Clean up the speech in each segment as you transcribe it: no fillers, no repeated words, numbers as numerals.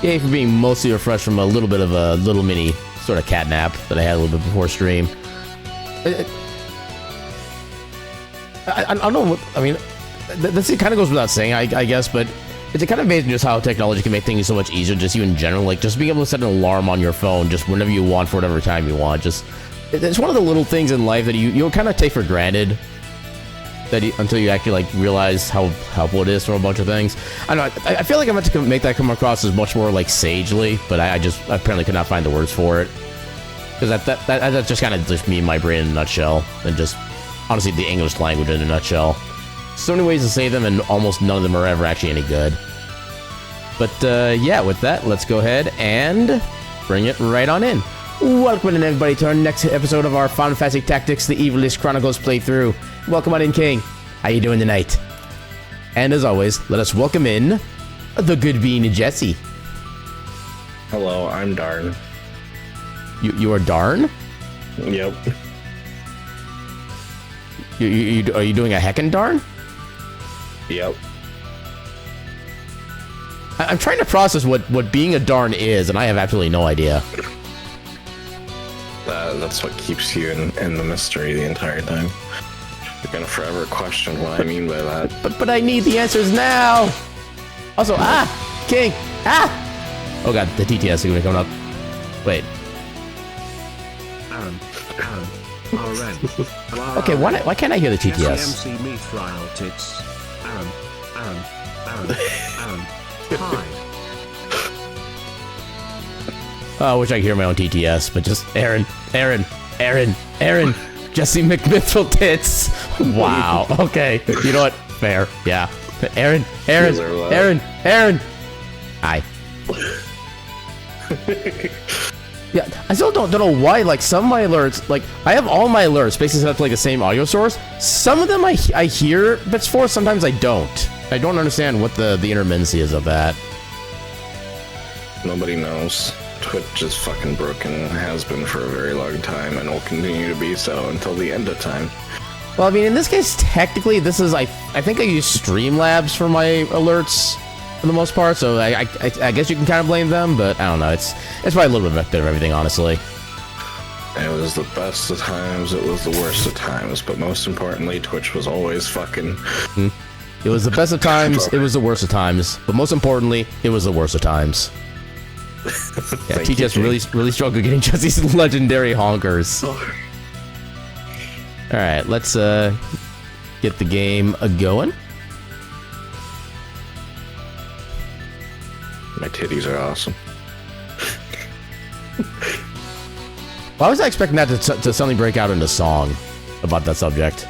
Yay for being mostly refreshed from a little bit of a little mini sort of cat nap that I had a little bit before stream. I don't know what, I mean, this kind of goes without saying, I guess, but it's kind of amazing just how technology can make things so much easier, just you in general. Like, just being able to set an alarm on your phone just whenever you want for whatever time you want. Just, it's one of the little things in life that you'll kind of take for granted that until you actually, like, realize how helpful it is for a bunch of things. I don't know, I feel like I meant to make that come across as much more, like, sagely, but I just apparently could not find the words for it. Because that's just kind of just me and my brain in a nutshell, and just, honestly, the English language in a nutshell. So many ways to say them, and almost none of them are ever actually any good. But, yeah, with that, let's go ahead and bring it right on in. Welcome in, everybody, to our next episode of our Final Fantasy Tactics, the Ivalice Chronicles playthrough. Welcome on in, King. How you doing tonight? And as always, let us welcome in the good bean Jesse. Hello, I'm Darn. You are Darn? Yep. Are you doing a heckin' Darn? Yep. I'm trying to process what being a Darn is, and I have absolutely no idea. That's what keeps you in the mystery the entire time. You're gonna forever question what I mean by that. But I need the answers now! Also, King! Oh god, the TTS is gonna be coming up. Wait. Aaron. Okay, why can't I hear the TTS? MC Mithril tits. Aaron. Hi. Oh, I wish I could hear my own TTS, but just Aaron, Jesse McMithril tits. Wow. Okay. You know what? Fair. Yeah. Aaron. Hi. Yeah, I still don't know why, like, some of my alerts, like, I have all my alerts basically set up to, like, the same audio source. Some of them I hear bits for, sometimes I don't. I don't understand what the intermittency is of that. Nobody knows. Twitch is fucking broken, has been for a very long time, and will continue to be so until the end of time. Well, I mean, in this case, technically, this is, I think I use Streamlabs for my alerts for the most part, so I guess you can kind of blame them, but I don't know, it's probably a little bit of everything, honestly. It was the best of times, it was the worst of times, but most importantly, Twitch was always fucking... It was the best of times, it was the worst of times, but most importantly, it was the worst of times. Yeah, TTS really struggled getting Jesse's legendary honkers. Alright, let's get the game going. My titties are awesome. Why was I expecting that to suddenly break out into song about that subject?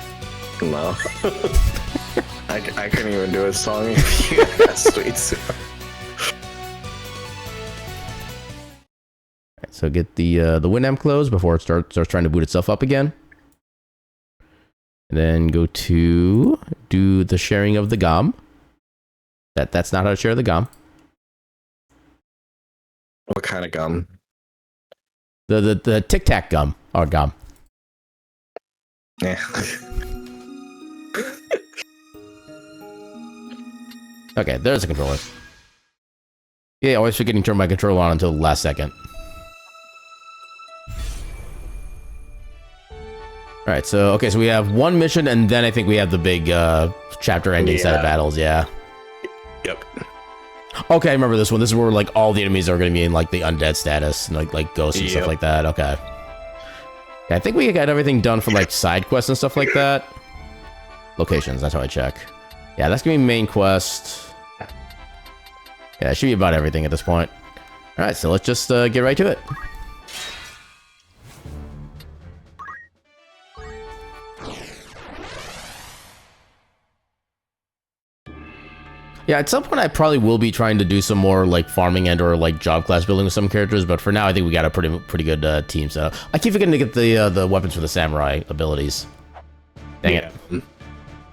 No. I couldn't even do a song if you asked me to. So get the Winamp closed before it starts trying to boot itself up again. And then go to do the sharing of the GOM. That's not how to share the GOM. What kind of gum? The Tic Tac gum or GOM. Yeah. Okay, there's the controller. Yeah, always forgetting to turn my controller on until the last second. Alright, so we have one mission, and then I think we have the big chapter ending set of battles, yeah. Yep. Okay, I remember this one. This is where, like, all the enemies are going to be in, like, the undead status, and, like ghosts and stuff like that. Okay. Yeah, I think we got everything done for, like, side quests and stuff like that. Locations, that's how I check. Yeah, that's going to be main quest. Yeah, it should be about everything at this point. Alright, so let's just get right to it. Yeah, at some point I probably will be trying to do some more like farming and or like job class building with some characters, but for now I think we got a pretty good team set up. I keep forgetting to get the weapons for the samurai abilities. Dang it.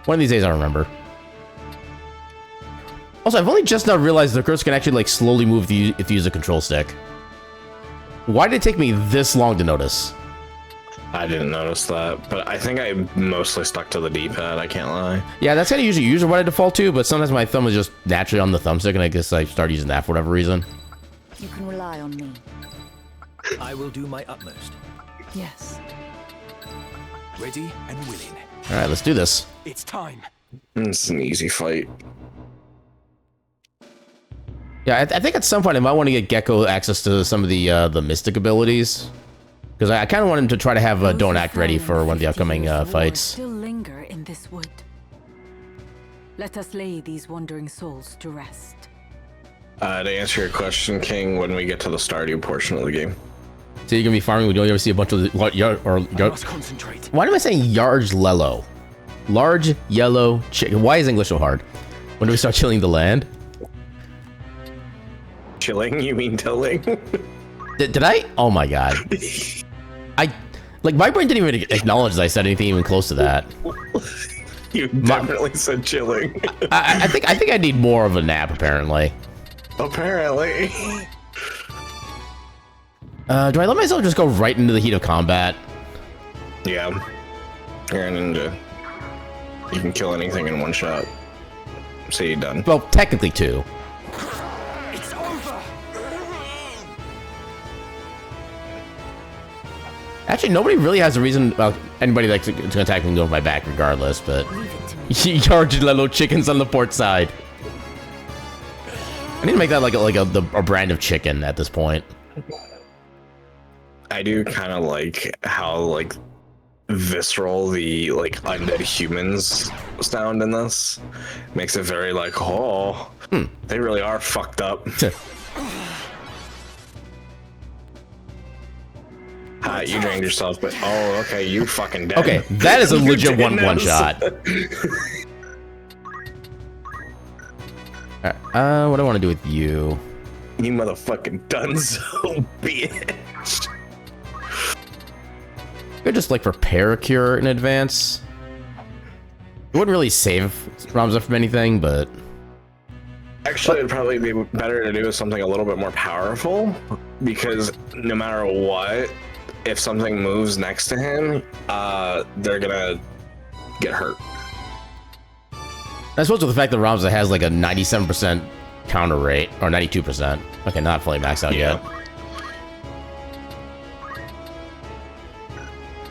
One of these days I'll remember. Also, I've only just now realized the cursor can actually like slowly move if you use a control stick. Why did it take me this long to notice? I didn't notice that, but I think I mostly stuck to the D-pad, I can't lie. Yeah, that's kind of usually what I default to, but sometimes my thumb is just naturally on the thumbstick, and I guess I start using that for whatever reason. You can rely on me. I will do my utmost. Yes. Ready and willing. All right, let's do this. It's time. It's an easy fight. Yeah, I think at some point I might want to get Gecko access to some of the mystic abilities, because I kind of want him to try to have Don't Act ready for one of the upcoming fights. Still linger in this wood. Let us lay these wandering souls to rest. To answer your question, King, when we get to the Stardew portion of the game. So you're gonna be farming. We don't ever see a bunch of I must concentrate. Why am I saying Yarge Lello? Large yellow chicken. Why is English so hard? When do we start chilling the land? Chilling? You mean tilling? Did I? Oh my god. My brain didn't even acknowledge that I said anything even close to that. You definitely said chilling. I think I need more of a nap apparently. Apparently. Do I let myself just go right into the heat of combat? Yeah. You're a ninja. You can kill anything in one shot. So you're done. Well, technically two. It's over. Actually, nobody really has a reason. Well, anybody that's going to attack me can go my back regardless, but... Leave it to me. Yarge Lello chickens on the port side. I need to make that like a brand of chicken at this point. I do kind of like how visceral the undead humans sound in this. Makes it very they really are fucked up. You drained yourself, but okay, you fucking dead. Okay, that is a legit one shot. Alright, what do I want to do with you? You motherfucking dunzo, bitch. Could just prepare a cure in advance. It wouldn't really save Ramza from anything, but Actually, it'd probably be better to do something a little bit more powerful, because no matter what, if something moves next to him, they're gonna get hurt. I suppose with the fact that Ramza has a 97% counter rate, or 92%. Okay, not fully maxed out yet.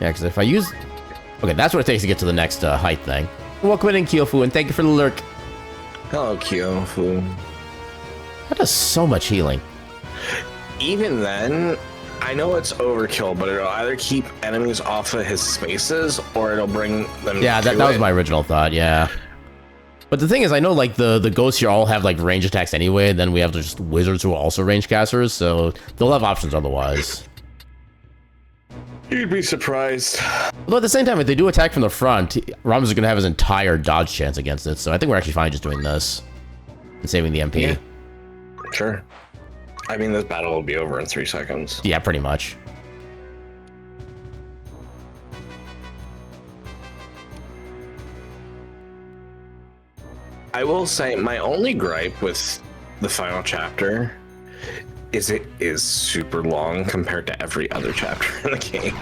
Yeah, because if I use... Okay, that's what it takes to get to the next height thing. Welcome in, Kyofu, and thank you for the lurk. Hello, Kyofu. That does so much healing. Even then, I know it's overkill, but it'll either keep enemies off of his spaces, or it'll bring them Yeah, that was my original thought, yeah. But the thing is, I know the ghosts here all have range attacks anyway, and then we have just wizards who are also range casters, so they'll have options otherwise. You'd be surprised. Although at the same time, if they do attack from the front, Ramza's gonna have his entire dodge chance against it, so I think we're actually fine just doing this and saving the MP. Yeah. Sure. I mean, this battle will be over in 3 seconds. Yeah, pretty much. I will say my only gripe with the final chapter is it is super long compared to every other chapter in the game.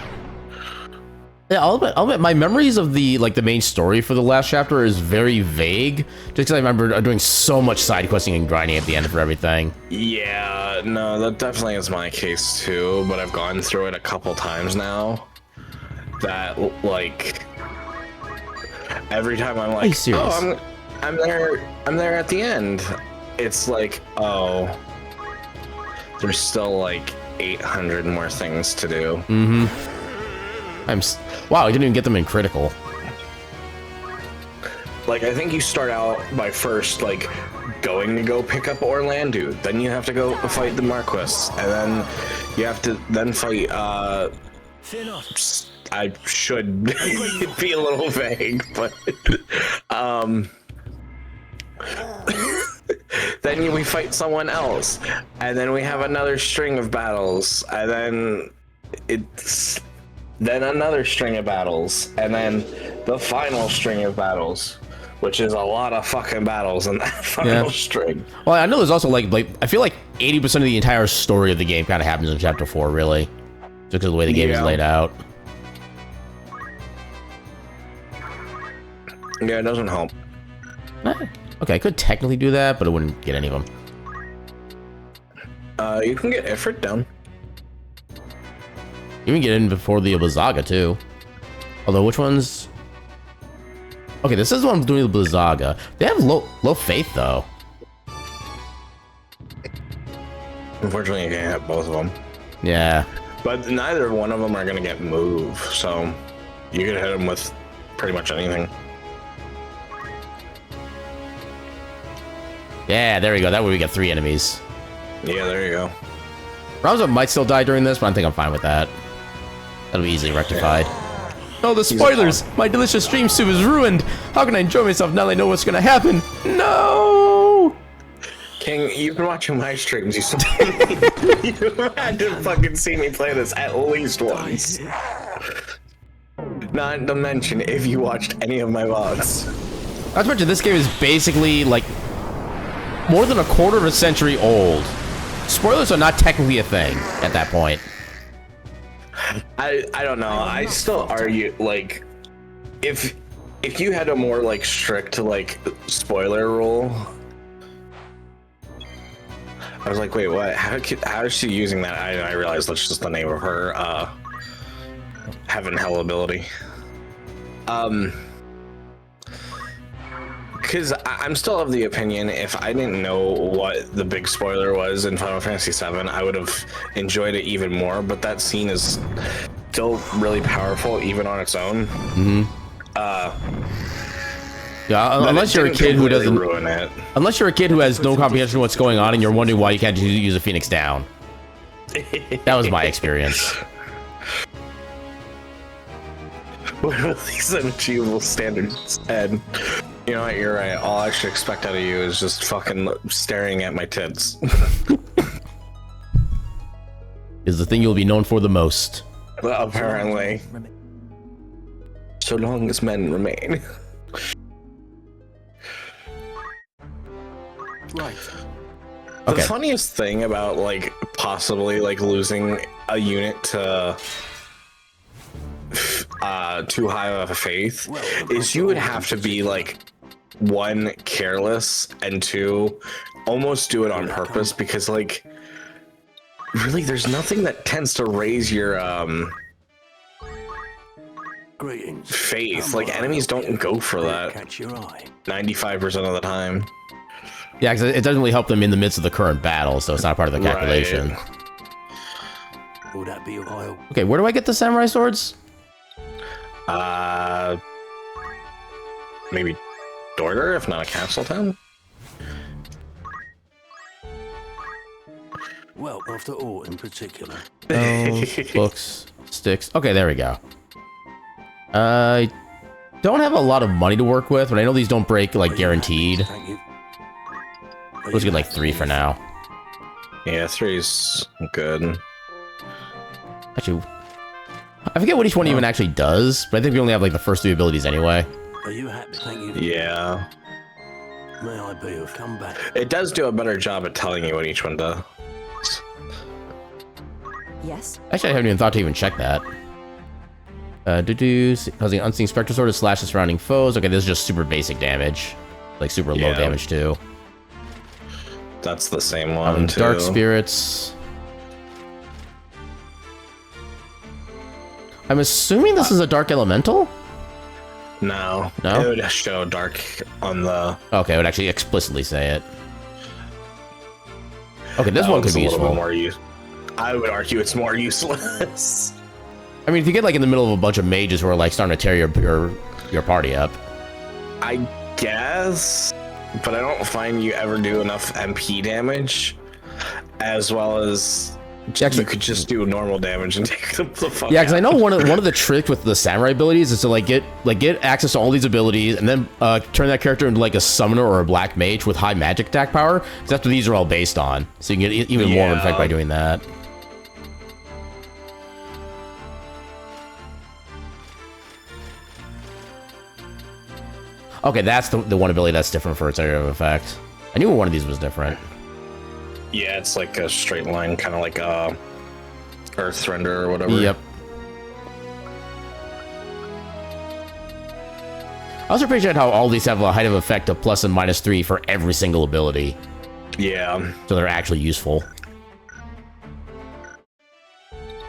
Yeah, I'll admit my memories of the main story for the last chapter is very vague, just because I remember doing so much side questing and grinding at the end for everything. Yeah, no, that definitely is my case too, but I've gone through it a couple times now. That every time I'm Are you like, serious? oh, I'm there at the end. It's oh, there's still 800 more things to do. Mm-hmm. Wow, I didn't even get them in critical. I think you start out by first going to go pick up Orlando, then you have to go fight the Marquis, and then you have to fight I should be a little vague, but then we fight someone else, and then we have another string of battles, and then then another string of battles, and then the final string of battles, which is a lot of fucking battles in that final string. Well, I know there's also I feel 80% of the entire story of the game kind of happens in chapter 4, really, just because of the way the game is laid out. Yeah, it doesn't help. Okay, I could technically do that, but it wouldn't get any of them. You can get Ifrit down. You can get in before the Blizzaga too. Although, which ones? Okay, this is the one doing the Blizzaga. They have low faith though. Unfortunately, you can't hit both of them. Yeah. But neither one of them are gonna get move, so you could hit them with pretty much anything. Yeah, there we go. That way we get 3 enemies. Yeah, there you go. Ramza might still die during this, but I think I'm fine with that. That'll be easily rectified. Oh, the spoilers! My delicious stream soup is ruined! How can I enjoy myself now that I know what's gonna happen? No! King, you've been watching my streams. You had to fucking see me play this at least once. Not to mention if you watched any of my VODs. Not to mention, this game is basically, like, more than a quarter of a century old. Spoilers are not technically a thing at that point. I don't know. I still argue, like, if you had a more, like, strict, like, spoiler rule... I was like, wait, what? How is she using that? I realized that's just the name of her, Heaven Hell ability. Because I'm still of the opinion, if I didn't know what the big spoiler was in Final Fantasy VII, I would have enjoyed it even more, but that scene is still really powerful, even on its own. Mm-hmm. Yeah, unless you're a kid who doesn't ruin it. Unless you're a kid who has no comprehension of what's going on and you're wondering why you can't use a Phoenix down. That was my experience. What are these unachievable standards? And you know what, you're right. All I should expect out of you is just fucking staring at my tits. Is the thing you'll be known for the most. Well, apparently. So long as men remain. Right. The Okay. funniest thing about, like, possibly, like, losing a unit to too high of a faith is you would have to be, like, 1, careless, and 2, almost do it on purpose, because, like, really, there's nothing that tends to raise your, Greetings. faith. Like, enemies don't go for that Catch your eye. 95% of the time. Yeah, because it doesn't really help them in the midst of the current battle, so it's not part of the calculation. Right. Will that be a while? Okay, where do I get the samurai swords? Maybe Dorder, if not a Castle Town? Well, after all, in particular. Books, sticks. Okay, there we go. I don't have a lot of money to work with, but I know these don't break, like, guaranteed. Thank you. Let's get, like, 3 for now. Yeah, 3's good. Actually, I forget what each one even actually does, but I think we only have, like, the first 3 abilities anyway. Are you happy? Thank you. Yeah. May I be of come back? It does do a better job at telling you what each one does. Yes? Actually, I haven't even thought to even check that. Causing unseen spectre sword to slash the surrounding foes. Okay, this is just super basic damage. Like, super low damage, too. That's the same one, too. Dark spirits. I'm assuming this is a dark elemental? No. No? It would show dark on the... Okay, it would actually explicitly say it. Okay, this That one could one's be a little bit useful. more I would argue it's more useless. I mean, if you get, like, in the middle of a bunch of mages who are, like, starting to tear your party up. I guess, but I don't find you ever do enough MP damage, as well as you could just do normal damage and take them the fuck Yeah, because I out. know one of the tricks with the samurai abilities is to get access to all these abilities and then turn that character into, like, a summoner or a black mage with high magic attack power. Because that's what these are all based on. So you can get even more of an effect by doing that. Okay, that's the one ability that's different for its area of effect. I knew one of these was different. Yeah, it's like a straight line, kind of like Earthrender or whatever. Yep. I also appreciate how all these have a height of effect of +and -3 for every single ability. Yeah. So they're actually useful.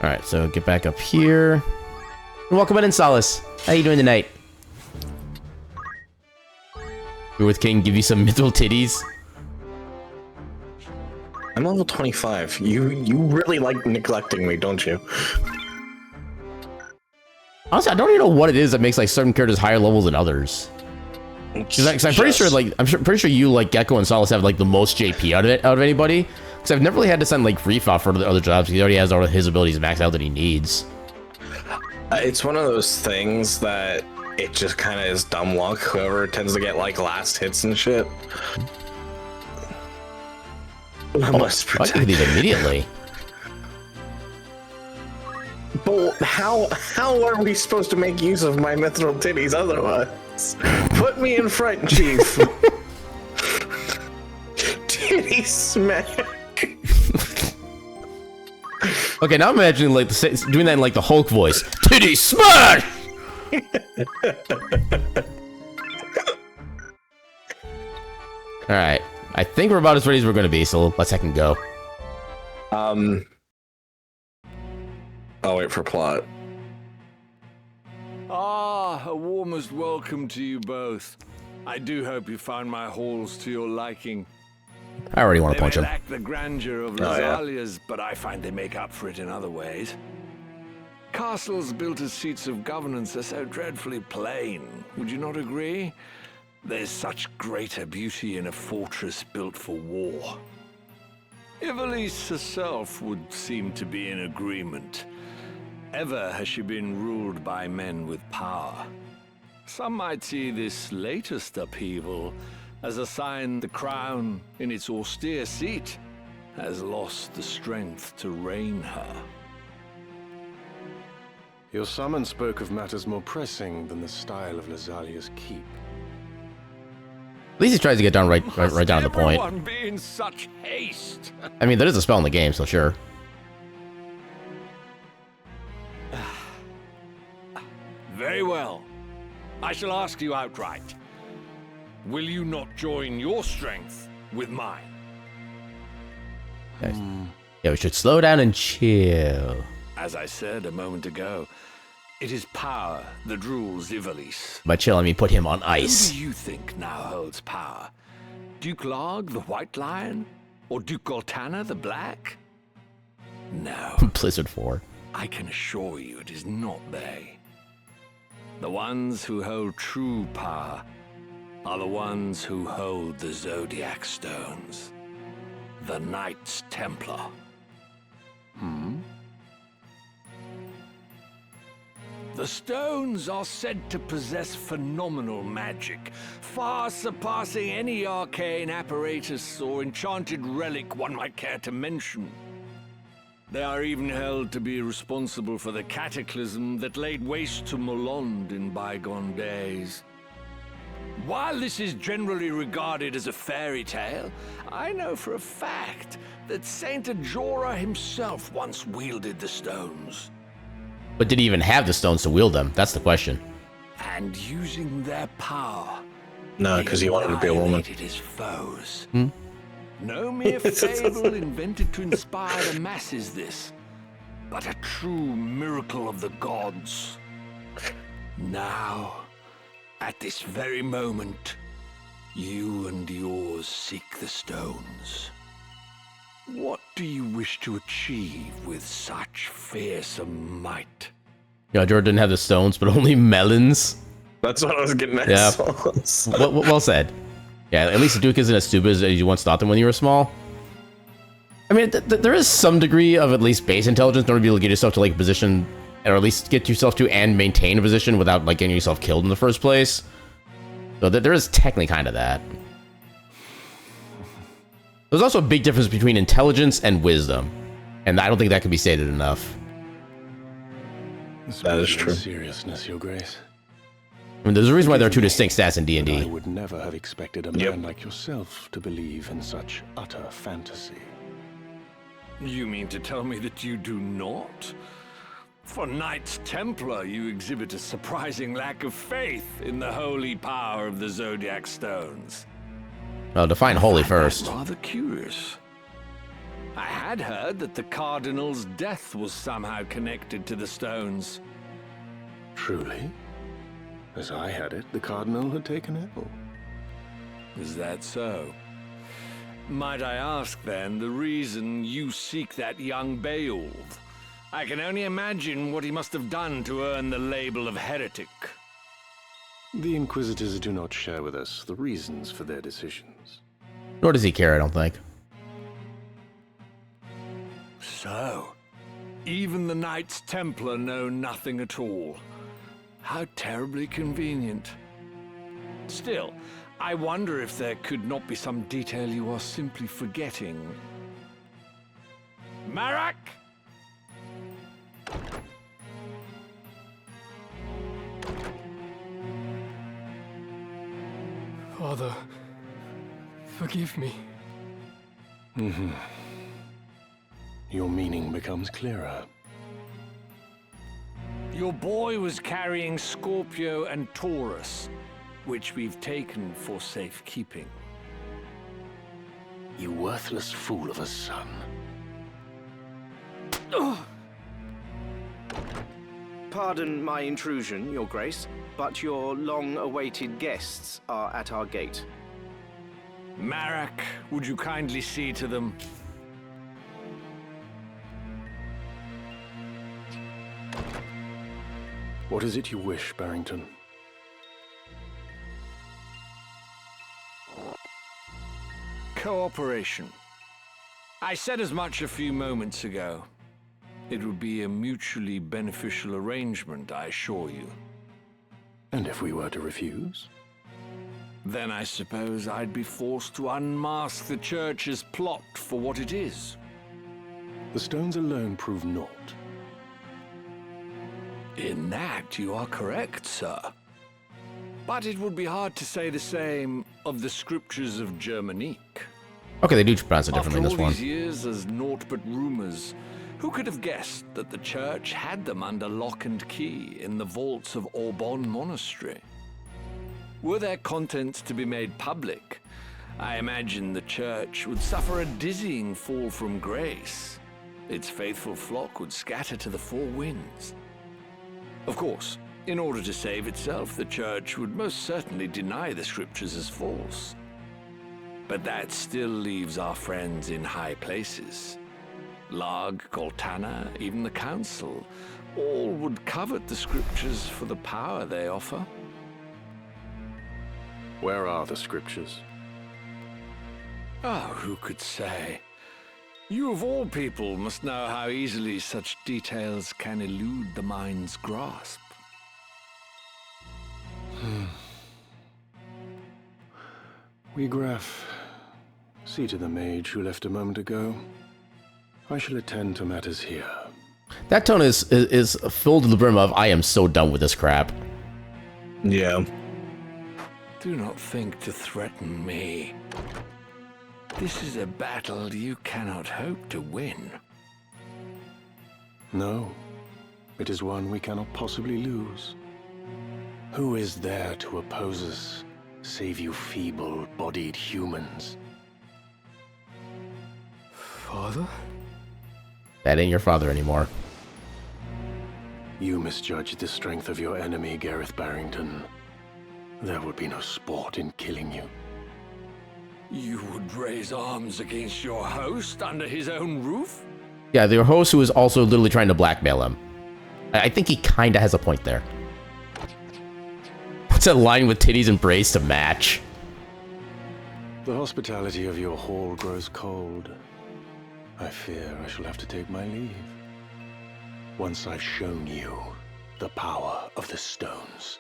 All right, so get back up here. Welcome in, Solace. How you doing tonight? You're with King. Give you some mithril titties. I'm level 25. You really like neglecting me, don't you? Honestly, I don't even know what it is that makes like certain characters higher levels than others. Because I'm pretty sure, like, pretty sure you, like, Gecko and Solace have like the most JP out of anybody. Because I've never really had to send like Reef out for the other jobs. He already has all of his abilities maxed out that he needs. It's one of those things that it just kind of is dumb luck. Whoever tends to get like last hits and shit. I must I can leave immediately. But how are we supposed to make use of my mithril titties otherwise? Put me in front, Chief. Titty smack. Okay, now I'm imagining like doing that in like the Hulk voice. Titty smash! Alright. I think we're about as ready as we're gonna be, so let's heck and go. I'll wait for plot. Ah, a warmest welcome to you both. I do hope you found my halls to your liking. I already want to punch They him. lack the grandeur of Lazalia's, but I find they make up for it in other ways. Castles built as seats of governance are so dreadfully plain. Would you not agree? There's such greater beauty in a fortress built for war. Ivalice herself would seem to be in agreement. Ever has she been ruled by men with power. Some might see this latest upheaval as a sign the crown, in its austere seat, has lost the strength to reign her. Your summons spoke of matters more pressing than the style of Lazalia's keep. At least he tries to get down right down to the point. Everyone be in such haste. I mean, there is a spell in the game, so sure. Very well. I shall ask you outright. Will you not join your strength with mine? Nice. Yeah, we should slow down and chill. As I said a moment ago, it is power that rules Ivalice. By chill, I mean put him on ice. Who do you think now holds power? Duke Larg, the White Lion? Or Duke Goltana, the Black? No. Blizzard 4. I can assure you it is not they. The ones who hold true power are the ones who hold the Zodiac Stones. The Knights Templar. The stones are said to possess phenomenal magic, far surpassing any arcane apparatus or enchanted relic one might care to mention. They are even held to be responsible for the cataclysm that laid waste to Molond in bygone days. While this is generally regarded as a fairy tale, I know for a fact that Saint Ajora himself once wielded the stones. But did he even have the stones to wield them? That's the question. And using their power, No, because he wanted to be a woman. annihilated his foes. No mere fable invented to inspire the masses this, but a true miracle of the gods. Now, at this very moment, you and yours seek the stones. What do you wish to achieve with such fearsome might? Yeah, Jordan didn't have the stones, but only melons. That's what I was getting at. Yeah. So- Well said. Yeah, at least the Duke isn't as stupid as you once thought them when you were small. I mean, there is some degree of at least base intelligence in order to be able to get yourself to like a position, or at least get yourself to and maintain a position without like getting yourself killed in the first place. So there is technically kind of that. There's also a big difference between intelligence and wisdom, and I don't think that can be stated enough. That is true. Seriousness, Your Grace. I mean, there's a reason why there are two distinct stats in I D&D. would never have expected a man like yourself to believe in such utter fantasy. You mean to tell me that you do not? For Knights Templar, you exhibit a surprising lack of faith in the holy power of the Zodiac Stones. Well, define holy I find that first. rather curious. I had heard that the Cardinal's death was somehow connected to the stones. Truly? As I had it, the Cardinal had taken ill. Is that so? Might I ask, then, the reason you seek that young Beowulf? I can only imagine what he must have done to earn the label of heretic. The Inquisitors do not share with us the reasons for their decisions. Nor does he care, I don't think. So, even the Knights Templar know nothing at all. How terribly convenient. Still, I wonder if there could not be some detail you are simply forgetting. Marak! Father, forgive me. Your meaning becomes clearer. Your boy was carrying Scorpio and Taurus, which we've taken for safekeeping. You worthless fool of a son. Pardon my intrusion, Your Grace, but your long-awaited guests are at our gate. Marak, would you kindly see to them? What is it you wish, Barrington? Cooperation. I said as much a few moments ago. It would be a mutually beneficial arrangement, I assure you. And if we were to refuse? Then I suppose I'd be forced to unmask the Church's plot for what it is. The stones alone prove naught. In that, you are correct, sir. But it would be hard to say the same of the scriptures of Germanique. Okay, they do pronounce it differently in this After all one. these years as naught but rumors, who could have guessed that the Church had them under lock and key in the vaults of Aubonne Monastery? Were their contents to be made public, I imagine the Church would suffer a dizzying fall from grace. Its faithful flock would scatter to the four winds. Of course, in order to save itself, the Church would most certainly deny the scriptures as false. But that still leaves our friends in high places. Larg, Goltana, even the Council, all would covet the scriptures for the power they offer. Where are the scriptures? Oh, who could say? You of all people must know how easily such details can elude the mind's grasp. Graf, see to the mage who left a moment ago. I shall attend to matters here. That tone is filled to the brim of, I am so done with this crap. Yeah. Do not think to threaten me. This is a battle you cannot hope to win. No, it is one we cannot possibly lose. Who is there to oppose us, save you feeble-bodied humans? Father? That ain't your father anymore. You misjudged the strength of your enemy, Gareth Barrington. There would be no sport in killing you. You would raise arms against your host under his own roof? Yeah, the host who is also literally trying to blackmail him. I think he kinda has a point there. What's that line with titties embrace to match? The hospitality of your hall grows cold. I fear I shall have to take my leave. Once I've shown you the power of the stones.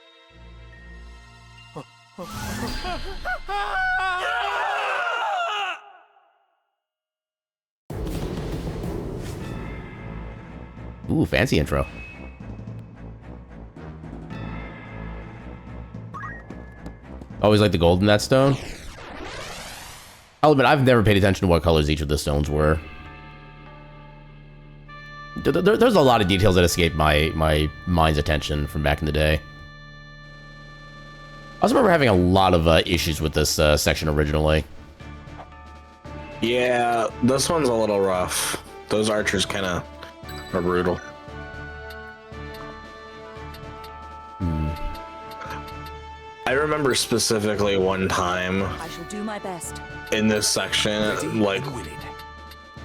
Ooh, fancy intro. Always like the gold in that stone. I'll admit, I've never paid attention to what colors each of the stones were. There's a lot of details that escape my mind's attention from back in the day. I also remember having a lot of issues with this section originally. Yeah, this one's a little rough. Those archers kind of are brutal. I remember specifically one time I shall do my best. in this section, like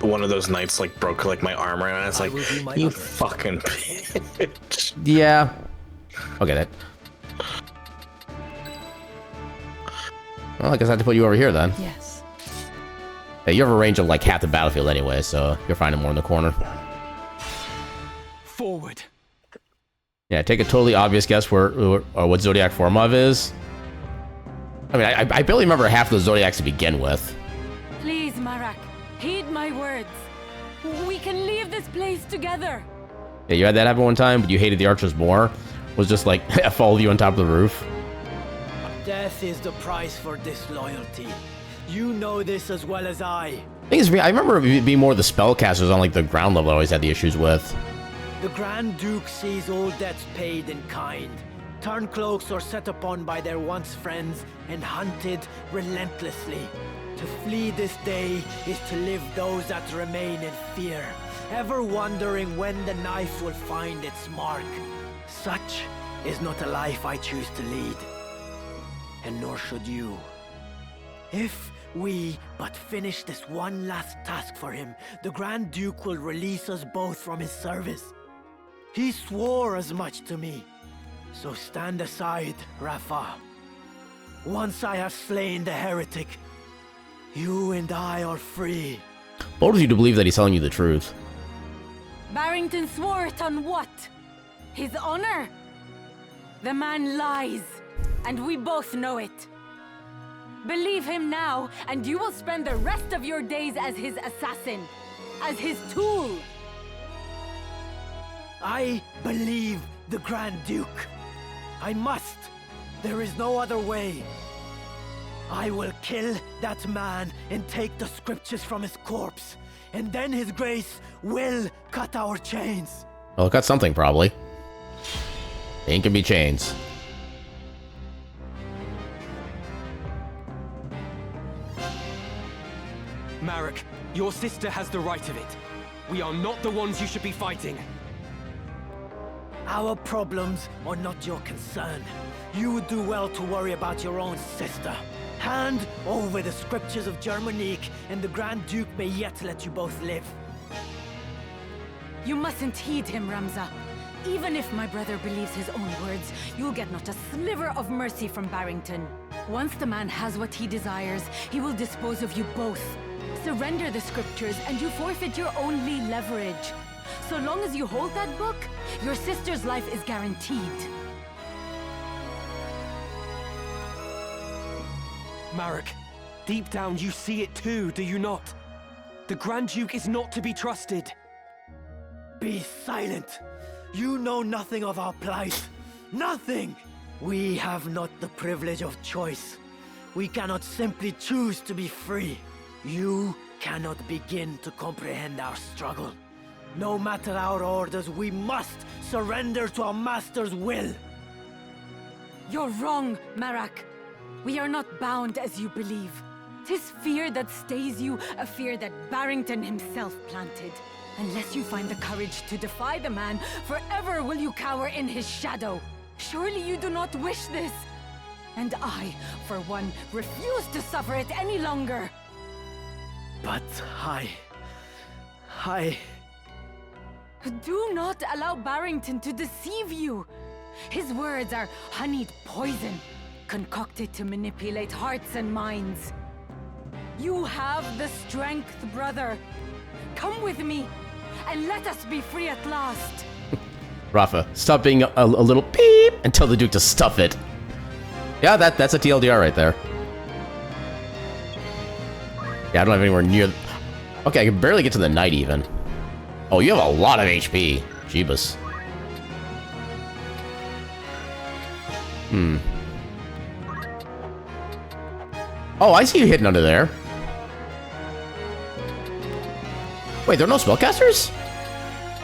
one of those knights like broke like my armor, and it's like, you fucking bitch. Yeah. I'll get it. Well, I guess I have to put you over here then. Yes. Hey, you have a range of like half the battlefield anyway, so you're finding more in the corner. Forward. Yeah, take a totally obvious guess where what Zodiac Formov is. I mean, I barely remember half of the Zodiacs to begin with. Please, Marak, heed my words. We can leave this place together. Yeah, you had that happen one time, but you hated the archers more. Was just like F all of you on top of the roof. Death is the price for disloyalty. You know this as well as I. Thing is, I remember it being more the spellcasters on like the ground level I always had the issues with. The Grand Duke sees all debts paid in kind. Turncloaks are set upon by their once friends and hunted relentlessly. To flee this day is to live those that remain in fear, ever wondering when the knife will find its mark. Such is not a life I choose to lead, and nor should you. If we but finish this one last task for him, the Grand Duke will release us both from his service. He swore as much to me. So stand aside, Rafa. Once I have slain the heretic, you and I are free. Bold of you to believe that he's telling you the truth. Barrington swore it on what? His honor? The man lies, and we both know it. Believe him now, and you will spend the rest of your days as his assassin, as his tool. I believe the Grand Duke. I must. There is no other way. I will kill that man and take the scriptures from his corpse, and then his grace will cut our chains. Well, cut something probably. Ain't gonna be chains. Marek, your sister has the right of it. We are not the ones you should be fighting. Our problems are not your concern. You would do well to worry about your own sister. Hand over the scriptures of Germanique, and the Grand Duke may yet let you both live. You mustn't heed him, Ramza. Even if my brother believes his own words, you'll get not a sliver of mercy from Barrington. Once the man has what he desires, he will dispose of you both. Surrender the scriptures, and you forfeit your only leverage. So long as you hold that book, your sister's life is guaranteed. Marek, deep down you see it too, do you not? The Grand Duke is not to be trusted. Be silent. You know nothing of our plight. Nothing! We have not the privilege of choice. We cannot simply choose to be free. You cannot begin to comprehend our struggle. No matter our orders, we must surrender to our master's will. You're wrong, Marak. We are not bound as you believe. 'Tis fear that stays you, a fear that Barrington himself planted. Unless you find the courage to defy the man, forever will you cower in his shadow. Surely you do not wish this. And I, for one, refuse to suffer it any longer. But I... Do not allow Barrington to deceive you. His words are honeyed poison, concocted to manipulate hearts and minds. You have the strength, brother. Come with me, and let us be free at last. Rafa, stop being a little peep and tell the Duke to stuff it. Yeah, that's a TLDR right there. Yeah, I don't have anywhere near... Okay, I can barely get to the knight even. Oh, you have a lot of HP. Jeebus. Oh, I see you hidden under there. Wait, there are no spellcasters?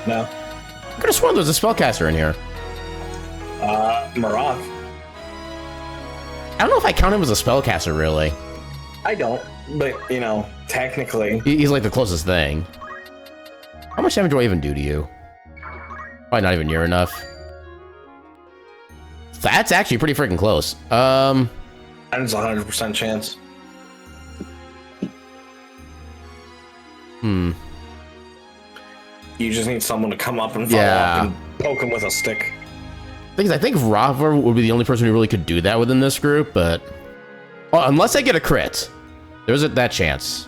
No. I could have sworn there was a spellcaster in here. Maroth. I don't know if I count him as a spellcaster, really. I don't. but you know, technically, He's like the closest thing. How much damage do I even do to you? Probably not even near enough. That's actually pretty freaking close. That's a 100% chance. Hmm. You just need someone to come up and follow up and poke him with a stick. I think Rafa would be the only person who really could do that within this group, but... Well, unless I get a crit. There's that chance.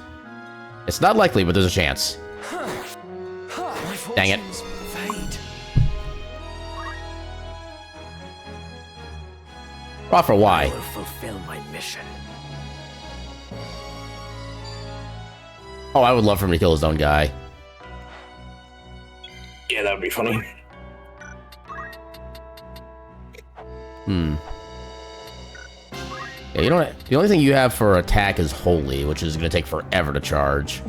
It's not likely, but there's a chance. Dang it. Rafa, why? I will fulfill my mission. Oh, I would love for him to kill his own guy. Yeah, that would be funny. Hmm. Yeah, you know what? The only thing you have for attack is Holy, which is going to take forever to charge.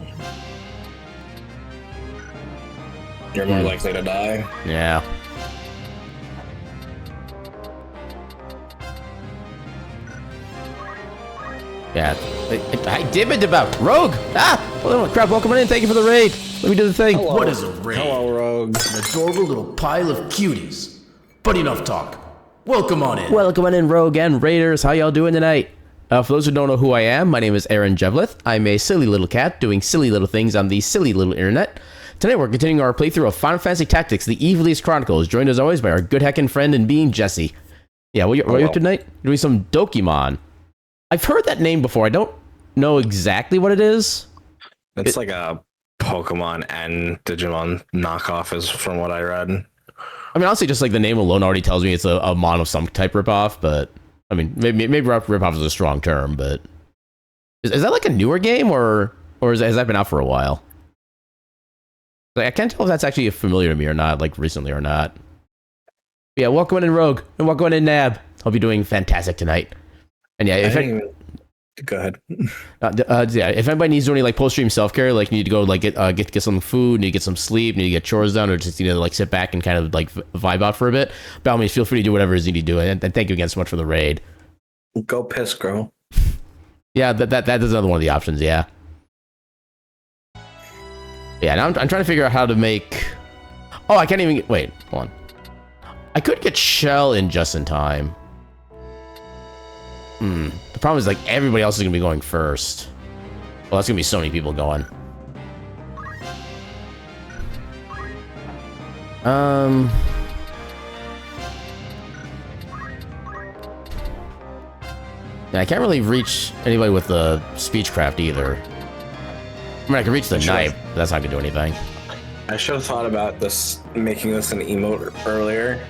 You're more likely to die. Yeah. Yeah. I did about Rogue! Ah! Well, crap, welcome on in. Thank you for the raid. Let me do the thing. Hello. What is a raid? Hello, Rogue. An adorable little pile of cuties. But enough talk. Welcome on in. Welcome on in, Rogue and Raiders. How y'all doing tonight? For those who don't know who I am, my name is Aaron Jevlith. I'm a silly little cat doing silly little things on the silly little internet. Tonight we're continuing our playthrough of Final Fantasy Tactics, the Ivalice Chronicles, joined as always by our good heckin' friend and being Jesse. Yeah, what are you up to tonight? Doing some Dokimon. I've heard that name before. I don't know exactly what it is. It's like a Pokemon and Digimon knockoff, is from what I read. I mean, honestly, just like the name alone already tells me it's a mon of some type ripoff, but I mean, maybe ripoff is a strong term, but is that like a newer game or has that been out for a while? Like, I can't tell if that's actually familiar to me or not, like recently or not. But yeah, welcome in Rogue and welcome in Nab. Hope you're doing fantastic tonight. And yeah, go ahead. Yeah, if anybody needs to do any like post-stream self-care, like you need to go like get some food, need to get some sleep, need to get chores done, or just like sit back and kind of like vibe out for a bit, by all means, feel free to do whatever it is you need to do. And thank you again so much for the raid. Go piss, girl. Yeah, that is another one of the options. Yeah. Yeah, now I'm trying to figure out how to make... Oh, I can't even get... Wait, hold on. I could get Shell in just in time. The problem is, like, everybody else is going to be going first. Well, that's going to be so many people going. Yeah, I can't really reach anybody with the speechcraft either. I mean, I can reach the knife, but that's not going to do anything. I should have thought about this, making this an emote earlier,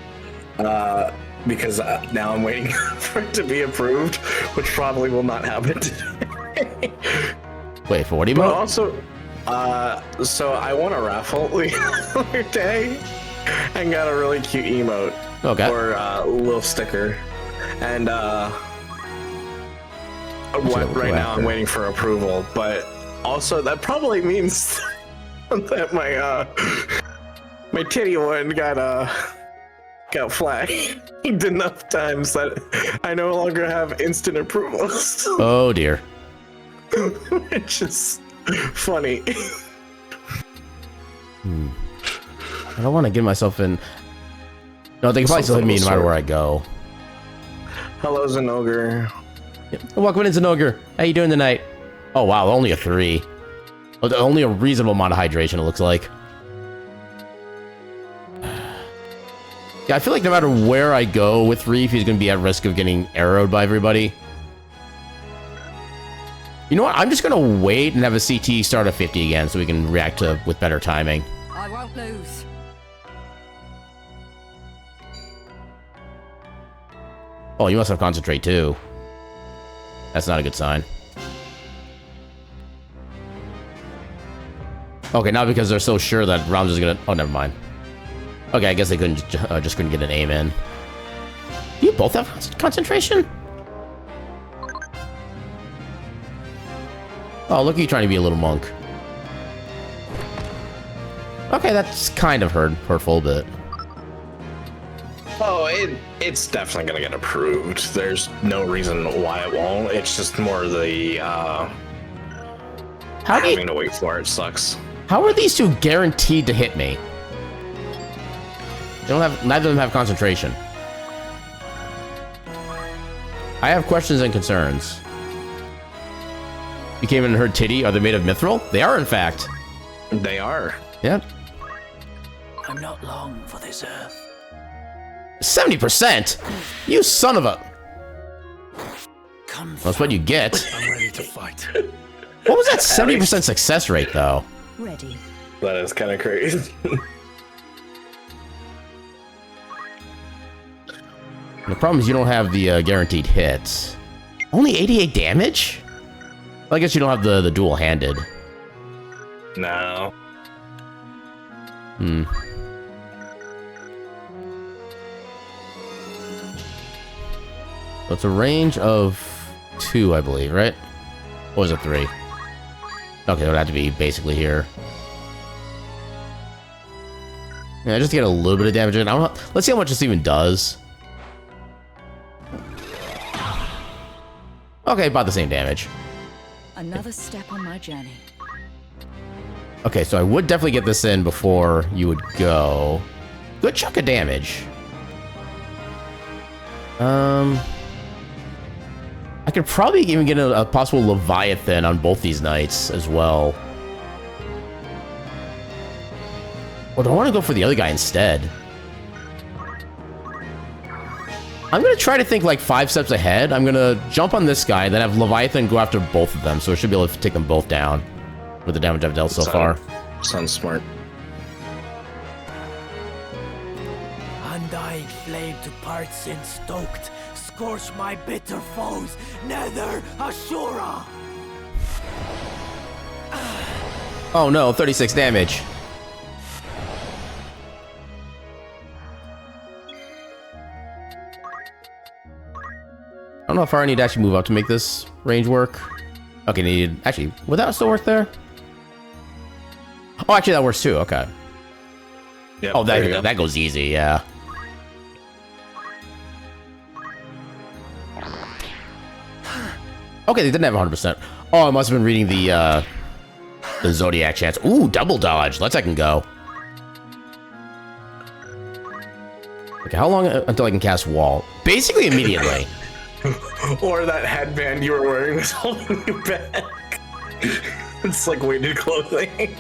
because now I'm waiting for it to be approved, which probably will not happen today. Wait, for what emote? But also, so I won a raffle the other day and got a really cute emote. Okay. Or a little sticker. And right now I'm waiting for approval, but also that probably means that my titty one got flagged enough times that I no longer have instant approvals. Oh dear. Which is funny. I don't want to get myself in... No, they can probably still hit me no matter where I go. Hello, Zenogre. Welcome in, Zenogre. How you doing tonight? Oh wow, only a 3. Only a reasonable amount of hydration, it looks like. Yeah, I feel like no matter where I go with Reef, he's going to be at risk of getting arrowed by everybody. You know what? I'm just going to wait and have a CT start at 50 again so we can react to with better timing. I won't lose. Oh, you must have concentrate too. That's not a good sign. Okay, now because they're so sure that Rams is gonna... Oh, never mind. Okay, I guess they couldn't just couldn't get an aim in. You both have concentration? Oh, look at you trying to be a little monk. Okay, that's kind of hurtful, but... Oh, it's definitely gonna get approved. There's no reason why it won't. It's just more the having to wait for it sucks. How are these two guaranteed to hit me? They don't have. Neither of them have concentration. I have questions and concerns. You came in and heard titty. Are they made of mithril? They are, in fact. They are. Yep. I'm not long for this earth. 70%? You son of a... That's what you get. I'm ready to fight. What was that 70% success rate, though? Ready. That is kind of crazy. The problem is you don't have the guaranteed hits. Only 88 damage? Well, I guess you don't have the dual-handed. No. Hmm. So it's a range of 2, I believe, right? Or was it 3? Okay, it would have to be basically here. Yeah, just to get a little bit of damage in. I don't know. Let's see how much this even does. Okay, about the same damage. Another step on my journey. Okay, so I would definitely get this in before you would go. Good chunk of damage. I could probably even get a possible Leviathan on both these nights as well. Or do I want to go for the other guy instead? I'm going to try to think like 5 steps ahead. I'm going to jump on this guy, then have Leviathan go after both of them, so I should be able to take them both down with the damage I've dealt so far. Sounds smart. Undying flame to parts sin stoked. Scorch my bitter foes. Nether Ashura. Oh no, 36 damage. I don't know how far I need to actually move up to make this range work. Okay, need... Actually, would that still work there? Oh, actually, that works too. Okay. Yep, Oh, there you go. that goes easy, yeah. Okay, they didn't have 100%. Oh, I must have been reading the Zodiac chants. Ooh, double dodge. Let's I can go. Okay, how long until I can cast wall? Basically immediately. Or that headband you were wearing was holding you back. It's like weighted clothing.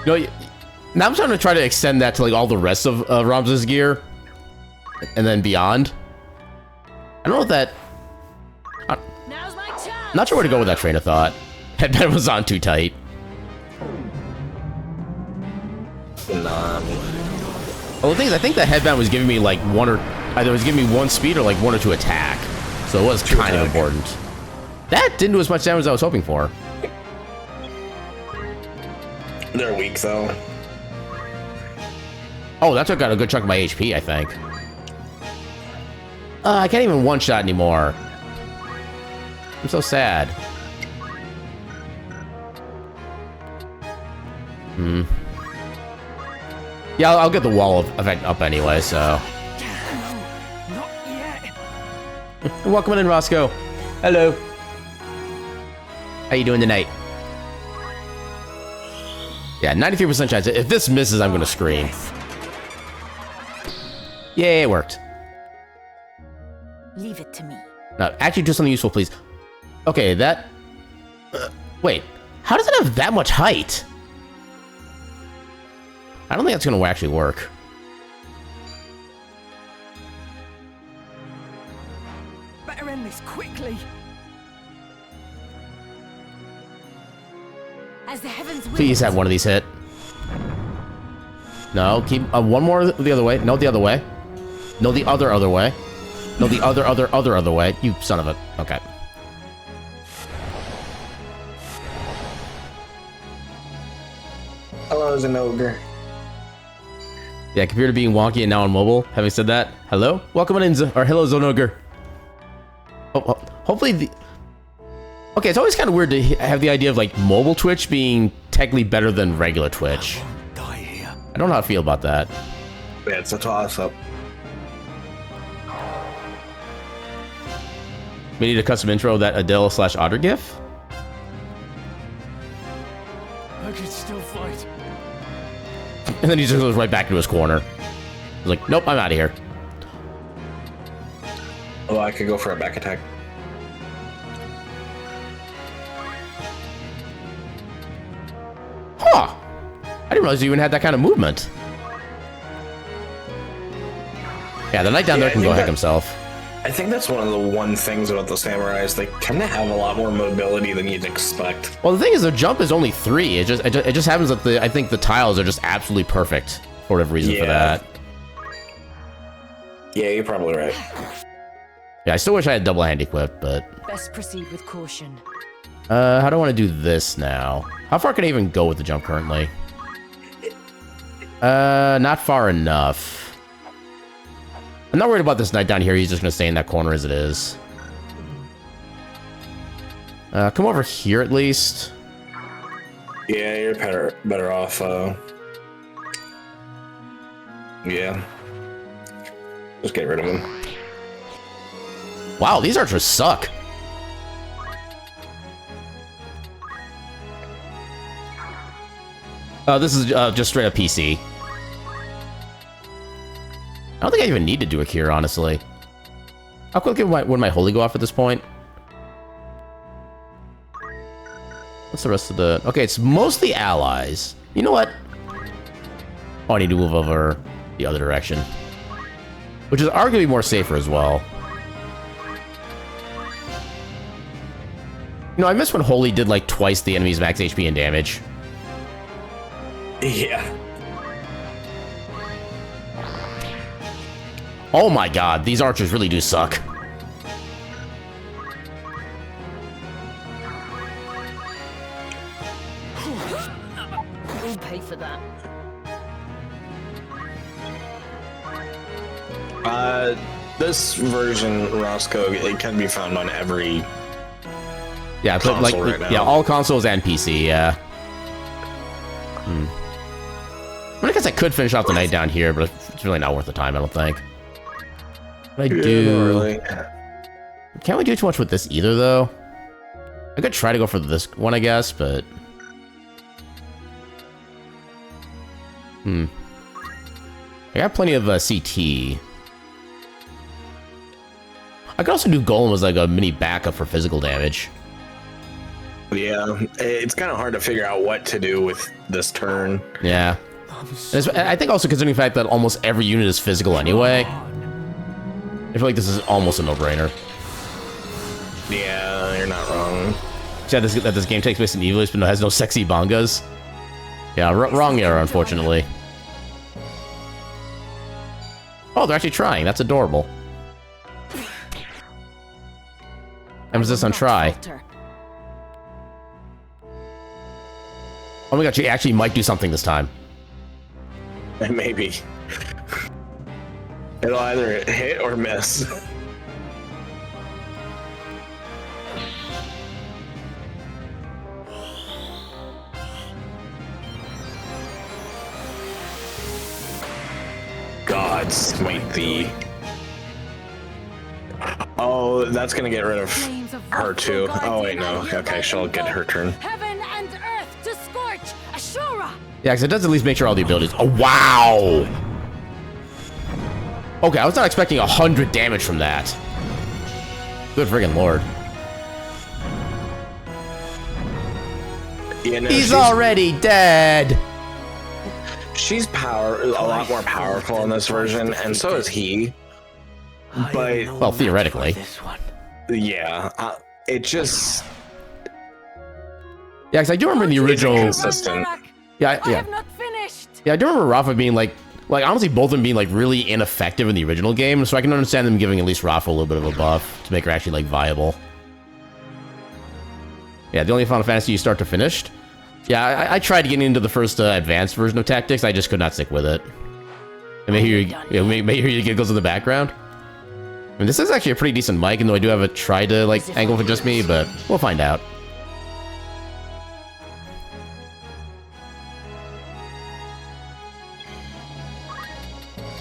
No, now I'm trying to try to extend that to like all the rest of Ramses' gear, and then beyond. I don't know if that. Now's my chance. Not sure where to go with that train of thought. Headband was on too tight. Nah. Well, the thing is, I think the headband was giving me like either it was giving me 1 speed or like 1 or 2 attack, so it was kind of important. That didn't do as much damage as I was hoping for. They're weak though. Oh, that took out a good chunk of my HP, I think. I can't even one-shot anymore. I'm so sad. Yeah, I'll get the wall effect up anyway, so. Not yet. Welcome in, Roscoe. Hello. How you doing tonight? Yeah, 93% chance. If this misses, I'm gonna scream. Yay, it worked. Leave it to me. No, actually do something useful, please. Okay, that... wait, how does it have that much height? I don't think that's gonna actually work. Better end this quickly. As the heavens Please have one of these hit. No, keep... one more the other way. No, the other way. No, the other way. No, the other way. You son of a... Okay. Hello, as an ogre. Yeah, computer being wonky and now on mobile. Having said that, hello? Welcome in, or hello, Zonoger. Hopefully the... Okay, it's always kind of weird to have the idea of, like, mobile Twitch being technically better than regular Twitch. I don't know how to feel about that. Yeah, it's a toss-up. We need a custom intro of that Adele/Otter gif? I could still fight. And then he just goes right back into his corner. He's like, nope, I'm out of here. Oh, I could go for a back attack. Huh. I didn't realize you even had that kind of movement. Yeah, the knight down there can go heck himself. I think that's one of the one things about the samurais. They tend to have a lot more mobility than you'd expect. Well, the thing is, their jump is only 3. It just happens that I think the tiles are just absolutely perfect for whatever reason for that. Yeah, you're probably right. Yeah, I still wish I had double hand equipped, but... Best proceed with caution. How do I want to do this now? How far can I even go with the jump currently? Not far enough. I'm not worried about this knight down here. He's just going to stay in that corner as it is. Come over here at least. Yeah, you're better off. Yeah. Just get rid of him. Wow, these archers suck. This is just straight up PC. I don't think I even need to do a cure, honestly. How quickly would my holy go off at this point? What's the rest of the... Okay, it's mostly allies. You know what? Oh, I need to move over the other direction. Which is arguably more safer as well. You know, I miss when holy did like twice the enemy's max HP and damage. Yeah. Oh my god, these archers really do suck. We'll pay for that. This version, Roscoe, it can be found on every console like right now. Yeah, all consoles and PC, yeah. I guess I could finish off the night down here, but it's really not worth the time, I don't think. What I do... Really. Can't really do too much with this either, though. I could try to go for this one, I guess, but... I got plenty of CT. I could also do Golem as like a mini backup for physical damage. Yeah, it's kind of hard to figure out what to do with this turn. Yeah. I think also considering the fact that almost every unit is physical anyway, I feel like this is almost a no-brainer. Yeah, you're not wrong. Yeah, that this game takes place in Ivalice, but has no sexy bangas. Yeah, wrong era, unfortunately. Oh, they're actually trying. That's adorable. Emphasis on try. Oh my god, she actually might do something this time. Maybe. It'll either hit or miss. God smite thee. Oh, that's gonna get rid of her too. Oh wait, no. Okay, she'll get her turn. Heaven and earth to scorch, Ashura. Yeah, because it does at least make sure all the abilities... Oh, wow! Okay, I was not expecting 100 damage from that. Good friggin' lord. Yeah, no, He's already dead! She's a lot more powerful in this version, and so is he. But... Well, theoretically. Yeah, it just... Yeah, because I do remember in the original... Consistent. Yeah, I have not finished. Yeah, I do remember Rafa being like honestly both of them being like really ineffective in the original game, so I can understand them giving at least Rafa a little bit of a buff to make her actually like viable. Yeah, the only Final Fantasy you start to finished. Yeah, I tried getting into the first advanced version of Tactics, I just could not stick with it. And may hear your giggles in the background. I mean, this is actually a pretty decent mic, even though I do have a try to like angle for just me, but we'll find out.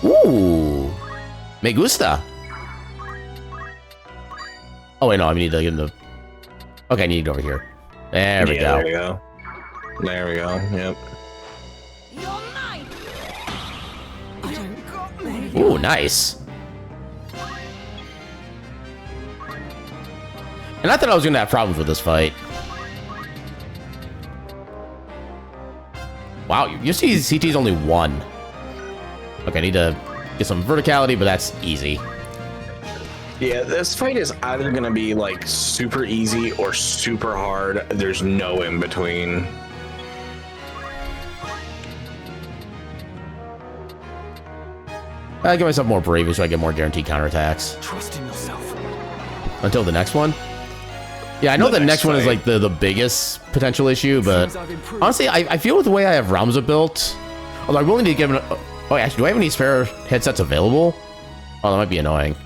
Ooh, me gusta. Oh wait, no, I need to get in the. Okay, I need it over here. There we go. There you go. There we go. Yep. You're mine. You got me. Ooh, nice. And I thought I was gonna have problems with this fight. Wow, you see CT's only 1. Okay, I need to get some verticality, but that's easy. Yeah, this fight is either gonna be like super easy or super hard. There's no in between. I'll give myself more bravery so I get more guaranteed counterattacks. Trust in yourself. Until the next one. Yeah, I know the next one is like the biggest potential issue, but honestly, I feel with the way I have Ramza built, although I'm willing to give it a, oh, actually, do I have any spare headsets available? Oh, that might be annoying.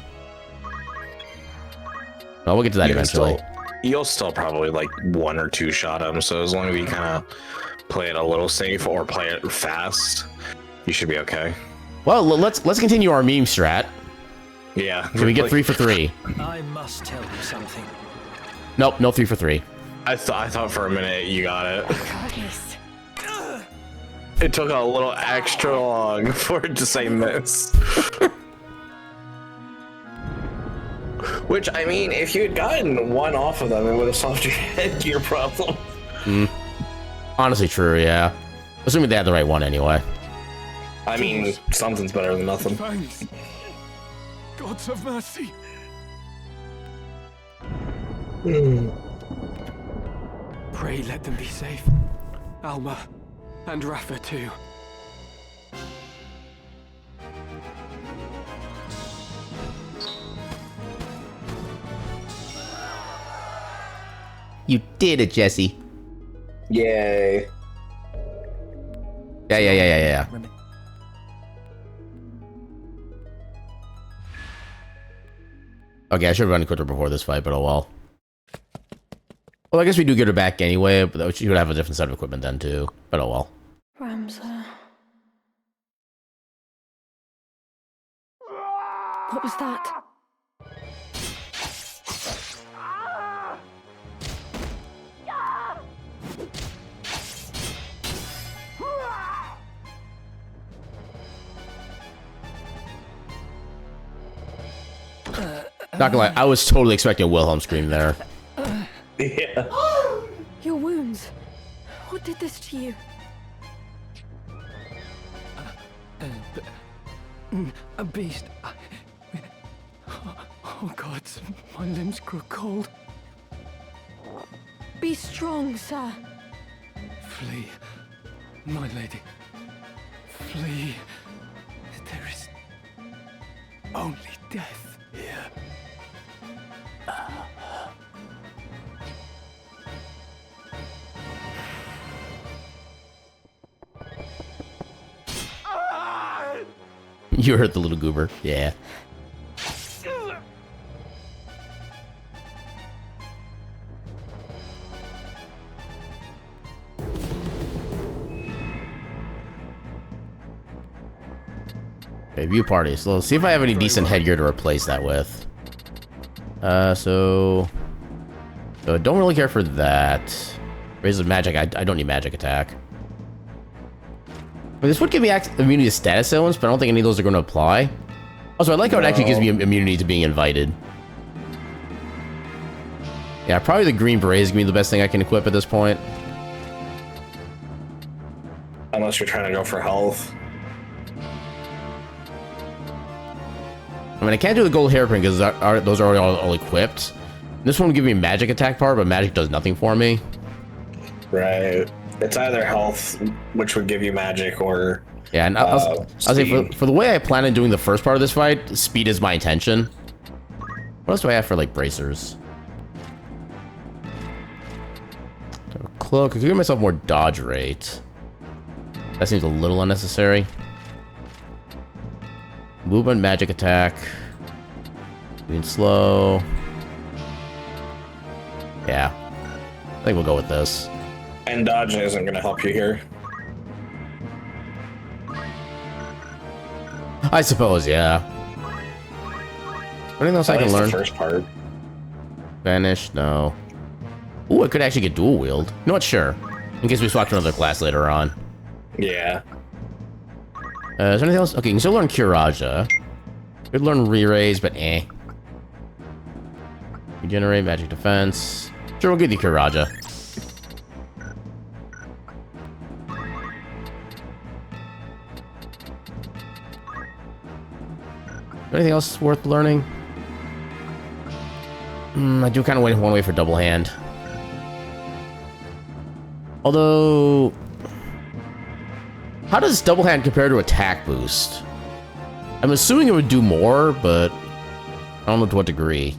Well, we'll get to that eventually. You'll still probably like 1 or 2 shot him, so as long as you kind of play it a little safe or play it fast, you should be okay. Well, let's continue our meme strat. Yeah. So we get 3 for 3. I must tell you something. Nope, no 3 for 3. I thought for a minute you got it. Goodness. It took a little extra long for it to say miss. Which, I mean, if you had gotten 1 off of them, it would have solved your problem. Honestly, true, yeah. Assuming they had the right one anyway. I mean, something's better than nothing. Thanks. Gods have mercy. Pray let them be safe. Alma and Rafa too. You did it, Jesse. Yay. Yeah. Okay, I should have run quicker before this fight, but oh well. Well, I guess we do get her back anyway, but she would have a different set of equipment then too. But oh well. Ramza. What was that? Not gonna lie, I was totally expecting a Wilhelm scream there. Yeah. Your wounds. What did this to you? A beast. Oh God, my limbs grow cold. Be strong, sir. Flee, my lady. Flee. There is only death here. You heard the little goober. Yeah. Okay, view party. So let's see if I have any decent headgear to replace that with. So I don't really care for that. Raises magic. I don't need magic attack. But this would give me immunity to status elements, but I don't think any of those are going to apply. Also, I like how it actually gives me immunity to being invited. Yeah, probably the green beret is going to be the best thing I can equip at this point. Unless you're trying to go for health. I mean, I can't do the gold hairpin because those are already all equipped. This one will give me a magic attack power, but magic does nothing for me. Right. It's either health, which would give you magic, or yeah. And I'll say for the way I plan on doing the first part of this fight, speed is my intention. What else do I have for like bracers? Cloak. I could give myself more dodge rate. That seems a little unnecessary. Movement, magic attack. Being slow. Yeah. I think we'll go with this. And dodge isn't going to help you here. I suppose, yeah. Anything else I can learn? The first part. Vanish, no. Ooh, I could actually get dual wield. You know what? Sure. In case we swap to another class later on. Yeah. Is there anything else? Okay, you can still learn Curaja. Could learn Re-Raise, but eh. Regenerate, Magic Defense. Sure, we'll give you Curaja. Anything else worth learning? I do kind of want to wait for Double Hand. Although... How does Double Hand compare to Attack Boost? I'm assuming it would do more, but... I don't know to what degree.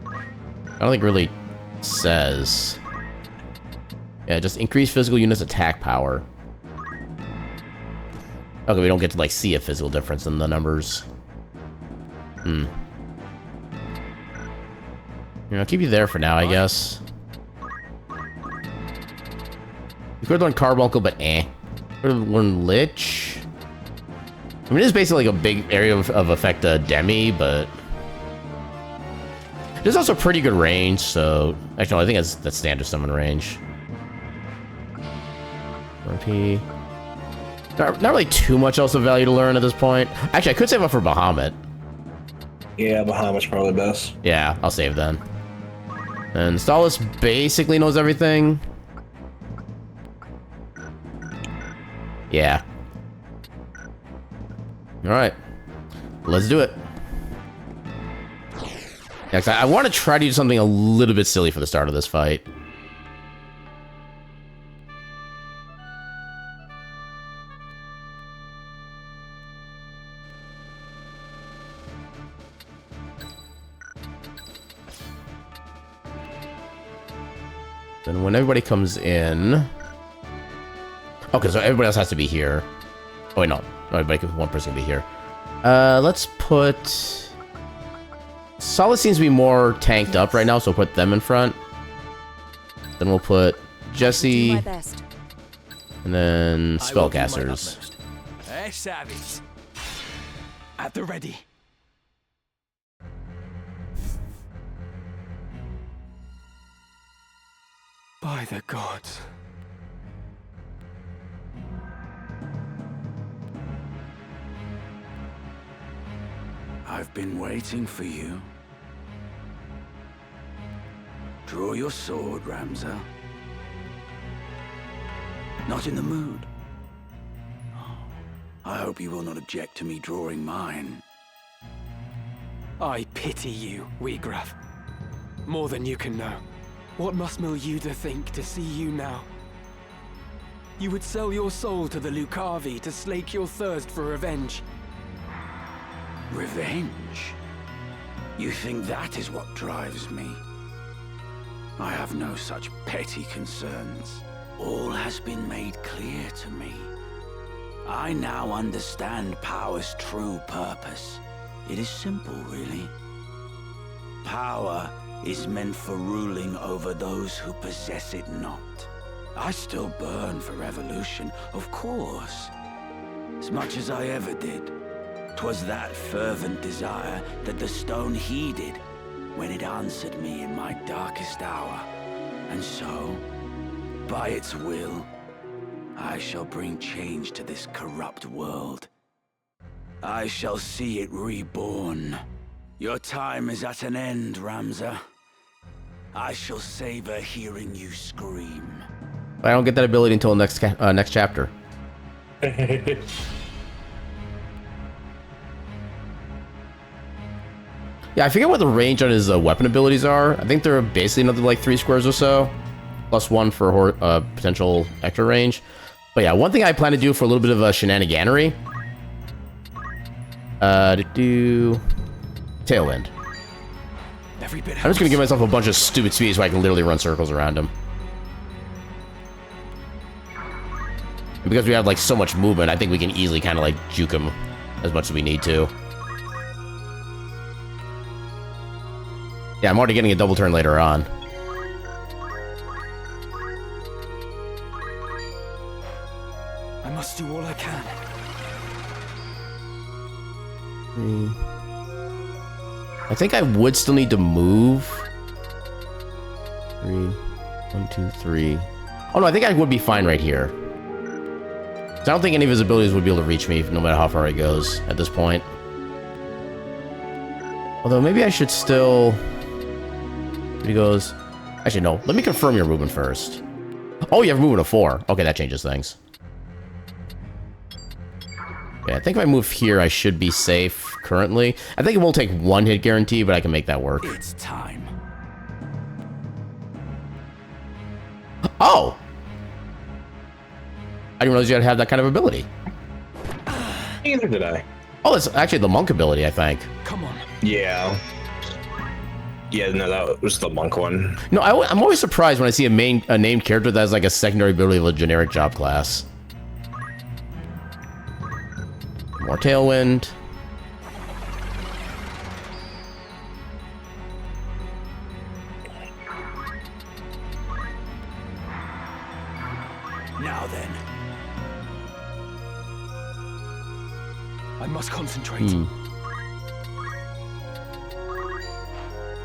I don't think it really says. Yeah, just increase physical units' attack power. Okay, we don't get to, like, see a physical difference in the numbers. You know, I'll keep you there for now, I guess. You could learn Carbuncle, but eh. Could learn Lich. I mean, it is basically like a big area of effect Demi, but... There's also pretty good range, so... Actually, no, I think that's standard summon range. RP... Not really too much else of value to learn at this point. Actually, I could save up for Bahamut. Yeah, Bahamut's probably best. Yeah, I'll save then. And Stalus basically knows everything. Yeah. Alright. Let's do it. Next, I want to try to do something a little bit silly for the start of this fight. Then when everybody comes in... Okay, so everybody else has to be here. Oh, wait, no. One person can be here. Let's put... Solid seems to be more tanked up right now, so we'll put them in front. Then we'll put Jesse. And then Spellcasters. Hey, Savage. At the ready. By the gods. I've been waiting for you. Draw your sword, Ramza. Not in the mood. I hope you will not object to me drawing mine. I pity you, Wheatgraf. More than you can know. What must Milyuda think to see you now? You would sell your soul to the Lucavi to slake your thirst for revenge. Revenge? You think that is what drives me? I have no such petty concerns. All has been made clear to me. I now understand power's true purpose. It is simple, really. Power is meant for ruling over those who possess it not. I still burn for revolution, of course. As much as I ever did. 'Twas that fervent desire that the stone heeded when it answered me in my darkest hour. And so, by its will, I shall bring change to this corrupt world. I shall see it reborn. Your time is at an end, Ramza. I shall savor hearing you scream. I don't get that ability until next chapter. Yeah, I forget what the range on his weapon abilities are. I think they're basically another like 3 squares or so. Plus 1 for potential extra range. But yeah, one thing I plan to do for a little bit of a shenaniganery. To do... Tailwind. I'm just gonna give myself a bunch of stupid speed so I can literally run circles around him. And because we have like so much movement, I think we can easily kind of like juke him as much as we need to. Yeah, I'm already getting a double turn later on. I must do all I can. I think I would still need to move. 3. 1, 2, 3. Oh no, I think I would be fine right here. I don't think any of his abilities would be able to reach me, no matter how far he goes at this point. Although maybe I should still. He goes. Actually, no. Let me confirm your movement first. Oh, you have movement of 4. Okay, that changes things. Okay, I think if I move here, I should be safe currently. I think it will take 1 hit guarantee, but I can make that work. It's time. Oh! I didn't realize you had to have that kind of ability. Neither did I. Oh, that's actually the monk ability, I think. Come on. Yeah. Yeah, no, that was the monk one. No, I'm always surprised when I see a named character that has like a secondary ability of a generic job class. More Tailwind. Now then. I must concentrate.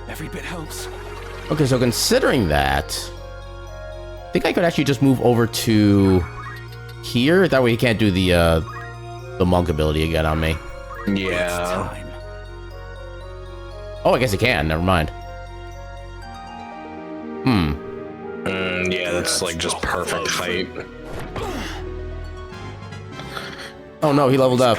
Every bit helps. Okay, so considering that, I think I could actually just move over to here. That way he can't do the monk ability again on me. Yeah. Oh, I guess he can. Never mind. Yeah, that's like just perfect height. Oh no, he leveled up.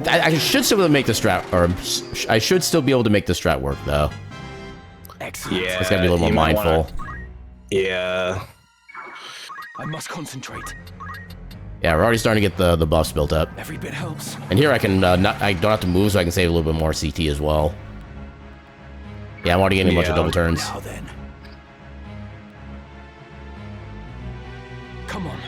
I should still be able to make the strat, or I should still be able to make the strat work though. Excellent. Yeah, it's gotta be a little more mindful. Yeah. I must concentrate. Yeah, we're already starting to get the buffs built up. Every bit helps. And here I can I don't have to move, so I can save a little bit more CT as well. Yeah, I'm already getting a bunch of double turns. Now then. Come on.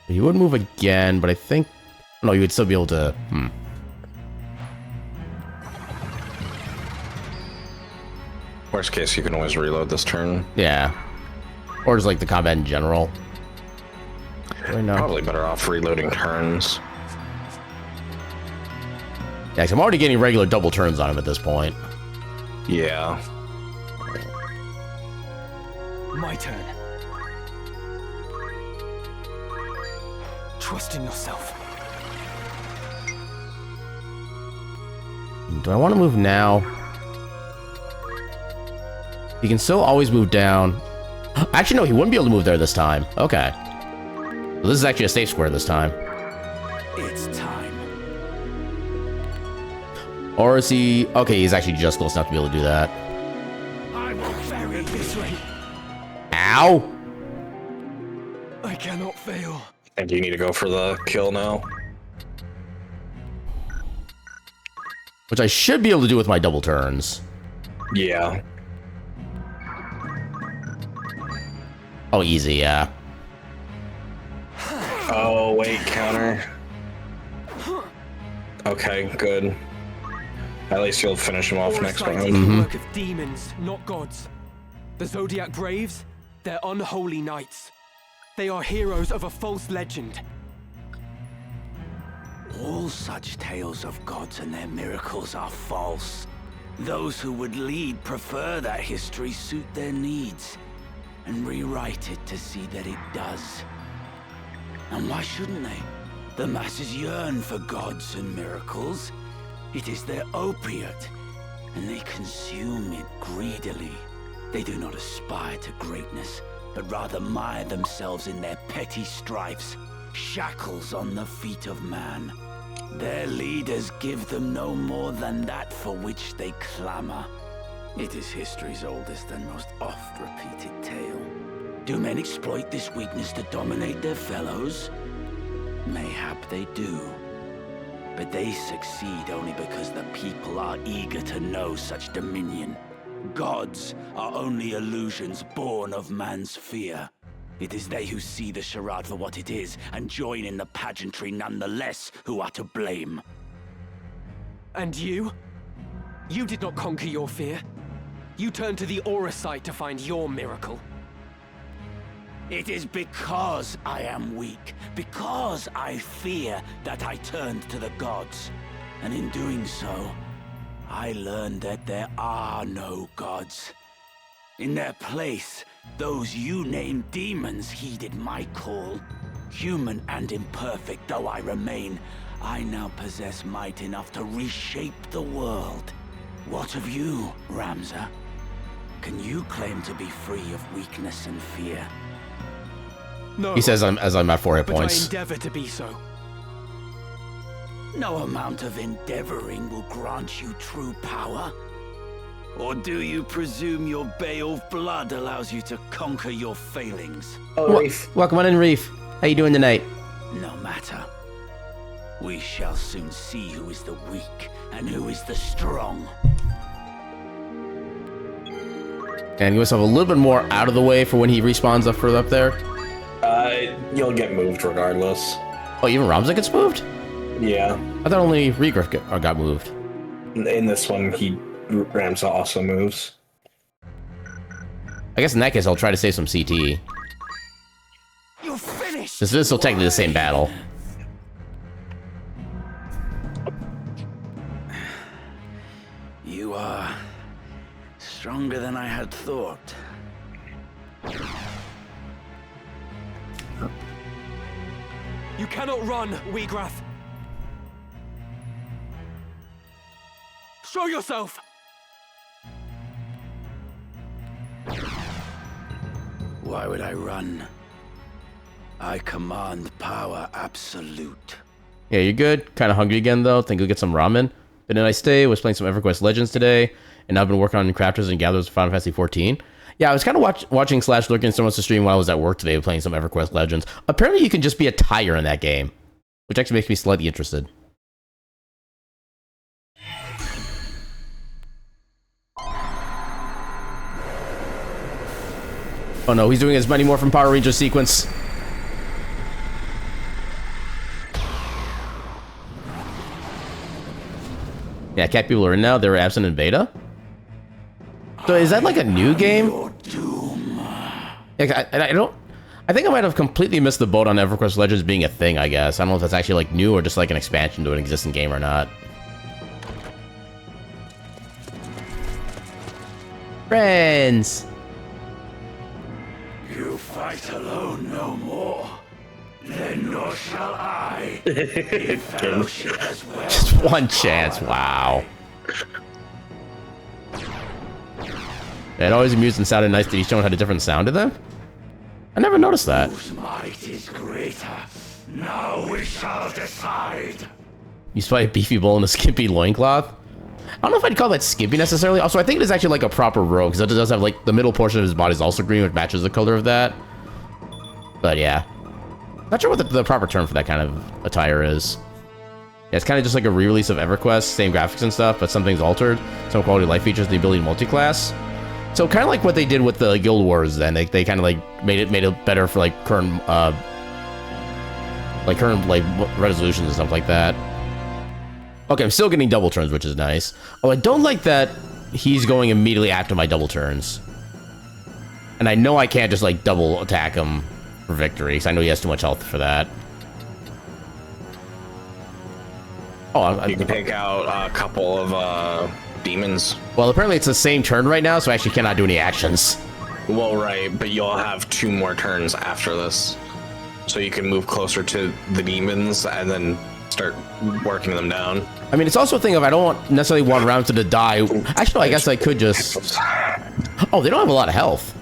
You would move again, but I think no, you would still be able to. Worst case, you can always reload this turn. Yeah. Or just like the combat in general. Probably better off reloading turns. Yeah, 'cause I'm already getting regular double turns on him at this point. Yeah. My turn. Trust in yourself. Do I want to move now? He can still always move down. Actually, no, he wouldn't be able to move there this time. Okay. So this is actually a safe square this time. It's time. Or is he... Okay, he's actually just close enough to be able to do that. I will bury this way. Ow! I cannot fail. And you need to go for the kill now. Which I should be able to do with my double turns. Yeah. Oh, easy, yeah. Oh, wait, counter. Okay, good. At least you'll finish him off next Foresight round. is the work of demons, not gods. The Zodiac Braves, they're unholy knights. They are heroes of a false legend. All such tales of gods and their miracles are false. Those who would lead prefer that history suit their needs and rewrite it to see that it does. And why shouldn't they? The masses yearn for gods and miracles. It is their opiate, and they consume it greedily. They do not aspire to greatness, but rather mire themselves in their petty strifes, shackles on the feet of man. Their leaders give them no more than that for which they clamor. It is history's oldest and most oft-repeated tale. Do men exploit this weakness to dominate their fellows? Mayhap they do. But they succeed only because the people are eager to know such dominion. Gods are only illusions born of man's fear. It is they who see the charade for what it is and join in the pageantry nonetheless who are to blame. And you? You did not conquer your fear. You turned to the Aura site to find your miracle. It is because I am weak, because I fear that I turned to the gods. And in doing so, I learned that there are no gods. In their place, those you named demons heeded my call. Human and imperfect though I remain, I now possess might enough to reshape the world. What of you, Ramza? Can you claim to be free of weakness and fear? No. He says as I'm at 4 hit But I points. endeavor to be so. No amount of endeavoring will grant you true power. Or do you presume your Beowulf blood allows you to conquer your failings? Oh, Reef. Welcome on in, Reef. How you doing tonight? No matter. We shall soon see who is the weak and who is the strong. And give yourself a little bit more out of the way for when he respawns up further up there. You'll get moved regardless. Oh, even Ramza gets moved? Yeah. I thought only Regriff got moved. In this one, Ramza also moves. I guess in that case, I'll try to save some CT. You're finished! This is still technically the same battle. You are stronger than I had thought. You cannot run, Wheagraff. Show yourself! Why would I run? I command power absolute. Yeah, you're good. Kind of hungry again, though. Think you'll get some ramen. Been a nice day. Was playing some EverQuest Legends today. And I've been working on Crafters and Gatherers of Final Fantasy 14. Yeah, I was kind of watching / looking at someone's stream while I was at work today playing some EverQuest Legends. Apparently, you can just be a tire in that game, which actually makes me slightly interested. Oh no, he's doing his Mighty Morphin Power Ranger sequence. Yeah, cat people are in now. They were absent in beta. So is that like a new game? Yeah, I don't. I think I might have completely missed the boat on EverQuest Legends being a thing. I guess I don't know if that's actually like new or just like an expansion to an existing game or not. Friends. You fight alone no more. Then nor shall I. As well. Just one chance. Wow. It always amused and sounded nice that each one had a different sound to them. I never noticed that. Whose might is greater? Now we shall decide. You spy a beefy bull in a skimpy loincloth? I don't know if I'd call that skimpy necessarily. Also, I think it is actually like a proper robe, because it does have like the middle portion of his body is also green, which matches the color of that. But yeah. Not sure what the proper term for that kind of attire is. Yeah, it's kind of just like a re-release of EverQuest, same graphics and stuff, but some things altered. Some quality of life features, the ability to multi-class. So kind of like what they did with the Guild Wars then. They kind of like made it better for like current resolutions and stuff like that. Okay, I'm still getting double turns, which is nice. Oh, I don't like that he's going immediately after my double turns. And I know I can't just like double attack him for victory, because I know he has too much health for that. Oh, you can take out a couple of demons. Well, apparently it's the same turn right now, so I actually cannot do any actions. Well, right, but you'll have 2 more turns after this. So you can move closer to the demons and then start working them down. I mean, it's also a thing of I don't necessarily want Ramza to die. Actually, I guess I could just... Oh, they don't have a lot of health.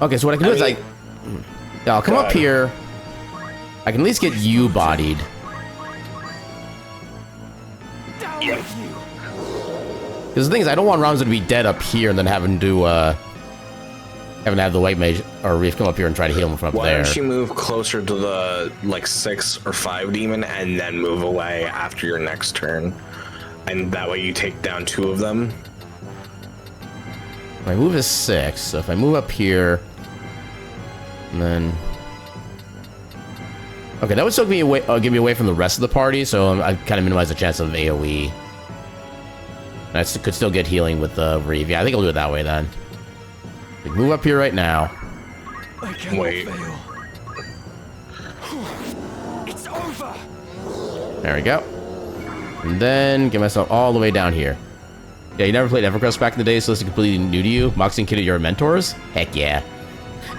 Okay, so what I can do is yeah, I'll come up here. I can at least get you bodied. Because the thing is, I don't want Ramza to be dead up here and then having to have the white mage or Reef come up here and try to heal him from up there. Why don't you move closer to the like 6 or 5 demon and then move away after your next turn, and that way you take down 2 of them. My move is 6, so if I move up here, and then... Okay, that would still give me away from the rest of the party, so I kind of minimize the chance of AoE. And I could still get healing with the Reeve. Yeah, I think I'll do it that way then. Move up here right now. I cannot fail. It's over. There we go. And then get myself all the way down here. Yeah, you never played EverQuest back in the day, so this is completely new to you. Moxie and Kid are your mentors? Heck yeah.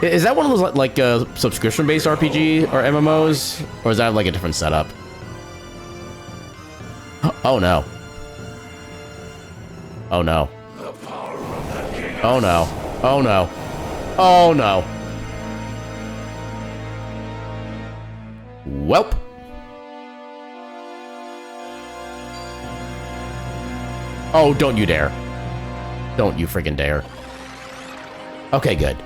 Is that one of those like subscription-based RPG or MMOs? Or is that like a different setup? Oh no. Oh no. Oh no. Oh no. Oh no. Welp. Oh, don't you dare. Don't you freaking dare. Okay, good.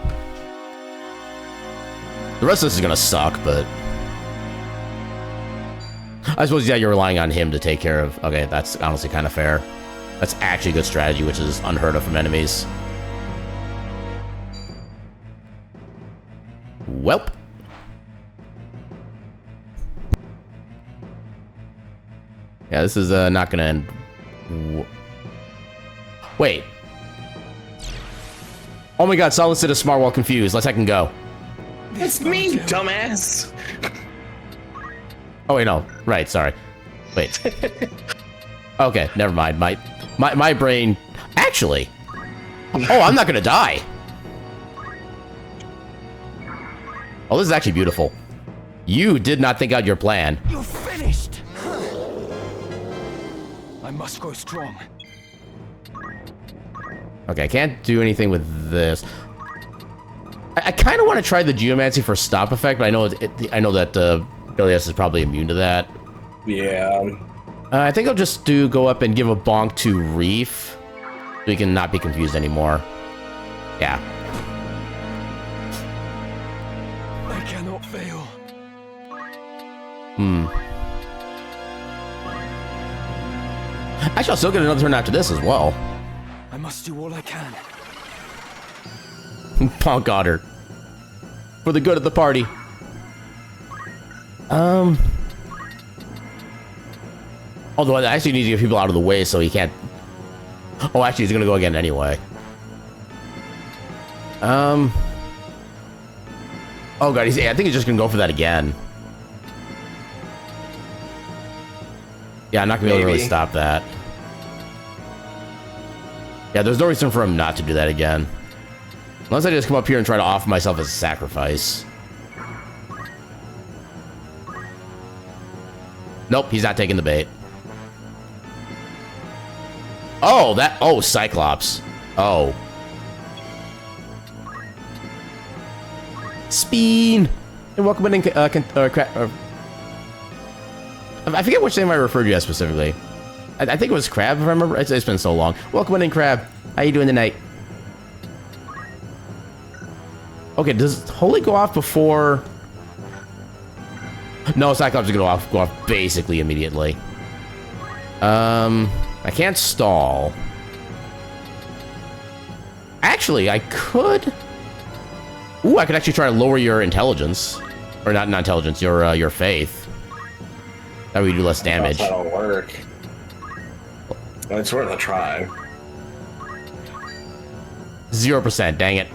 The rest of this is gonna suck, but... I suppose, yeah, you're relying on him to take care of... Okay, that's honestly kind of fair. That's actually a good strategy, which is unheard of from enemies. Welp. Yeah, this is not gonna end... Wait. Oh my god, Solid Sid is smart while confused. Let's heck and go. It's me, dumbass. Oh wait, no. Right, sorry. Wait. Okay, never mind. My brain... Actually. Oh, I'm not gonna die. Oh, this is actually beautiful. You did not think out your plan. You're finished. I must grow strong. Okay, I can't do anything with this. I kind of want to try the Geomancy for stop effect, but I know I know that Ivalice is probably immune to that. Yeah. I think I'll just go up and give a bonk to Reef, so he can not be confused anymore. Yeah. I cannot fail. Actually, I'll still get another turn after this as well. I must do all I can. Bonk got her. For the good of the party. Although I actually need to get people out of the way so he can't... Oh, actually, he's gonna go again anyway. Oh god, I think he's just gonna go for that again. Yeah, I'm not gonna be able to really stop that. Yeah, there's no reason for him not to do that again. Unless I just come up here and try to offer myself as a sacrifice. Nope, he's not taking the bait. Oh, oh, Cyclops. Oh. Speen! And welcome in, I forget which name I referred to as specifically. I think it was Crab, if I remember. It's been so long. Welcome in, Crab. How you doing tonight? Okay, does Holy go off before... No, Cyclops is gonna go off basically immediately. I can't stall. Actually, I could... Ooh, I could actually try to lower your intelligence. Or not intelligence, your faith. That way you do less damage. That'll work. It's worth a try. 0%, dang it.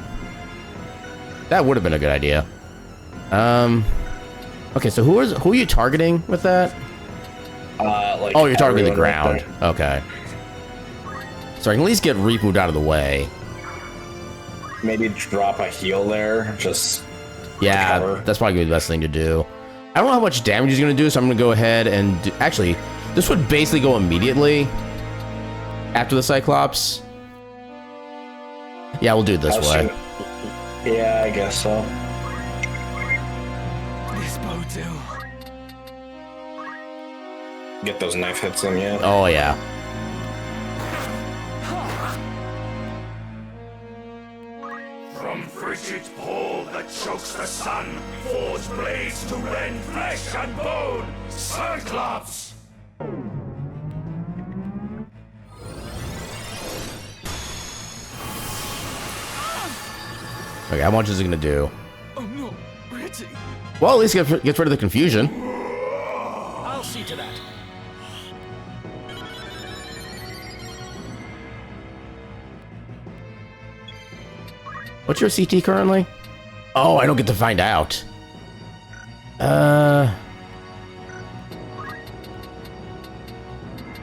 That would have been a good idea. Okay, so who are you targeting with that? Like oh, you're targeting the right ground. Okay. So I can at least get Reef moved out of the way. Maybe drop a heal there, just... Yeah, that's probably the best thing to do. I don't know how much damage he's going to do, so I'm going to go ahead and... Actually, this would basically go immediately after the Cyclops. Yeah, we'll do it this way. Yeah, I guess so. This bodes ill. Get those knife hits in, yeah. Oh, yeah. From frigid pole that chokes the sun, forge blades to rend flesh and bone, Cyclops! Okay, how much is it gonna do? I'm not ready. Well, at least gets rid of the confusion. I'll see to that. What's your CT currently? Oh, I don't get to find out.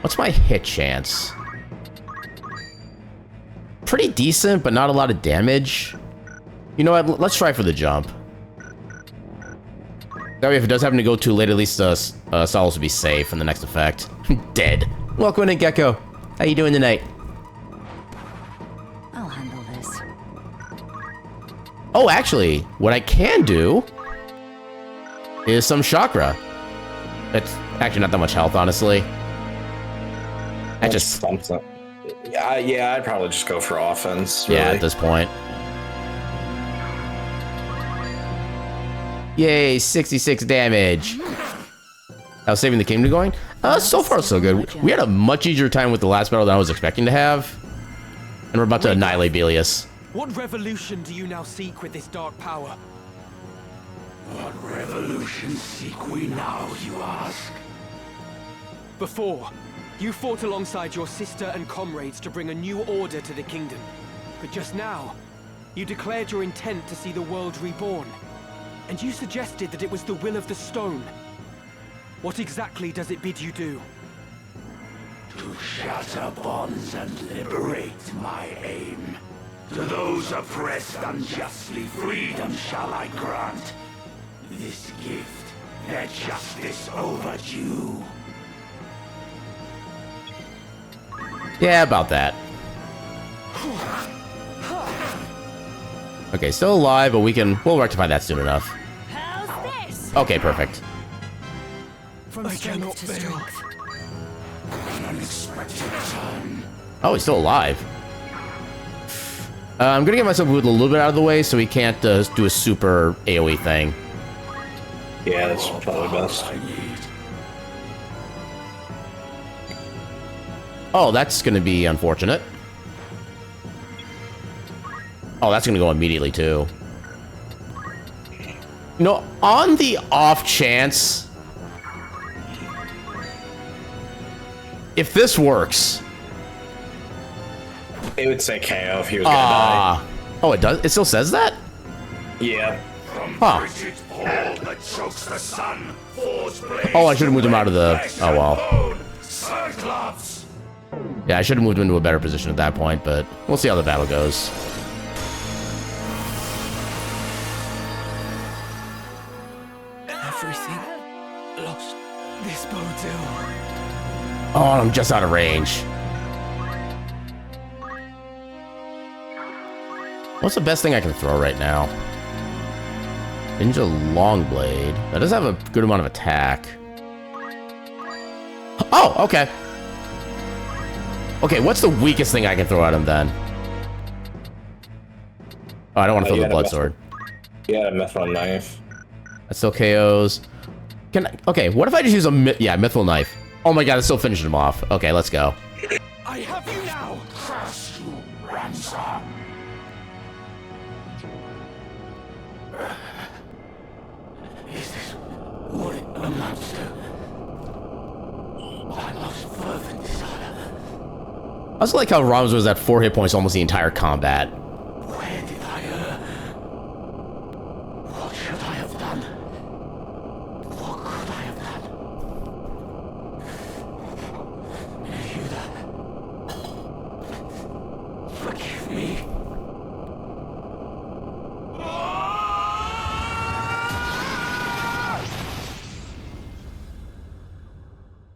What's my hit chance? Pretty decent, but not a lot of damage. You know what? Let's try for the jump. That way, if it does happen to go too late, at least Solos will be safe in the next effect. Dead. Welcome in, Gecko. How you doing tonight? I'll handle this. Oh, actually, what I can do is some chakra. It's actually not that much health, honestly. I just... Yeah, I'd probably just go for offense. Yeah, really. at this point. Yay, 66 damage. I was saving the kingdom going. So far, so good. We had a much easier time with the last battle than I was expecting to have. And we're about to annihilate Belius. What revolution do you now seek with this dark power? What revolution seek we now, you ask? Before, you fought alongside your sister and comrades to bring a new order to the kingdom. But just now, you declared your intent to see the world reborn. And you suggested that it was the will of the stone. What exactly does it bid you do? To shatter bonds and liberate my aim. To those oppressed unjustly, freedom shall I grant. This gift, their justice overdue. Yeah, about that. Okay, still alive, but we'll rectify that soon enough. How's this? Okay, perfect. From strength to strength. An unexpected turn. Oh, he's still alive. I'm gonna get myself moved a little bit out of the way so he can't do a super AoE thing. Yeah, that's probably best. Oh, that's gonna be unfortunate. Oh, that's gonna go immediately too. You know, on the off chance, if this works, it would say KO if he was gonna die. Oh, it does? It still says that? Yeah. Huh. Oh, I should have moved him out of the... Oh, well. Yeah, I should have moved him into a better position at that point, but we'll see how the battle goes. Everything lost. This bodes ill. Oh, I'm just out of range. What's the best thing I can throw right now? Ninja Longblade. That does have a good amount of attack. Oh, okay. Okay, what's the weakest thing I can throw at him then? Oh, I don't want to throw the blood sword. Yeah, Mithril knife. That still KOs. Can I, okay, what if I just use a Mithril knife? Oh my god, that still finishes him off. Okay, let's go. I have you now. Curse you, ransom. Is this what it amounts to? My most fervent desire. I also like how Rams was at 4 hit points almost the entire combat. Where did I err? What should I have done? What could I have done? Nehuda, forgive me.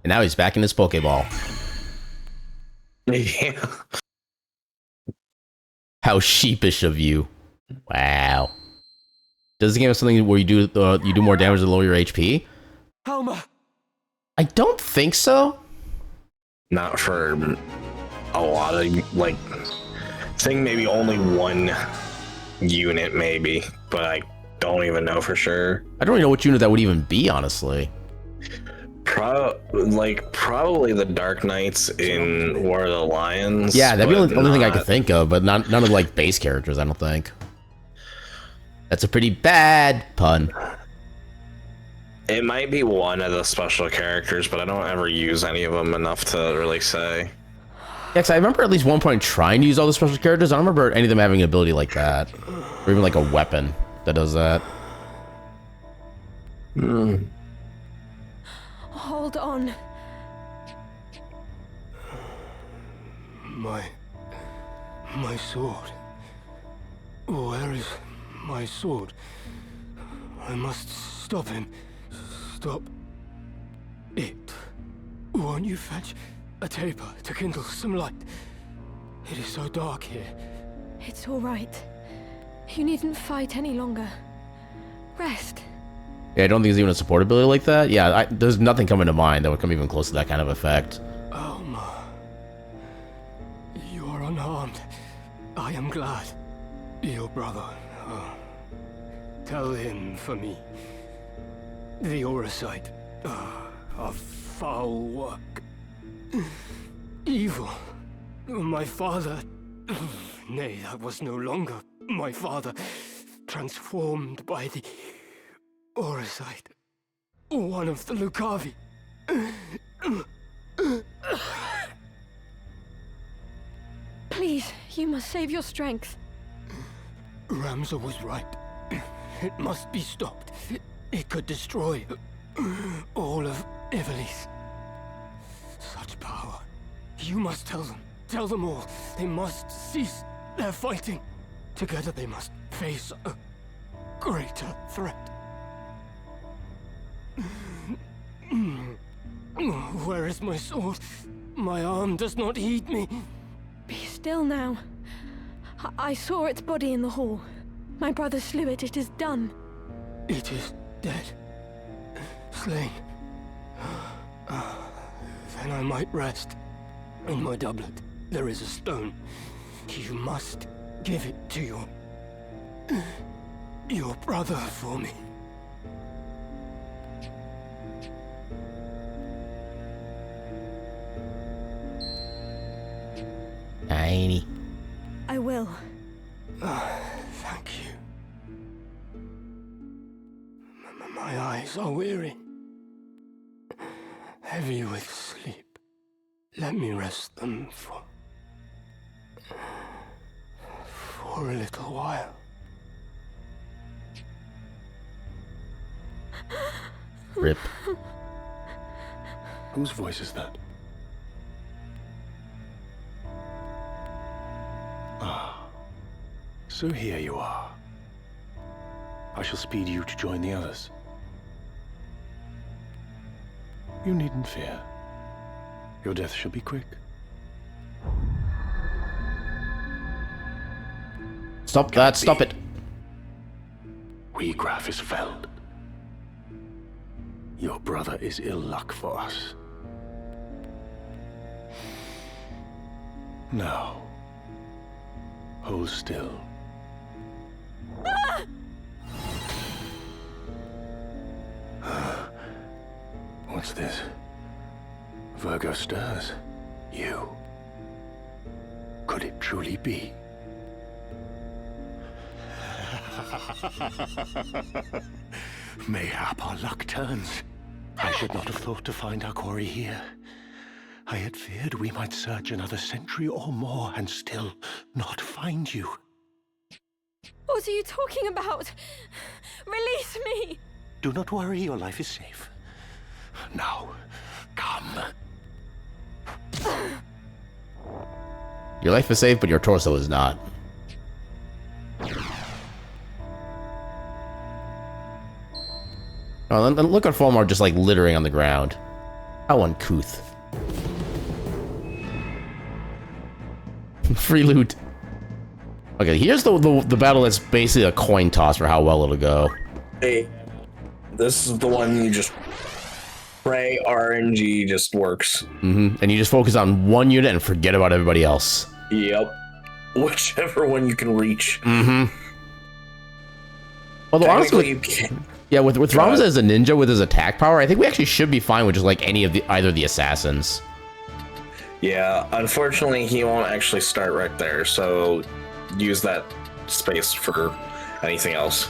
And now he's back in his Pokeball. Yeah. How sheepish of you. Wow. Does the game have something where you do more damage to lower your HP? Helma. I don't think so. Not for a lot of, like, I think maybe only one unit, maybe, but I don't even know for sure. I don't even know what unit that would even be, honestly. Probably the Dark Knights in War of the Lions. Yeah, that'd be the only thing I could think of, but none of like base characters, I don't think. That's a pretty bad pun. It might be one of the special characters, but I don't ever use any of them enough to really say. Yeah, 'cause I remember at least one point trying to use all the special characters. I don't remember any of them having an ability like that. Or even like a weapon that does that. Hold on. My sword. Where is my sword? I must stop him. Stop it. Won't you fetch a taper to kindle some light? It is so dark here. It's all right. You needn't fight any longer. Rest. Yeah, I don't think there's even a support ability like that. Yeah, there's nothing coming to mind that would come even close to that kind of effect. Alma, you are unharmed. I am glad. Your brother. Tell him for me. The Auracite. A foul work. Evil. My father. Nay, that was no longer my father. Transformed by the Auracite. One of the Lucavi. Please, you must save your strength. Ramza was right. It must be stopped. It could destroy all of Ivalice. Such power. You must tell them. Tell them all. They must cease their fighting. Together they must face a greater threat. Where is my sword? My arm does not heed me. Be still now. I saw its body in the hall. My brother slew it. It is done. It is dead. Slain. Then I might rest. In my doublet, there is a stone. You must give it to your brother for me. Tiny. I will. Thank you. My eyes are weary. Heavy with sleep. Let me rest them for a little while. Rip. Whose voice is that? Ah, so here you are. I shall speed you to join the others. You needn't fear. Your death shall be quick. Stop that, stop it. Regraph is felled. Your brother is ill luck for us. Now, hold still. What's this? Virgo stirs. You. Could it truly be? Mayhap our luck turns. I should not have thought to find our quarry here. I had feared we might search another century or more and still not find you. What are you talking about? Release me! Do not worry, your life is safe. Now, come. Your life is safe, but your torso is not. Oh, and look at Fulmar just like littering on the ground. How uncouth. Free loot. Okay, here's the battle that's basically a coin toss for how well it'll go. Hey, this is the one you just pray RNG just works. And you just focus on one unit and forget about everybody else. Yep. Whichever one you can reach. Although honestly, yeah, with Ramza as a ninja with his attack power, I think we actually should be fine with just like any of either of the assassins. Yeah, unfortunately, he won't actually start right there, so use that space for anything else.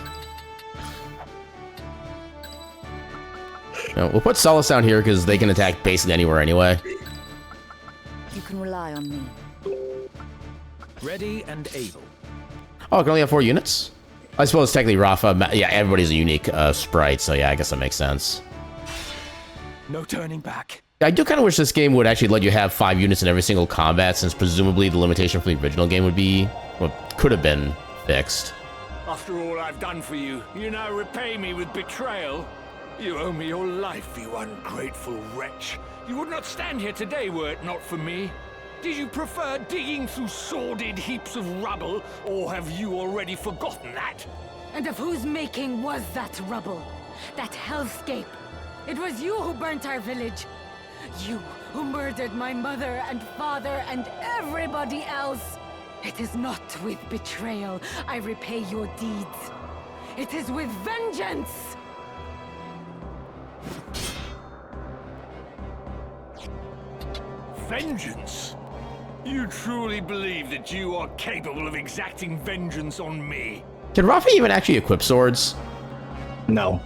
No, we'll put Solace down here because they can attack basically anywhere anyway. You can rely on me. Ready and able. Oh, I can only have 4 units? I suppose technically Rafa, yeah, everybody's a unique sprite, so yeah, I guess that makes sense. No turning back. I do kind of wish this game would actually let you have 5 units in every single combat, since presumably the limitation from the original game would be, well, could have been fixed. After all I've done for you, you now repay me with betrayal? You owe me your life, you ungrateful wretch. You would not stand here today were it not for me. Did you prefer digging through sordid heaps of rubble, or have you already forgotten that? And of whose making was that rubble? That hellscape? It was you who burnt our village. You who murdered my mother and father and everybody else. It is not with betrayal I repay your deeds. It is with vengeance! Vengeance? You truly believe that you are capable of exacting vengeance on me? Can Rafa even actually equip swords? No.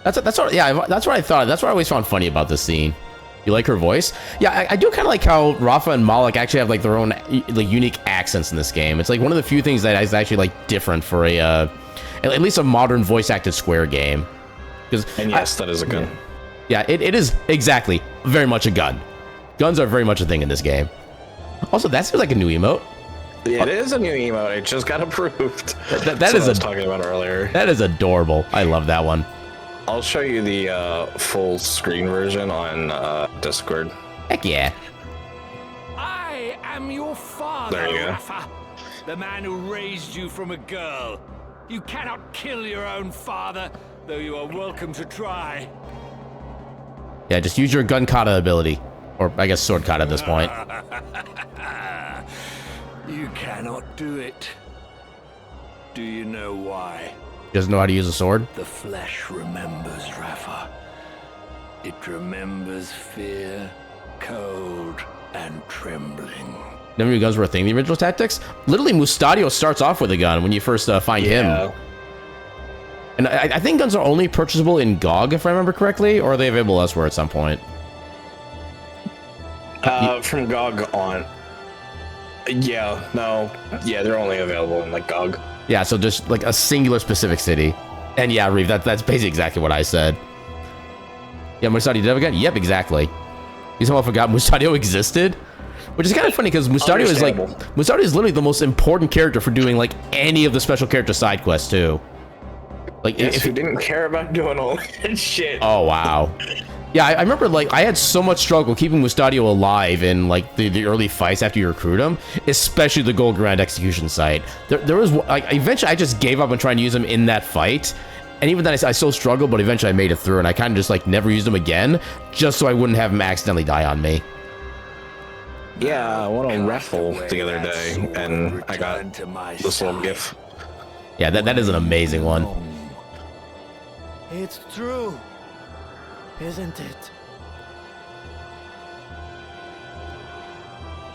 That's what I thought. That's what I always found funny about this scene. You like her voice? Yeah, I do kind of like how Rafa and Malik actually have like their own like unique accents in this game. It's like one of the few things that is actually like different for a at least a modern voice acted Square game. And yes, that is a gun. Yeah, it is exactly very much a gun. Guns are very much a thing in this game. Also, that seems like a new emote. It is a new emote. It just got approved. That is what I was talking about earlier. That is adorable. I love that one. I'll show you the full screen version on Discord. Heck yeah. I am your father, There you go. Rafa. The man who raised you from a girl. You cannot kill your own father, though you are welcome to try. Yeah, just use your gun kata ability. Or I guess sword kata at this point. You cannot do it. Do you know why? He doesn't know how to use a sword? The flesh remembers, Rafa. It remembers fear, cold, and trembling. Never knew guns were a thing in the original Tactics? Literally, Mustadio starts off with a gun when you first find him. And I think guns are only purchasable in GOG, if I remember correctly, or are they available elsewhere at some point? From GOG on. Yeah, no. Yeah, they're only available in like GOG. Yeah, so just like a singular specific city. And yeah, Reeve, that's basically exactly what I said. Yeah, Mustadio did have a gun? Yep, exactly. You somehow forgot Mustadio existed? Which is kind of funny because Mustadio is like, Mustadio is literally the most important character for doing like any of the special character side quests too. Like, if you didn't care about doing all that shit. Oh, wow. Yeah, I remember, like, I had so much struggle keeping Mustadio alive in, like, the early fights after you recruit him, especially the Gold Grand Execution site. There was, like, eventually I just gave up on trying to use him in that fight, and even then I still struggled, but eventually I made it through, and I kind of just, like, never used him again, just so I wouldn't have him accidentally die on me. Yeah, I went on Raffle the other day, and I got this little gif. Yeah, that is an amazing one. It's true, isn't it?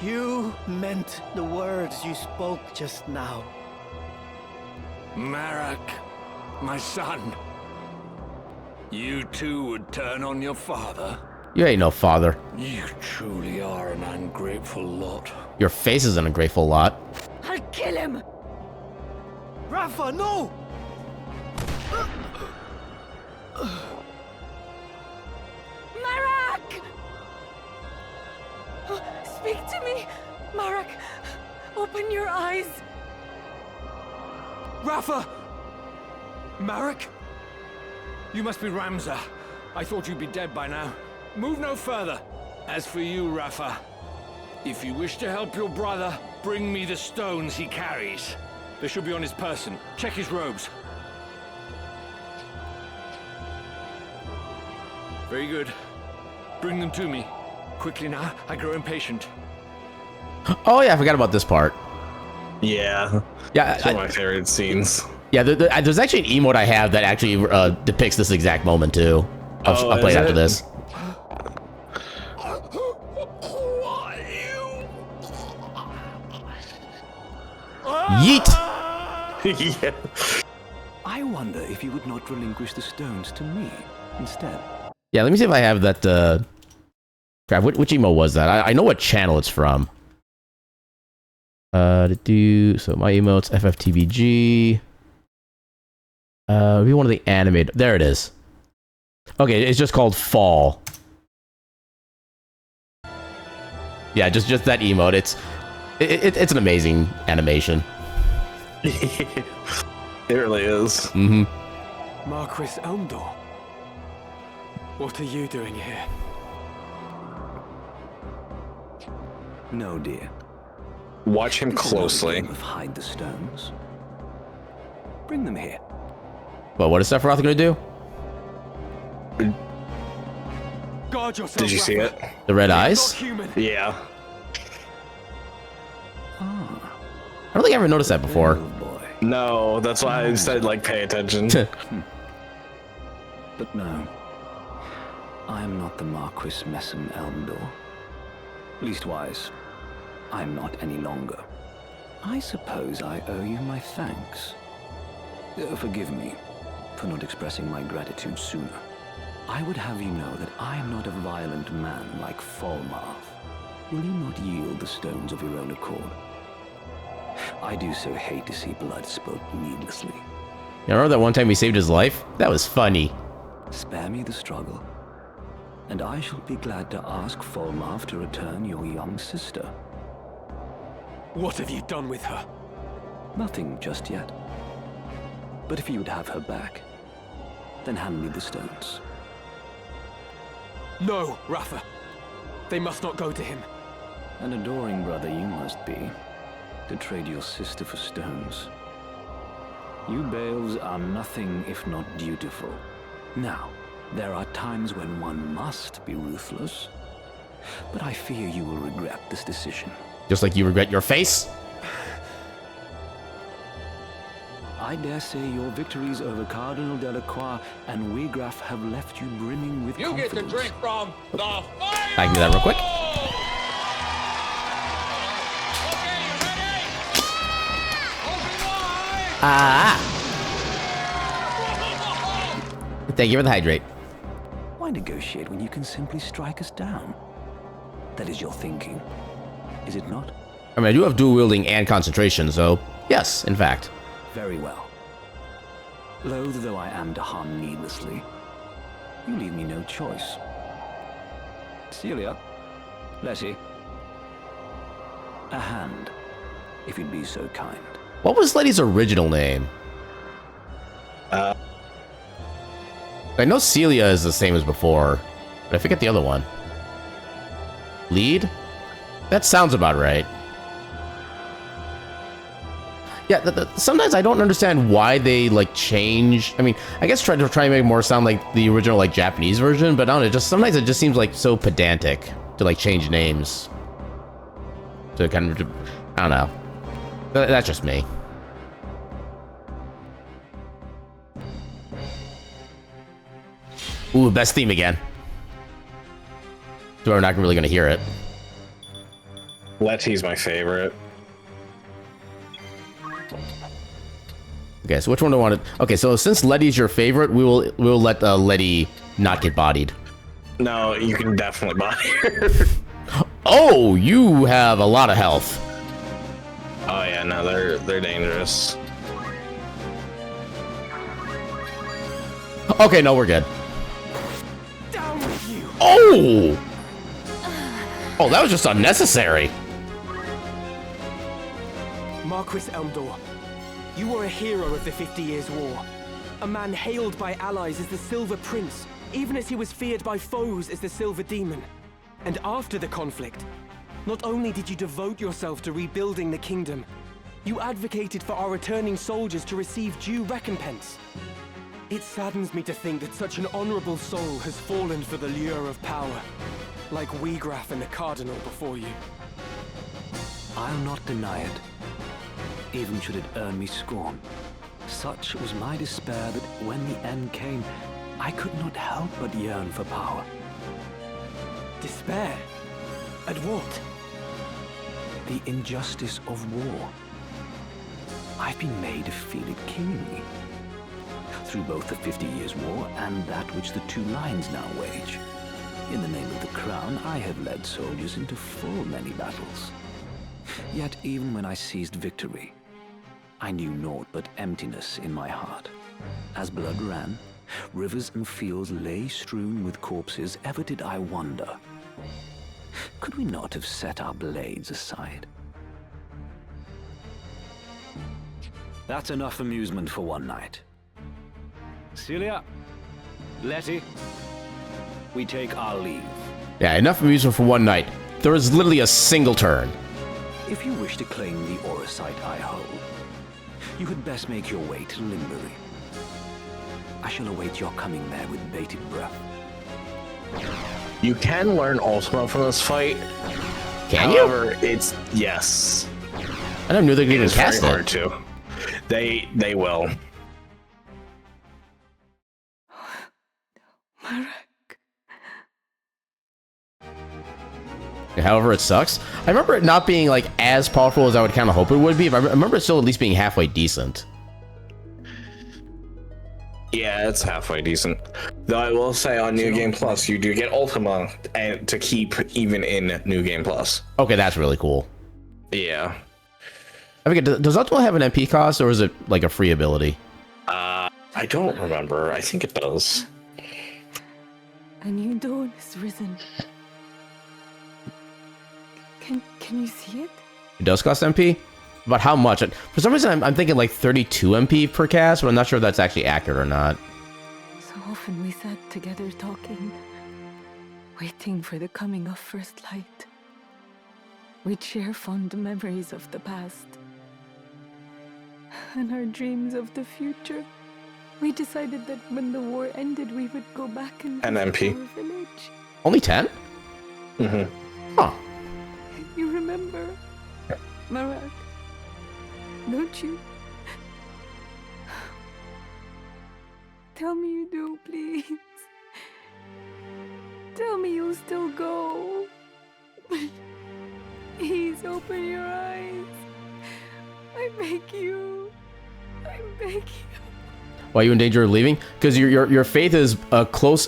You meant the words you spoke just now. Marak, my son. You too would turn on your father? You ain't no father. You truly are an ungrateful lot. Your face is an ungrateful lot. I'll kill him! Rafa, no! Marak! Speak to me! Marak, open your eyes! Rafa! Marak? You must be Ramza. I thought you'd be dead by now. Move no further. As for you, Rafa, if you wish to help your brother, bring me the stones he carries. They should be on his person. Check his robes. Very good. Bring them to me. Quickly now, I grow impatient. Oh yeah, I forgot about this part. Yeah. Yeah, it's one of my favorite scenes. Yeah, there's actually an emote I have that actually depicts this exact moment too. I'll play it after this. Yeet! Yeah. I wonder if you would not relinquish the stones to me instead. Yeah, let me see if I have that. Crap, which emo was that? I know what channel it's from. So my emotes FFTBG. Maybe one of the animated. There it is. Okay, it's just called Fall. Yeah, just that emote. It's an amazing animation. It really is. Mm-hmm. Marquis Elmdor? What are you doing here? No, dear. Watch him closely. Hide the stones. Bring them here. Well, what is Sephiroth gonna do? Guard yourself, Did you see it? The red eyes? Yeah. I don't think I ever noticed that before. No, that's why I said, like, pay attention. But no. I am not the Marquis Messam Elmdor. Leastwise, I am not any longer. I suppose I owe you my thanks. Forgive me for not expressing my gratitude sooner. I would have you know that I am not a violent man like Falmarth. Will you not yield the stones of your own accord? I do so hate to see blood spilt needlessly. You remember that one time we saved his life? That was funny. Spare me the struggle, and I shall be glad to ask Falmarth to return your young sister. What have you done with her? Nothing just yet. But if you would have her back, then hand me the stones. No, Rafa. They must not go to him. An adoring brother you must be, to trade your sister for stones. You Bales are nothing if not dutiful. Now, there are times when one must be ruthless, but I fear you will regret this decision. Just like you regret your face? I dare say your victories over Cardinal Delacroix and Wegraf have left you brimming with confidence. Get the drink from the fire! I can do that real quick. Thank you for the hydrate. Why negotiate when you can simply strike us down? That is your thinking, is it not? I mean, I do have dual wielding and concentration, so yes, in fact. Very well. Loath though I am to harm needlessly, you leave me no choice. Celia, Leslie, a hand, if you'd be so kind. What was Letty's original name? I know Celia is the same as before, but I forget the other one. Lead? That sounds about right. Yeah, sometimes I don't understand why they like change. I mean, I guess try to make it more sound like the original like Japanese version, but I don't know. Sometimes it just seems like so pedantic to like change names. To kind of, I don't know. That's just me. Ooh, best theme again. So we're not really gonna hear it. Letty's my favorite. Okay, so which one do I want to... Okay, so since Letty's your favorite, we'll let Letty not get bodied. No, you can definitely body her. Oh, you have a lot of health. Oh yeah, no, they're dangerous. Okay, no, we're good. Down with you. Oh! Oh, that was just unnecessary. Marquis Elmdor, you were a hero of the 50 Years' War. A man hailed by allies as the Silver Prince, even as he was feared by foes as the Silver Demon. And after the conflict, not only did you devote yourself to rebuilding the kingdom, you advocated for our returning soldiers to receive due recompense. It saddens me to think that such an honorable soul has fallen for the lure of power, like Wegraf and the Cardinal before you. I'll not deny it, even should it earn me scorn. Such was my despair that when the end came, I could not help but yearn for power. Despair? At what? The injustice of war. I've been made to feel it keenly. Through both the 50 Years' War and that which the two lines now wage. In the name of the crown, I have led soldiers into full many battles. Yet even when I seized victory, I knew naught but emptiness in my heart. As blood ran, rivers and fields lay strewn with corpses, ever did I wonder. Could we not have set our blades aside? That's enough amusement for one night. Celia, Letty, we take our leave. Yeah, enough amusement for one night. There is literally a single turn. If you wish to claim the Aurosite I hold, you had best make your way to Limbury. I shall await your coming there with bated breath. You can learn Ultima from this fight. Can However, it's yes. I never knew they could even It's very cast hard it. to. They will. However, it sucks. I remember it not being like as powerful as I would kind of hope it would be, but I remember it still at least being halfway decent. Yeah, it's halfway decent. Though I will say on New Game Plus, you do get Ultima and to keep even in New Game Plus. Okay, that's really cool. Yeah. I forget, does Ultima have an MP cost, or is it like a free ability? I don't remember. I think it does. A new dawn has risen. Can you see it? It does cost MP? But how much? For some reason, I'm thinking like 32 MP per cast, but I'm not sure if that's actually accurate or not. So often we sat together talking, waiting for the coming of first light. We'd share fond memories of the past and our dreams of the future. We decided that when the war ended, we would go back and visit MP. our village. Only 10? Mm-hmm. Huh. You remember, Marak? Don't you? Tell me you do, please. Tell me you'll still go. Please open your eyes. I beg you. I beg you. Why are you in danger of leaving? Because your faith is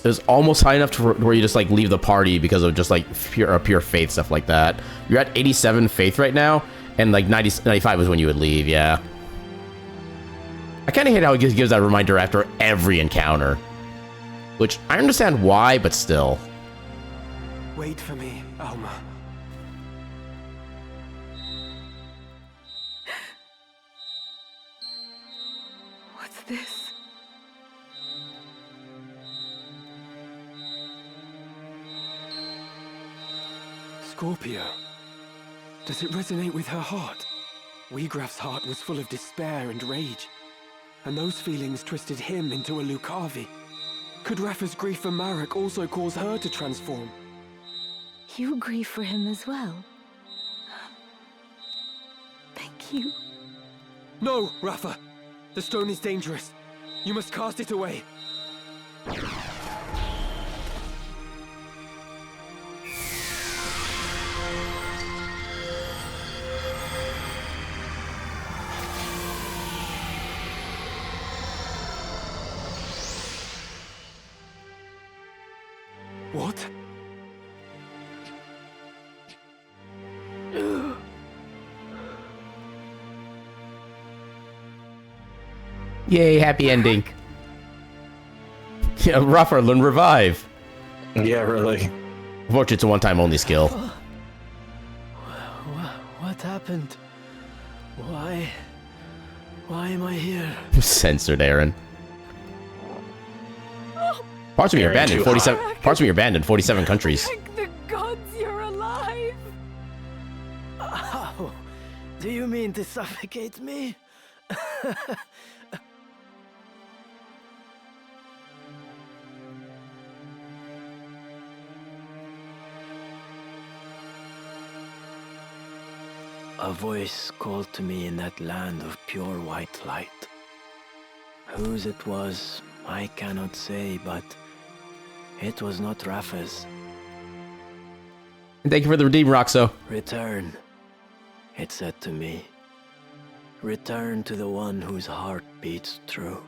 is almost high enough to where you just like leave the party because of just like pure faith stuff like that. You're at 87 faith right now, and like 95 is when you would leave. Yeah. I kind of hate how it gives that reminder after every encounter, which I understand why, but still. Wait for me, Alma. What's this? Scorpio. Does it resonate with her heart? Wiegraf's heart was full of despair and rage, and those feelings twisted him into a Lucavi. Could Rafa's grief for Marak also cause her to transform? You grieve for him as well. Thank you. No, Rafa! The stone is dangerous. You must cast it away. What? Yay, happy ending. Yeah, Rafa, learn revive. Yeah, really. Unfortunately, it's a one-time only skill. What happened? Why am I here? Censored, Aaron. Parts of me are banned in 47. Parts of me are banned in 47 countries. Thank the gods you're alive. Oh, do you mean to suffocate me? A voice called to me in that land of pure white light. Whose it was, I cannot say, but it was not Rafa's. And thank you for the redeem, Roxo. Return, it said to me. Return to the one whose heart beats true.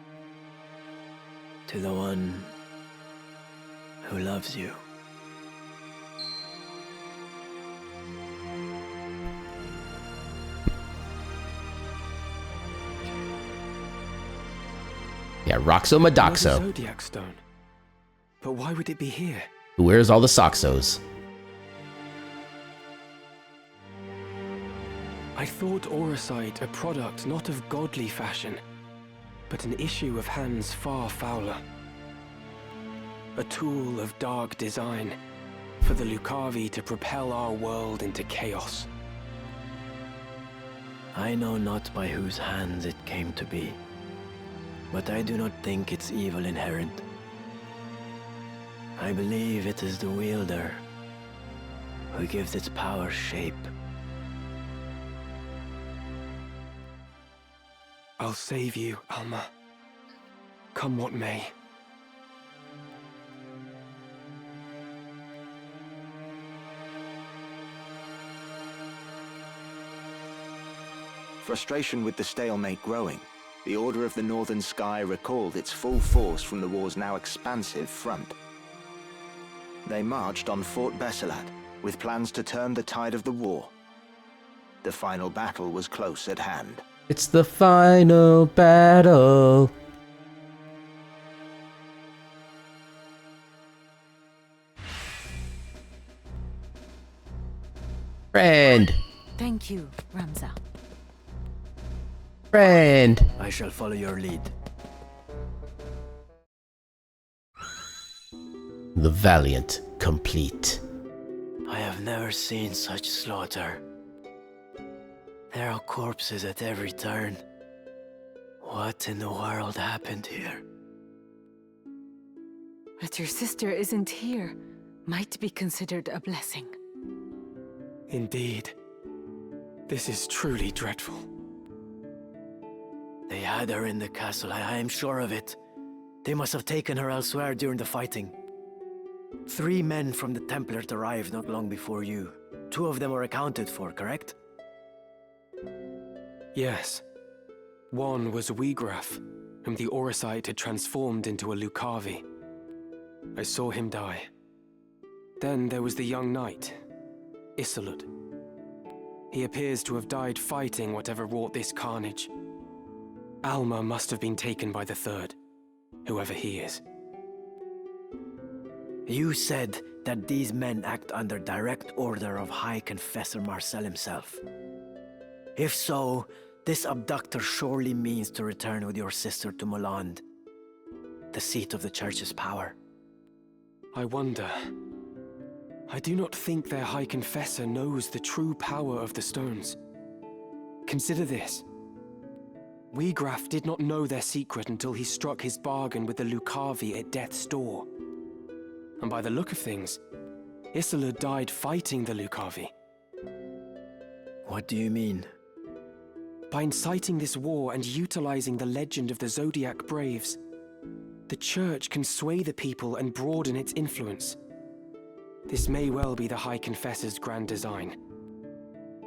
To the one who loves you. Yeah, Roxo Another Madoxo. Zodiac stone. But why would it be here? Who wears all the Soxos? I thought Auracite a product not of godly fashion, but an issue of hands far fouler. A tool of dark design for the Lucavi to propel our world into chaos. I know not by whose hands it came to be, but I do not think it's evil inherent. I believe it is the wielder who gives its power shape. I'll save you, Alma. Come what may. Frustration with the stalemate growing, the Order of the Northern Sky recalled its full force from the war's now expansive front. They marched on Fort Besselat, with plans to turn the tide of the war. The final battle was close at hand. It's the final battle. Friend. Thank you, Ramza. Friend. I shall follow your lead. The Valiant complete. I have never seen such slaughter. There are corpses at every turn. What in the world happened here? That your sister isn't here might be considered a blessing. Indeed. This is truly dreadful. They had her in the castle, I am sure of it. They must have taken her elsewhere during the fighting. 3 men from the Templars arrived not long before you. 2 of them were accounted for, correct? Yes. One was Wigraf, whom the Auracite had transformed into a Lucavi. I saw him die. Then there was the young knight, Isolde. He appears to have died fighting whatever wrought this carnage. Alma must have been taken by the third, whoever he is. You said that these men act under direct order of High Confessor Marcel himself. If so, this abductor surely means to return with your sister to Moland, the seat of the Church's power. I wonder. I do not think their High Confessor knows the true power of the stones. Consider this. Wigraf did not know their secret until he struck his bargain with the Lucavi at death's door. And by the look of things, Isolde died fighting the Lucavi. What do you mean? By inciting this war and utilizing the legend of the Zodiac Braves, the Church can sway the people and broaden its influence. This may well be the High Confessor's grand design.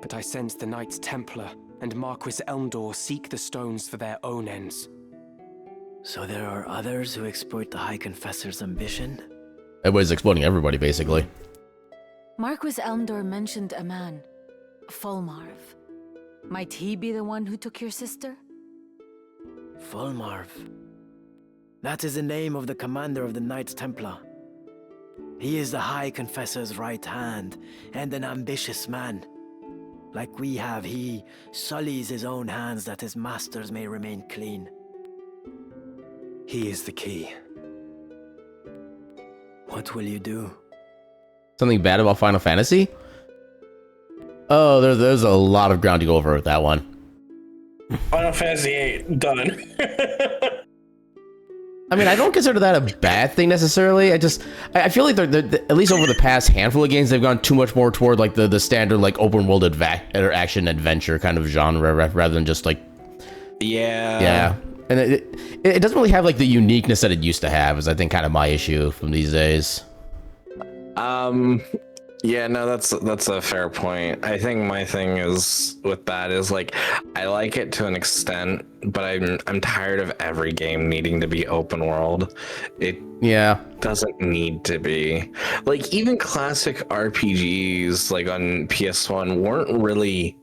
But I sense the Knights Templar and Marquis Elmdor seek the stones for their own ends. So there are others who exploit the High Confessor's ambition? Everybody's exploiting everybody, basically. Marquis Elmdor mentioned a man, Fulmarv. Might he be the one who took your sister? Fulmarv. That is the name of the commander of the Knights Templar. He is the High Confessor's right hand, and an ambitious man. Like we have, he sullies his own hands that his masters may remain clean. He is the key. What will you do? Something bad about Final Fantasy? Oh, there's a lot of ground to go over with that one. Final Fantasy VIII, done. I mean, I don't consider that a bad thing necessarily. I feel like they're at least over the past handful of games, they've gone too much more toward like the standard like open world action adventure kind of genre rather than just like yeah. And it doesn't really have like the uniqueness that it used to have. Is I think kind of my issue from these days. Yeah, no, that's a fair point. I think my thing is with that is like I like it to an extent, but I'm tired of every game needing to be open world. It doesn't need to be. Like even classic RPGs like on PS1 weren't really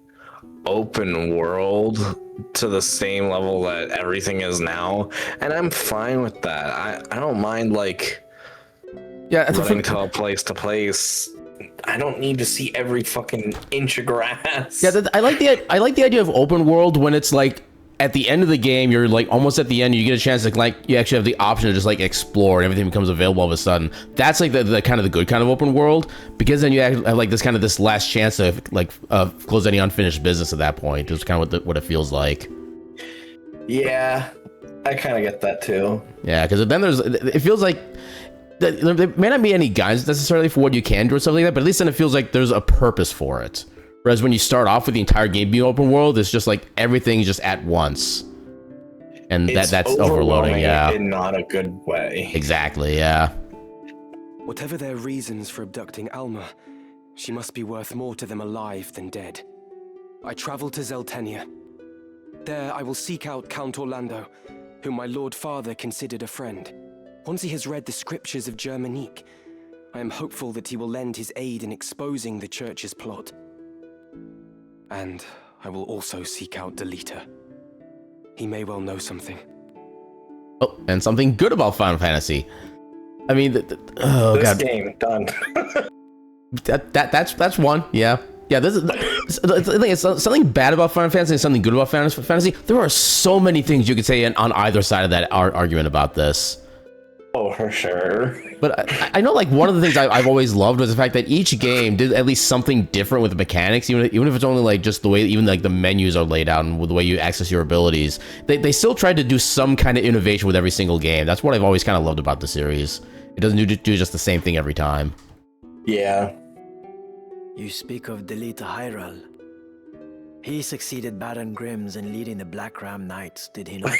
open world to the same level that everything is now, and I'm fine with that. I don't mind like running to place. I don't need to see every fucking inch of grass. Yeah, I like the idea of open world when it's like at the end of the game, you're like almost at the end, you get a chance to like you actually have the option to just like explore and everything becomes available all of a sudden. That's like the kind of the good kind of open world, because then you have like this last chance to like close any unfinished business at that point. Just kind of what it feels like. Yeah, I kind of get that too. Yeah, because then it feels like there may not be any guidance necessarily for what you can do or something like that, but at least then it feels like there's a purpose for it. Whereas when you start off with the entire game being open world, it's just like everything's just at once, and that's overloading. Yeah, in not a good way. Exactly. Yeah. Whatever their reasons for abducting Alma, she must be worth more to them alive than dead. I travel to Zeltenia. There I will seek out Count Orlando, whom my Lord Father considered a friend. Once he has read the scriptures of Germanique, I am hopeful that he will lend his aid in exposing the Church's plot. And I will also seek out Delita. He may well know something. Oh, and something good about Final Fantasy. I mean, this God. game done. That's one. Yeah. This is. I think it's something bad about Final Fantasy and something good about Final Fantasy. There are so many things you could say on either side of that argument about this. Oh, for sure. But I know, like, one of the things I've always loved was the fact that each game did at least something different with the mechanics, even if it's only like just the way even like the menus are laid out and with the way you access your abilities. They still tried to do some kind of innovation with every single game. That's what I've always kind of loved about the series. It doesn't do just the same thing every time. Yeah. You speak of Delita Hyral. He succeeded Baron Grimm's in leading the Black Ram Knights, did he not?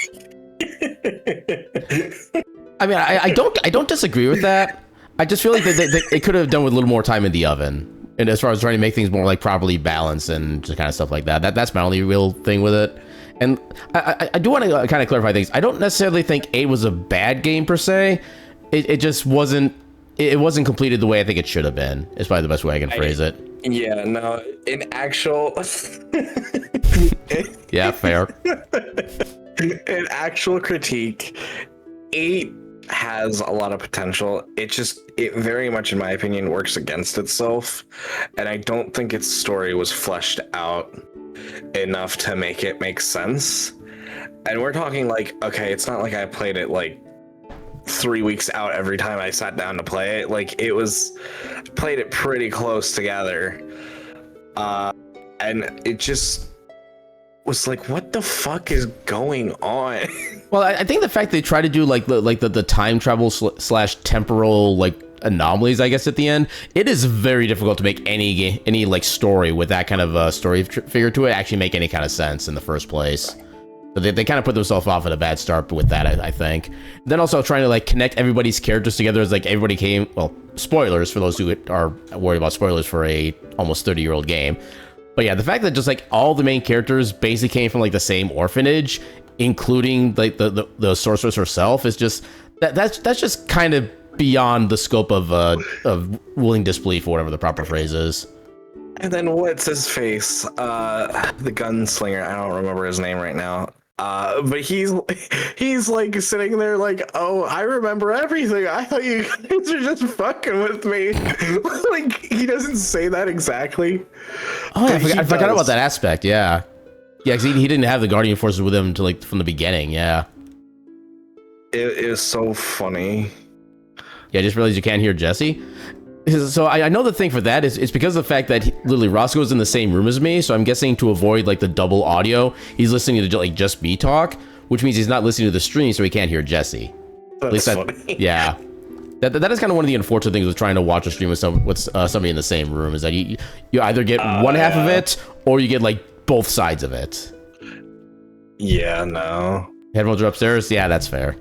I mean, I don't disagree with that. I just feel like they could have done with a little more time in the oven, and as far as trying to make things more like properly balanced and just kind of stuff like that. That's my only real thing with it. And I do want to kind of clarify things. I don't necessarily think 8 was a bad game per se. It just wasn't. It wasn't completed the way I think it should have been. It's probably the best way I can phrase it. Yeah. No. In actual. Yeah. Fair. In actual critique, 8 has a lot of potential. It very much, in my opinion, works against itself, and I don't think its story was fleshed out enough to make it make sense. And we're talking like, okay, it's not like I played it like 3 weeks out every time I sat down to play it. Like, played it pretty close together, and it just was like, what the fuck is going on? Well, I think the fact they try to do like the time travel / temporal like anomalies, I guess, at the end, it is very difficult to make any like story with that kind of story figure to it actually make any kind of sense in the first place. So they kind of put themselves off at a bad start with that, I think. Then also trying to like connect everybody's characters together as like everybody came. Well, spoilers for those who are worried about spoilers for a almost 30-year-old game. But yeah, the fact that just like all the main characters basically came from like the same orphanage, including like the sorceress herself, is just that's just kind of beyond the scope of willing disbelief or whatever the proper phrase is. And then what's his face? The gunslinger. I don't remember his name right now. But he's like sitting there like, oh, I remember everything. I thought you guys are just fucking with me. Like, he doesn't say that exactly. Oh, I forgot about that aspect. Yeah, because he didn't have the Guardian forces with him to like from the beginning. Yeah, it is so funny. Yeah, I just realized you can't hear Jesse. So I know the thing for that is it's because of the fact that literally Roscoe's in the same room as me, so I'm guessing to avoid like the double audio, he's listening to like just me talk, which means he's not listening to the stream, so he can't hear Jesse. That's funny. Yeah, that is kind of one of the unfortunate things with trying to watch a stream with somebody in the same room, is that you either get one half of it or you get like both sides of it. Yeah, no. Headphones are upstairs. Yeah, that's fair.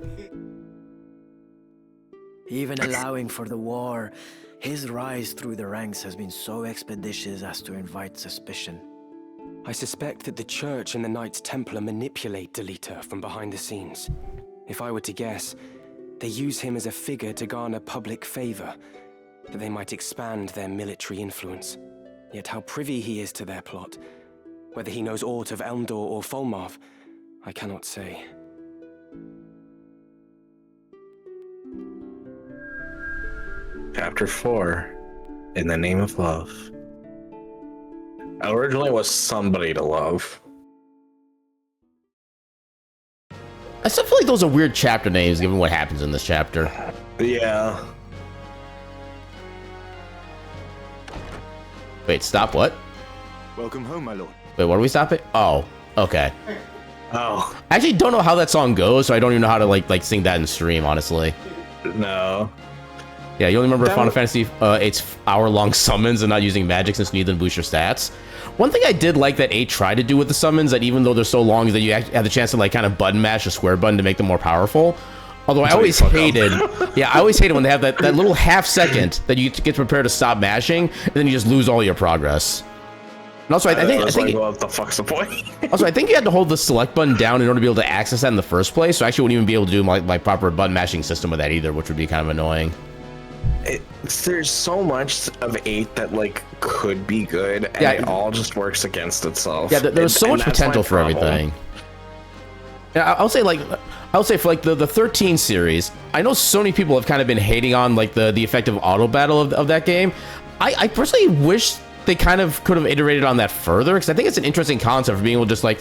Even allowing for the war, his rise through the ranks has been so expeditious as to invite suspicion. I suspect that the Church and the Knights Templar manipulate Delita from behind the scenes. If I were to guess, they use him as a figure to garner public favor, that they might expand their military influence. Yet how privy he is to their plot, whether he knows aught of Elmdor or Folmarv, I cannot say. Chapter 4. In the name of love. Originally was somebody to love. I still feel like those are weird chapter names given what happens in this chapter. Yeah. Wait, stop what? Welcome home, my lord. Wait, what are we stopping? Oh, okay. Oh. I actually don't know how that song goes, so I don't even know how to like sing that in stream, honestly. No. Yeah, you only remember Final Fantasy 8's hour-long summons and not using magic since neither boost your stats. One thing I did like that 8 tried to do with the summons, that even though they're so long, is that you actually have the chance to like kind of button mash a square button to make them more powerful. Although I always hated, I always hated when they have that little half second that you get prepared to stop mashing, and then you just lose all your progress. And also, I think what the fuck's the point? Also, I think you had to hold the select button down in order to be able to access that in the first place. So I actually wouldn't even be able to do my proper button mashing system with that either, which would be kind of annoying. There's so much of 8 that like could be good, and it all just works against itself. Yeah, there's so much potential for everything. Yeah, I'll say for like the 13 series, I know so many people have kind of been hating on like the effective auto battle of that game. I personally wish they kind of could have iterated on that further, because I think it's an interesting concept for being able to just like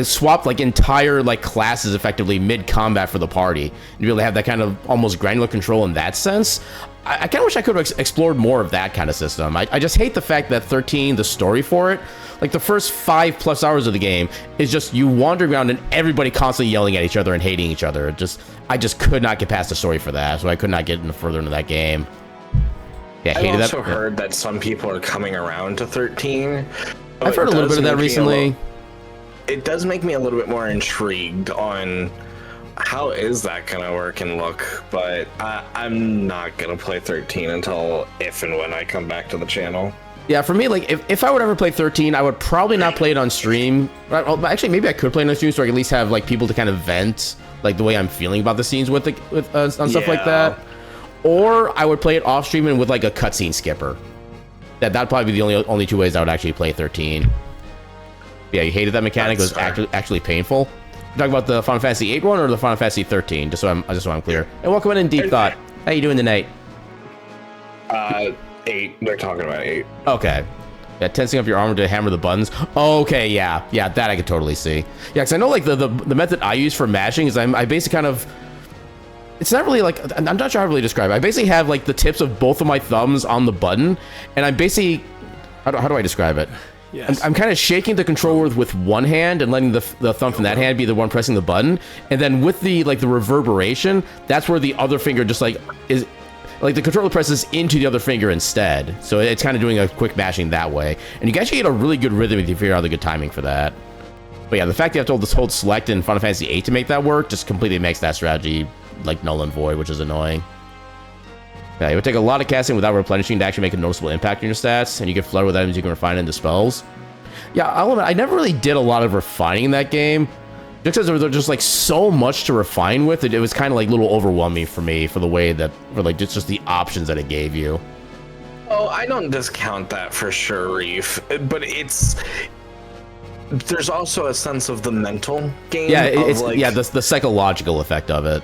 swap like entire like classes effectively mid-combat for the party and be able to have that kind of almost granular control in that sense. I kind of wish I could have explored more of that kind of system. I just hate the fact that 13, the story for it, like the first 5+ hours of the game is just you wandering around and everybody constantly yelling at each other and hating each other. I just could not get past the story for that, so I could not get further into that game. Yeah, I hated I've also heard that some people are coming around to 13. I've heard a little bit of that recently. It does make me a little bit more intrigued on how is that gonna work and look, but I'm not gonna play 13 until if and when I come back to the channel. Yeah, for me, like if I would ever play 13, I would probably not play it on stream. Actually, maybe I could play it on stream so I could at least have like people to kind of vent like the way I'm feeling about the scenes with on stuff like that. Or I would play it off stream and with like a cutscene skipper. That'd probably be the only two ways I would actually play 13. Yeah, you hated that mechanic. It was actually painful. You talking about the Final Fantasy 8 one or the Final Fantasy 13? Just so I'm clear. And welcome in Deep Thought. How you doing tonight? 8. They're talking about 8. Okay. Yeah, tensing up your armor to hammer the buttons. Okay, yeah, that I could totally see. Yeah, because I know like the method I use for mashing is I basically kind of. It's not really like, I'm not sure how to really describe it. I basically have like the tips of both of my thumbs on the button, and I'm basically, how do I describe it? Yes. I'm kind of shaking the controller with one hand and letting the thumb from that hand be the one pressing the button, and then with the reverberation, that's where the other finger just like is, like the controller presses into the other finger instead. So it's kind of doing a quick mashing that way, and you can actually get a really good rhythm if you figure out the good timing for that. But yeah, the fact that you have to hold select in Final Fantasy 8 to make that work just completely makes that strategy like null and void, which is annoying. Yeah, it would take a lot of casting without replenishing to actually make a noticeable impact on your stats, and you get flooded with items you can refine into spells. Yeah, I'll admit, I never really did a lot of refining in that game, just because there was just like so much to refine with. It was kind of like a little overwhelming for me for the way that, for like just the options that it gave you. Oh, I don't discount that for sure, Reef, but there's also a sense of the mental game. Yeah, it's like, the psychological effect of it.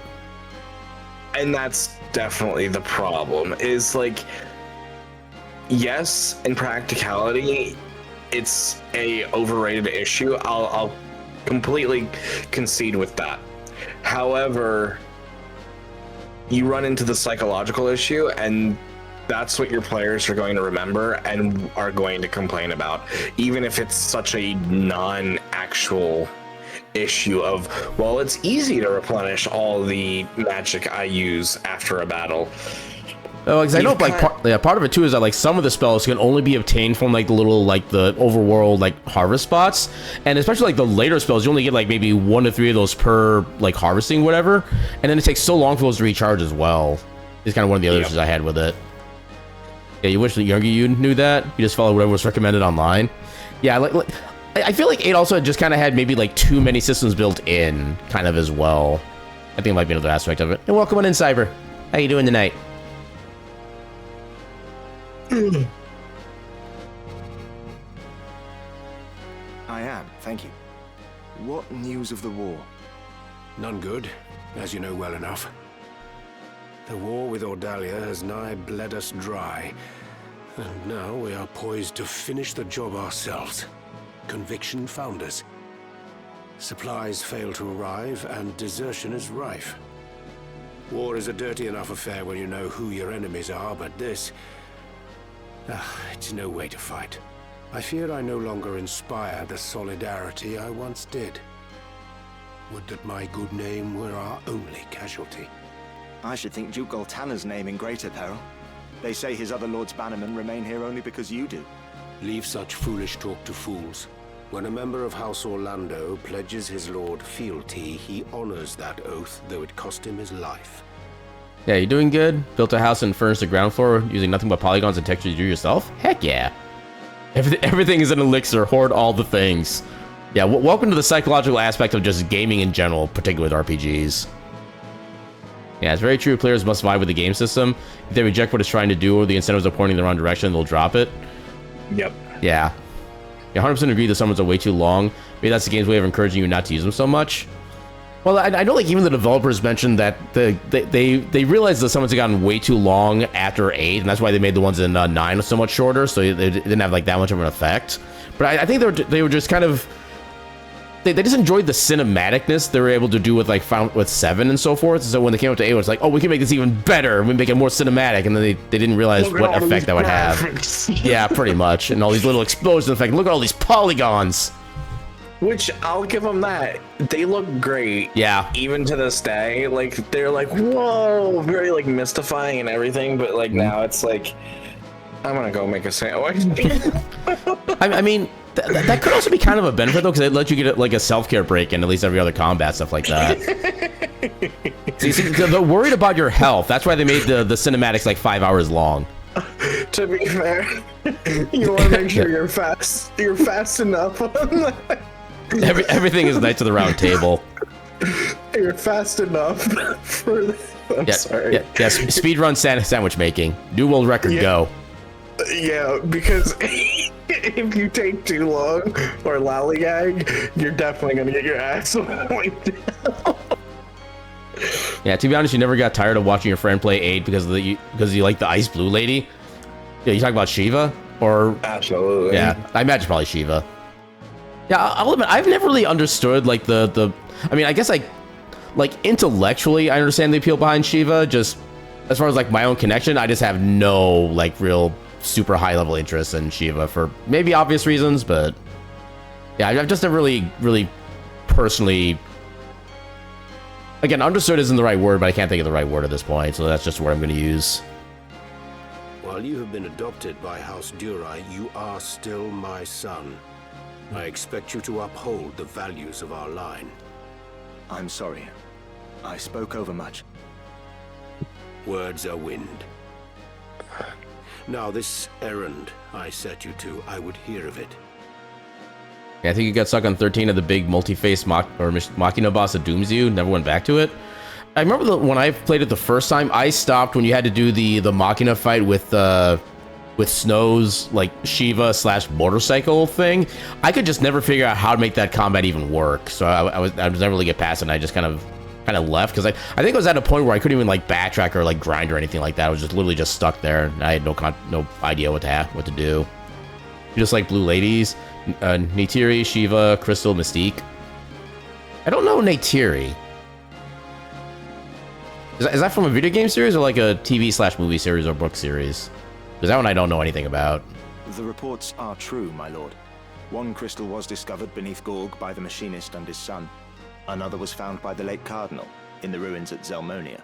And that's definitely the problem, is like, yes, in practicality, it's a overrated issue. I'll completely concede with that. However, you run into the psychological issue, and that's what your players are going to remember and are going to complain about, even if it's such a non-actual issue of, well, it's easy to replenish all the magic I use after a battle. Oh, because I know like part of it too is that like some of the spells can only be obtained from like the little like the overworld like harvest spots, and especially like the later spells you only get like maybe 1 to 3 of those per like harvesting whatever, and then it takes so long for those to recharge as well. It's kind of one of the other issues I had with it. Yeah, you wish the younger you knew that. You just follow whatever was recommended online. Yeah, like I feel like 8 also just kind of had maybe like too many systems built in kind of as well. I think it might be another aspect of it. And welcome on in, Cyber. How you doing tonight? I am, thank you. What news of the war? None good, as you know well enough. The war with Ordalia has nigh bled us dry, And now we are poised to finish the job ourselves. Conviction found us. Supplies fail to arrive, and desertion is rife. War is a dirty enough affair when you know who your enemies are, but this... it's no way to fight. I fear I no longer inspire the solidarity I once did. Would that my good name were our only casualty. I should think Duke Goltana's name in greater peril. They say his other lords bannermen remain here only because you do. Leave such foolish talk to fools. When a member of House Orlando pledges his lord fealty, he honors that oath, though it cost him his life. Yeah, you doing good? Built a house and furnished the ground floor using nothing but polygons and textures you do yourself? Heck yeah. Everything is an elixir, hoard all the things. Yeah, welcome to the psychological aspect of just gaming in general, particularly with RPGs. Yeah, it's very true. Players must vibe with the game system. If they reject what it's trying to do or the incentives are pointing in the wrong direction, they'll drop it. Yep. Yeah. Yeah, 100% agree the summons are way too long. Maybe that's the game's way of encouraging you not to use them so much. Well, I know like even the developers mentioned that they realized the summons had gotten way too long after 8, and that's why they made the ones in 9 so much shorter, so they didn't have like that much of an effect. But I think they were just kind of... They just enjoyed the cinematicness they were able to do with like with 7 and so forth. So when they came up to 8, it was like, oh, we can make this even better. We make it more cinematic, and then they didn't realize what effect that would have. Yeah, pretty much. And all these little explosions effect. Look at all these polygons. Which I'll give them that. They look great. Yeah. Even to this day, like they're like, whoa, very like mystifying and everything. But like now it's like, I'm gonna go make a sandwich. I mean. That could also be kind of a benefit, though, because it lets you get like a self-care break in at least every other combat, stuff like that. see, they're worried about your health. That's why they made the cinematics like 5 hours long. To be fair, you want to make sure you're fast. You're fast enough. Everything is Knights of the Round Table. You're fast enough for the... I'm sorry. Yes, speedrun sandwich making. New world record, go. Yeah, because if you take too long or lollygag, you're definitely gonna get your ass wiped down. Yeah, to be honest, you never got tired of watching your friend play 8 because you like the ice blue lady. Yeah, you talking about Shiva or? Absolutely. Yeah, I imagine probably Shiva. Yeah, I'll admit I've never really understood like the. I mean, I guess like intellectually, I understand the appeal behind Shiva. Just as far as like my own connection, I just have no like real super high level interest in Shiva for maybe obvious reasons, but yeah, I've just never really personally, again, understood isn't the right word, but I can't think of the right word at this point, so that's just what I'm going to use. While you have been adopted by House Durai, you are still my son. I expect you to uphold the values of our line. I'm sorry. I spoke over much. Words are wind. Now, this errand I set you to, I would hear of it. Yeah, I think you got stuck on 13 of the big multi-face Machina boss that dooms you. Never went back to it. I remember when I played it the first time, I stopped when you had to do the Machina fight with Snow's like Shiva / motorcycle thing. I could just never figure out how to make that combat even work. So I was never really get past it, and I just kind of left because I think it was at a point where I couldn't even like backtrack or like grind or anything like that. I was just literally just stuck there, and I had no idea what to do. You just like blue ladies, Neytiri, Shiva, Crystal, Mystique. I don't know Neytiri. Is that from a video game series or like a TV / movie series or book series? Because that one I don't know anything about. The reports are true, my lord. One crystal was discovered beneath Gorg by the machinist and his son. Another was found by the late Cardinal in the ruins at Zelmonia.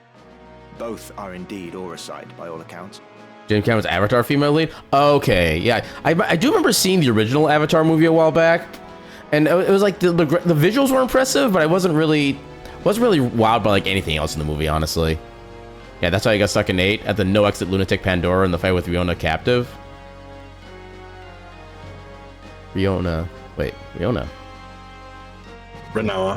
Both are indeed Auracite, by all accounts. James Cameron's Avatar female lead? Okay, yeah. I do remember seeing the original Avatar movie a while back, and it was like the visuals were impressive, but I wasn't really wowed by like anything else in the movie, honestly. Yeah, that's how I got stuck in 8 at the no exit lunatic Pandora in the fight with Riona captive. Rinoa.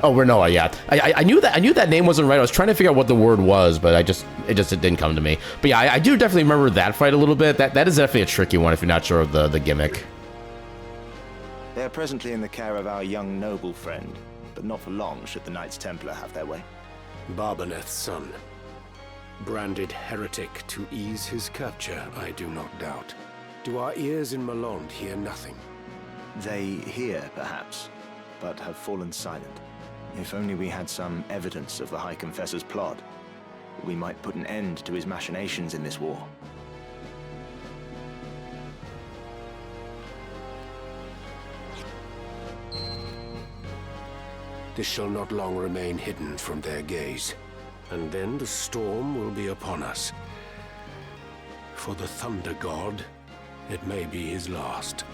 Oh, Rinoa, yeah. I knew that name wasn't right. I was trying to figure out what the word was, but it didn't come to me. But yeah, I do definitely remember that fight a little bit. That is definitely a tricky one if you're not sure of the gimmick. They are presently in the care of our young noble friend, but not for long should the Knights Templar have their way. Barbaneth's son. Branded heretic to ease his capture, I do not doubt. Do our ears in Malond hear nothing? They hear, perhaps, but have fallen silent. If only we had some evidence of the High Confessor's plot, we might put an end to his machinations in this war. This shall not long remain hidden from their gaze, and then the storm will be upon us. For the Thunder God, it may be his last.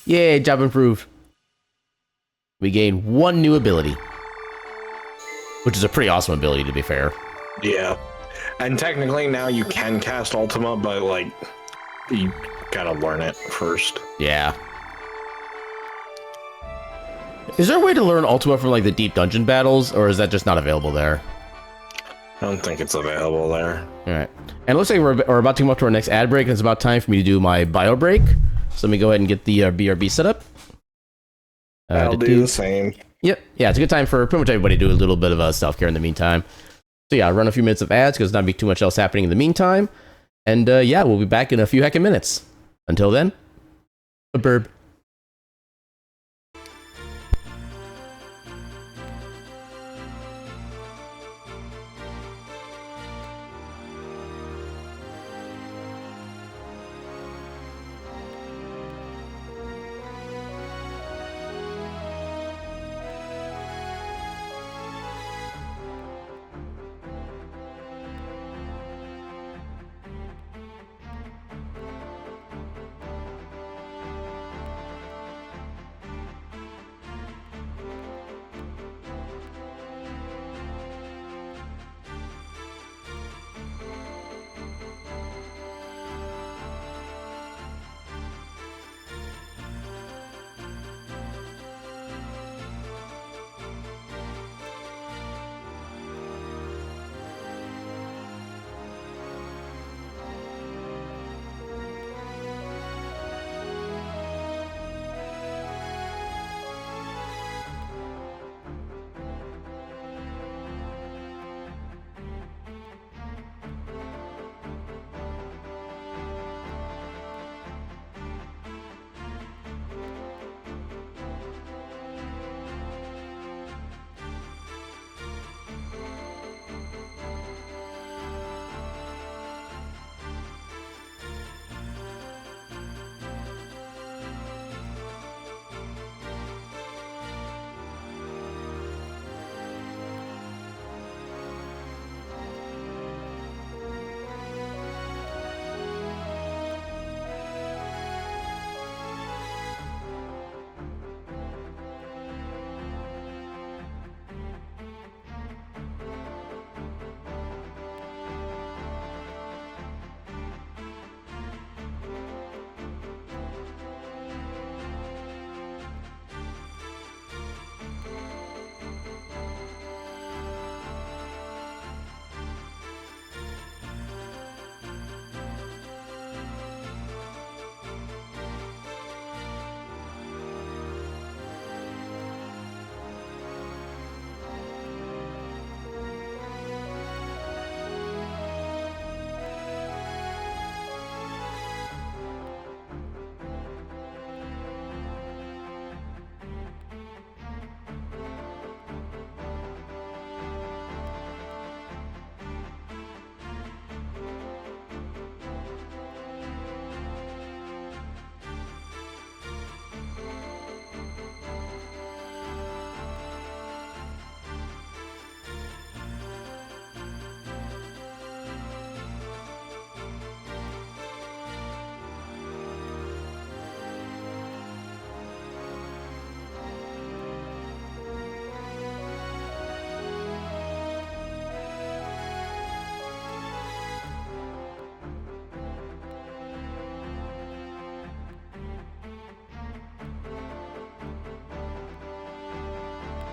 Yay, job improved. We gained 1 new ability. Which is a pretty awesome ability, to be fair. Yeah. And technically now you can cast Ultima, but like, you gotta learn it first. Yeah. Is there a way to learn Ultima from like the deep dungeon battles, or is that just not available there? I don't think it's available there. Alright. And it looks like we're about to come up to our next ad break, and it's about time for me to do my bio break. So let me go ahead and get the BRB set up. I'll do the same. Yep. Yeah, it's a good time for pretty much everybody to do a little bit of self-care in the meantime. So yeah, I'll run a few minutes of ads because there's not be too much else happening in the meantime. And yeah, we'll be back in a few heckin' minutes. Until then, a burb.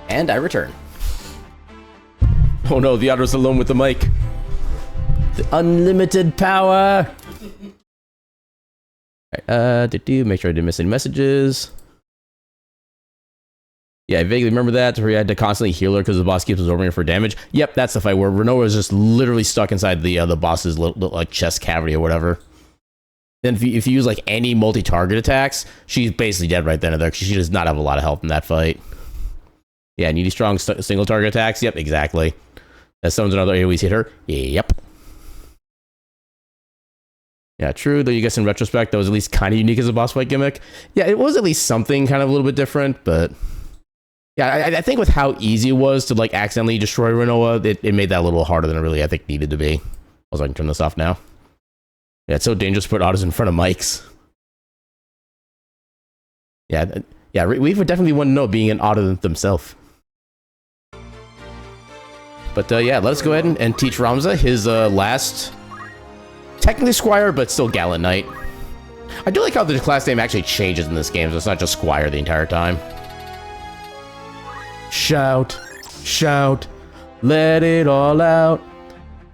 And I return. Oh no, the otter's alone with the mic. The unlimited power! Alright, make sure I didn't miss any messages. Yeah, I vaguely remember that, where you had to constantly heal her because the boss keeps absorbing her for damage. Yep, that's the fight where Renoa is just literally stuck inside the boss's little, like, chest cavity or whatever. Then if you use, like, any multi-target attacks, she's basically dead right then and there, because she does not have a lot of health in that fight. Yeah, needy strong single-target attacks? Yep, exactly. That summons another AoE's hit her? Yep. Yeah, true, though you guess in retrospect, that was at least kind of unique as a boss fight gimmick. Yeah, it was at least something kind of a little bit different, but... Yeah, I think with how easy it was to, like, accidentally destroy Renoa, it made that a little harder than it really, I think, needed to be. Also, I can turn this off now. Yeah, it's so dangerous to put autos in front of mics. Yeah, we would definitely want to know being an auto themselves. But, yeah, let's go ahead and teach Ramza his last... Technically Squire, but still Gallant Knight. I do like how the class name actually changes in this game, so it's not just Squire the entire time. Shout, shout, let it all out.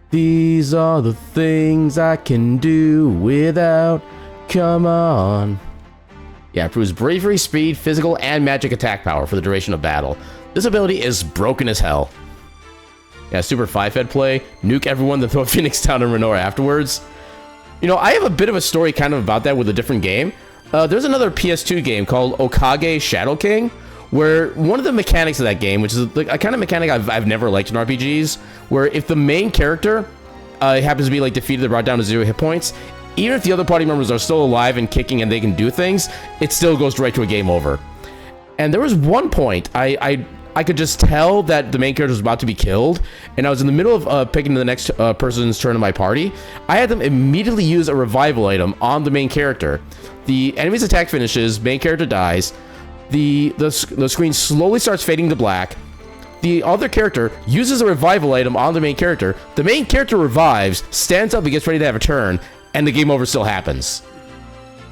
These are the things I can do without. Come on. Yeah, improves bravery, speed, physical, and magic attack power for the duration of battle. This ability is broken as hell. Yeah, super 5-fed play, nuke everyone, then throw Phoenix down on Renoa afterwards. You know, I have a bit of a story kind of about that with a different game. There's another PS2 game called Okage Shadow King, where one of the mechanics of that game, which is a kind of mechanic I've never liked in RPGs, where if the main character happens to be like defeated or brought down to 0 hit points, even if the other party members are still alive and kicking and they can do things, it still goes right to a game over. And there was one point I could just tell that the main character was about to be killed, and I was in the middle of picking the next person's turn in my party. I had them immediately use a revival item on the main character. The enemy's attack finishes, main character dies, the screen slowly starts fading to black. The other character uses a revival item on the main character. The main character revives, stands up and gets ready to have a turn, and the game over still happens.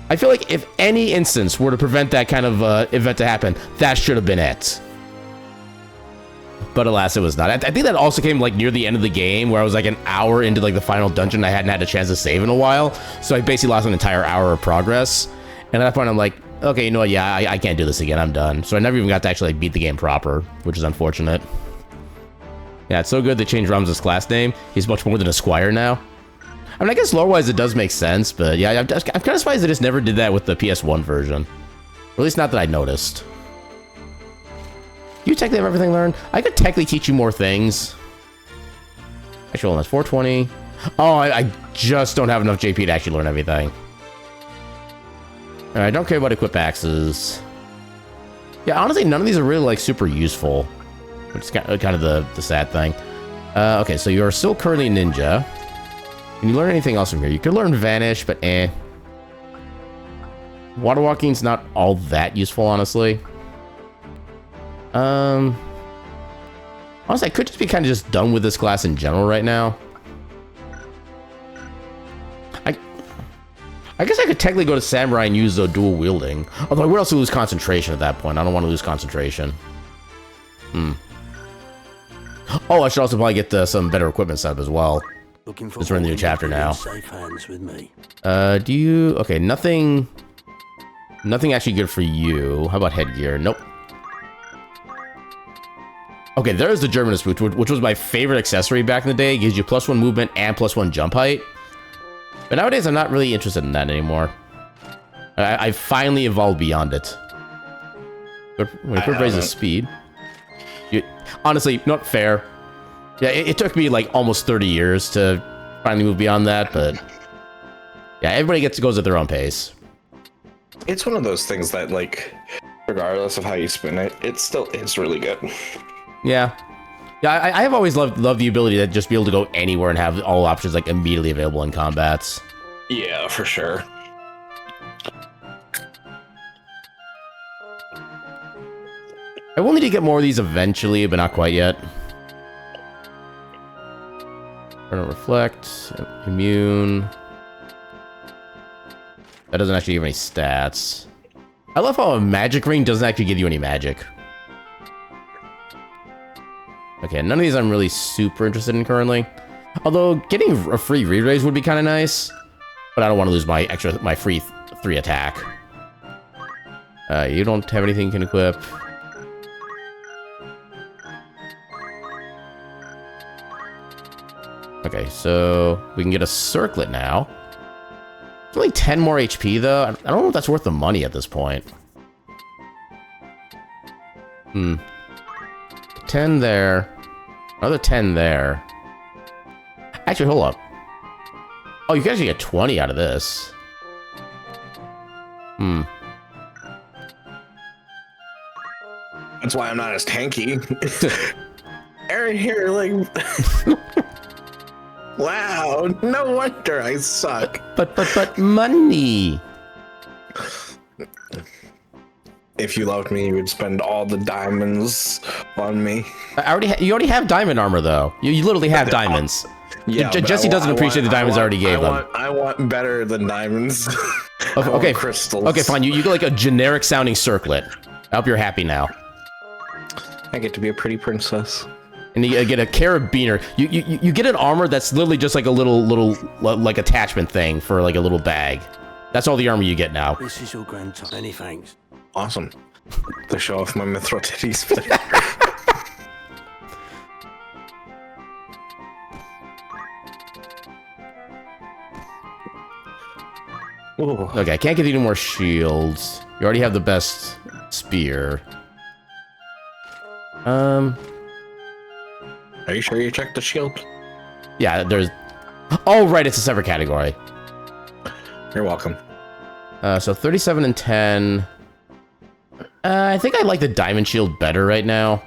I feel like if any instance were to prevent that kind of event to happen, that should have been it. But alas, it was not. I think that also came like near the end of the game, where I was like an hour into like the final dungeon. I hadn't had a chance to save in a while, so I basically lost an entire hour of progress. And at that point, I'm like, okay, you know what? Yeah, I can't do this again. I'm done. So I never even got to actually like, beat the game proper, which is unfortunate. Yeah, it's so good they changed Ramza's class name. He's much more than a squire now. I mean, I guess lore-wise it does make sense, but yeah, I'm kind of surprised they just never did that with the PS1 version. Or at least not that I noticed. You technically have everything learned? I could technically teach you more things. Actually, that's 420. Oh, I just don't have enough JP to actually learn everything. I don't care about equip axes. Yeah, honestly, none of these are really like super useful, which is kind of the sad thing. Okay, so you're still currently a ninja. Can you learn anything else from here? You could learn Vanish, but eh. Water walking's not all that useful, honestly. Honestly, I could just be kind of just done with this class in general right now. I guess I could technically go to Samurai and use the dual wielding. Although I would also lose concentration at that point. I don't want to lose concentration. Oh, I should also probably get some better equipment set up as well. Just run the new chapter now. Safe hands with me. Do you... Okay, nothing actually good for you. How about headgear? Nope. Okay, there's the Germanist boot, which was my favorite accessory back in the day. It gives you +1 movement and +1 jump height. But nowadays, I'm not really interested in that anymore. I finally evolved beyond it. When it raises speed. Honestly, not fair. Yeah, it took me like almost 30 years to finally move beyond that, but... Yeah, everybody goes at their own pace. It's one of those things that, like, regardless of how you spin it, it's really good. Yeah. Yeah, I have always loved the ability to just be able to go anywhere and have all options like immediately available in combats. Yeah, for sure. I will need to get more of these eventually, but not quite yet. Burn Reflect, Immune. That doesn't actually give any stats. I love how a magic ring doesn't actually give you any magic. Okay, none of these I'm really super interested in currently. Although getting a free re-raise would be kind of nice, but I don't want to lose my free 3 attack. You don't have anything you can equip. Okay, so we can get a circlet now. It's only 10 more HP, though. I don't know if that's worth the money at this point. 10 there. Another 10 there. Actually, hold up. Oh, you can actually get 20 out of this. That's why I'm not as tanky. Aaron here, like... Wow, no wonder I suck. But money. If you loved me, you would spend all the diamonds on me. You already have diamond armor, though. You literally have diamonds. Yeah, Jesse doesn't appreciate the diamonds I already gave him. I want better than diamonds. Okay, crystals. Okay, fine. You get like a generic sounding circlet. I hope you're happy now. I get to be a pretty princess. And you get a carabiner. You get an armor that's literally just like a little like attachment thing for like a little bag. That's all the armor you get now. This is your grandchild. Many thanks. Awesome. To show off my mithril titties. Okay, I can't get any more shields. You already have the best spear. Are you sure you checked the shield? Yeah, there's... Oh, right, it's a separate category. You're welcome. So 37 and 10. I think I like the diamond shield better right now.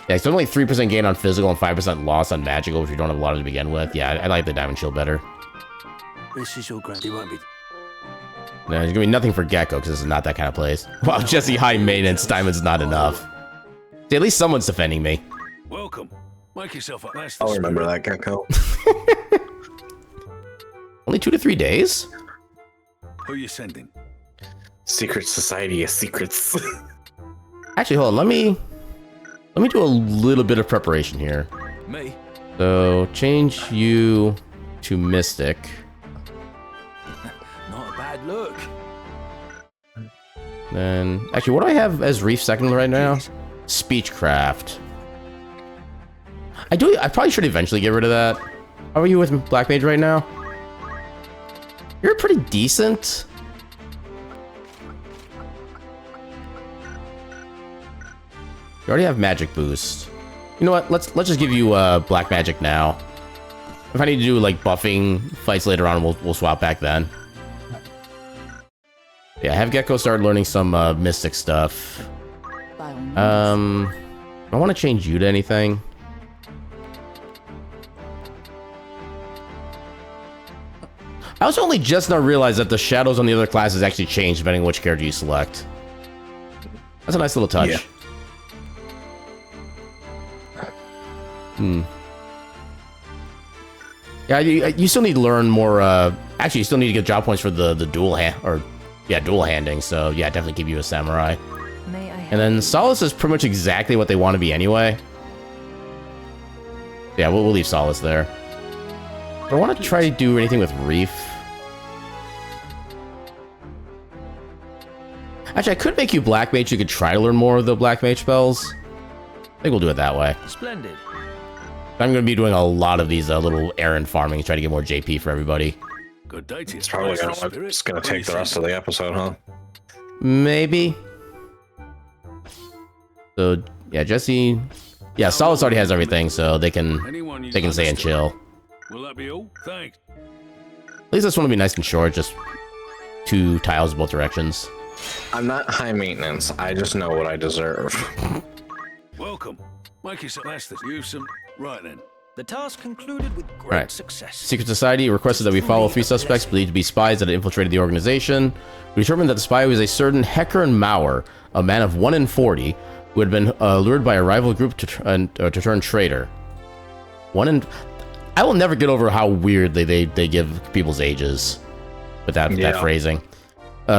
Yeah, it's only 3% gain on physical and 5% loss on magical, which we don't have a lot to begin with. Yeah, I like the diamond shield better. This is your grand. You won't be. No, there's gonna be nothing for Gecko because this is not that kind of place. Wow, Jesse, high maintenance. Diamond's not enough. See, at least someone's defending me. Welcome. Make yourself up. I'll remember that, Gecko. Only 2 to 3 days? Who are you sending? Secret Society of Secrets. Actually, hold on. Let me do a little bit of preparation here. Me? So change you to Mystic. Not a bad look. Then, actually, what do I have as Reef second right now? Speechcraft. I probably should eventually get rid of that. How are you with Black Mage right now? You're pretty decent. You already have magic boost. You know what? Let's just give you black magic now. If I need to do like buffing fights later on, we'll swap back then. Yeah, have Gecko start learning some mystic stuff. I want to change you to anything. I also only just now realized that the shadows on the other classes actually change depending on which character you select. That's a nice little touch. Yeah. Yeah, you still need to learn more. Actually, you still need to get job points for the dual handing. So yeah, definitely give you a samurai. And then Solace is pretty much exactly what they want to be anyway. Yeah, we'll leave Solace there. I want to try to do anything with Reef. Actually, I could make you Black Mage. You could try to learn more of the Black Mage spells. I think we'll do it that way. Splendid. I'm going to be doing a lot of these little errand farming to try to get more JP for everybody. Good day to you. It's probably just gonna take the rest of the episode, huh? Maybe. So yeah, Jesse. Yeah, Solace already has everything, so they can stay and chill. Will that be all? Thanks. At least this one will be nice and short, just 2 tiles both directions. I'm not high maintenance. I just know what I deserve. Welcome. Make yourself last this. Use some. Right then. The task concluded with great success. Secret Society requested that we follow 3 suspects believed to be spies that had infiltrated the organization. We determined that the spy was a certain Hecarim Mauer, a man of 1 in 40, who had been lured by a rival group to turn traitor. I will never get over how weird they give people's ages with that phrasing.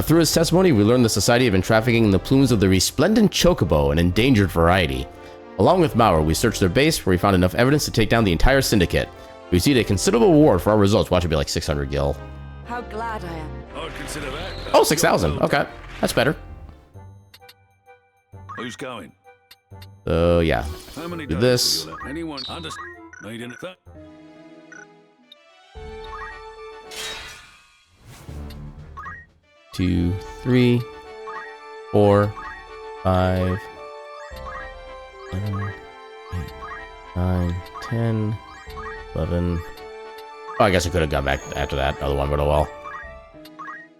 Through his testimony, we learned the Society had been trafficking in the plumes of the resplendent chocobo, an endangered variety. Along with Mauer, we searched their base where we found enough evidence to take down the entire syndicate. We received a considerable reward for our results. Watch it be like 600 gil. How glad I am. I'd consider that. Oh, 6,000. Okay, that's better. Who's going? So yeah, How many do days this. will you let anyone understand? Need anything? 2, 3, 4, 5, 7, 8, 9, 10, 11. Oh, I guess I could have gone back after that other one, but oh well.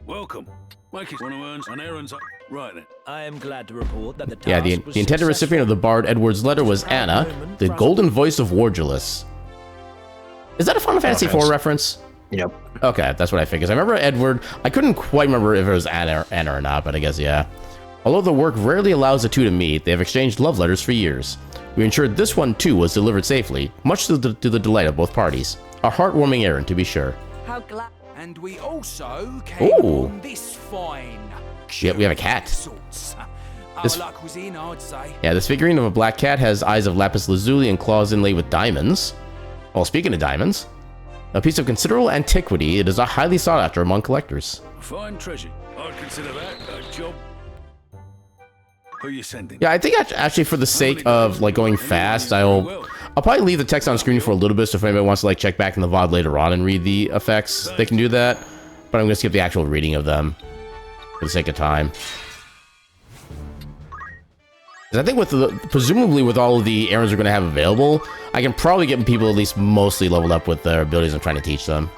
Welcome. Make it one who earns an errand's right then. I am glad to report that the task Yeah, the was intended recipient of the Bard Edward's letter was Anna, the golden voice of Wardulus. Is that a Final Fantasy IV reference? Yep. Okay, that's what I figured. I remember Edward. I couldn't quite remember if it was Anna or not, but I guess yeah. Although the work rarely allows the two to meet, they have exchanged love letters for years. We ensured this one too was delivered safely, much to the delight of both parties. A heartwarming errand, to be sure. How glad. And we also came Ooh. on this fine. Yeah, we have a cat. Sorts. Our This- luck was in, I'd say. Yeah, this figurine of a black cat has eyes of lapis lazuli and claws inlaid with diamonds. Well, speaking of diamonds, a piece of considerable antiquity, it is a highly sought after among collectors. Fine treasure. I'd consider that a job. Who you sending? Yeah, I think actually for the sake of like going fast, I'll probably leave the text on screen for a little bit, so if anybody wants to like check back in the VOD later on and read the effects, they can do that. But I'm gonna skip the actual reading of them for the sake of time. 'Cause I think with presumably with all of the errands we're gonna have available, I can probably get people at least mostly leveled up with their abilities I'm trying to teach them.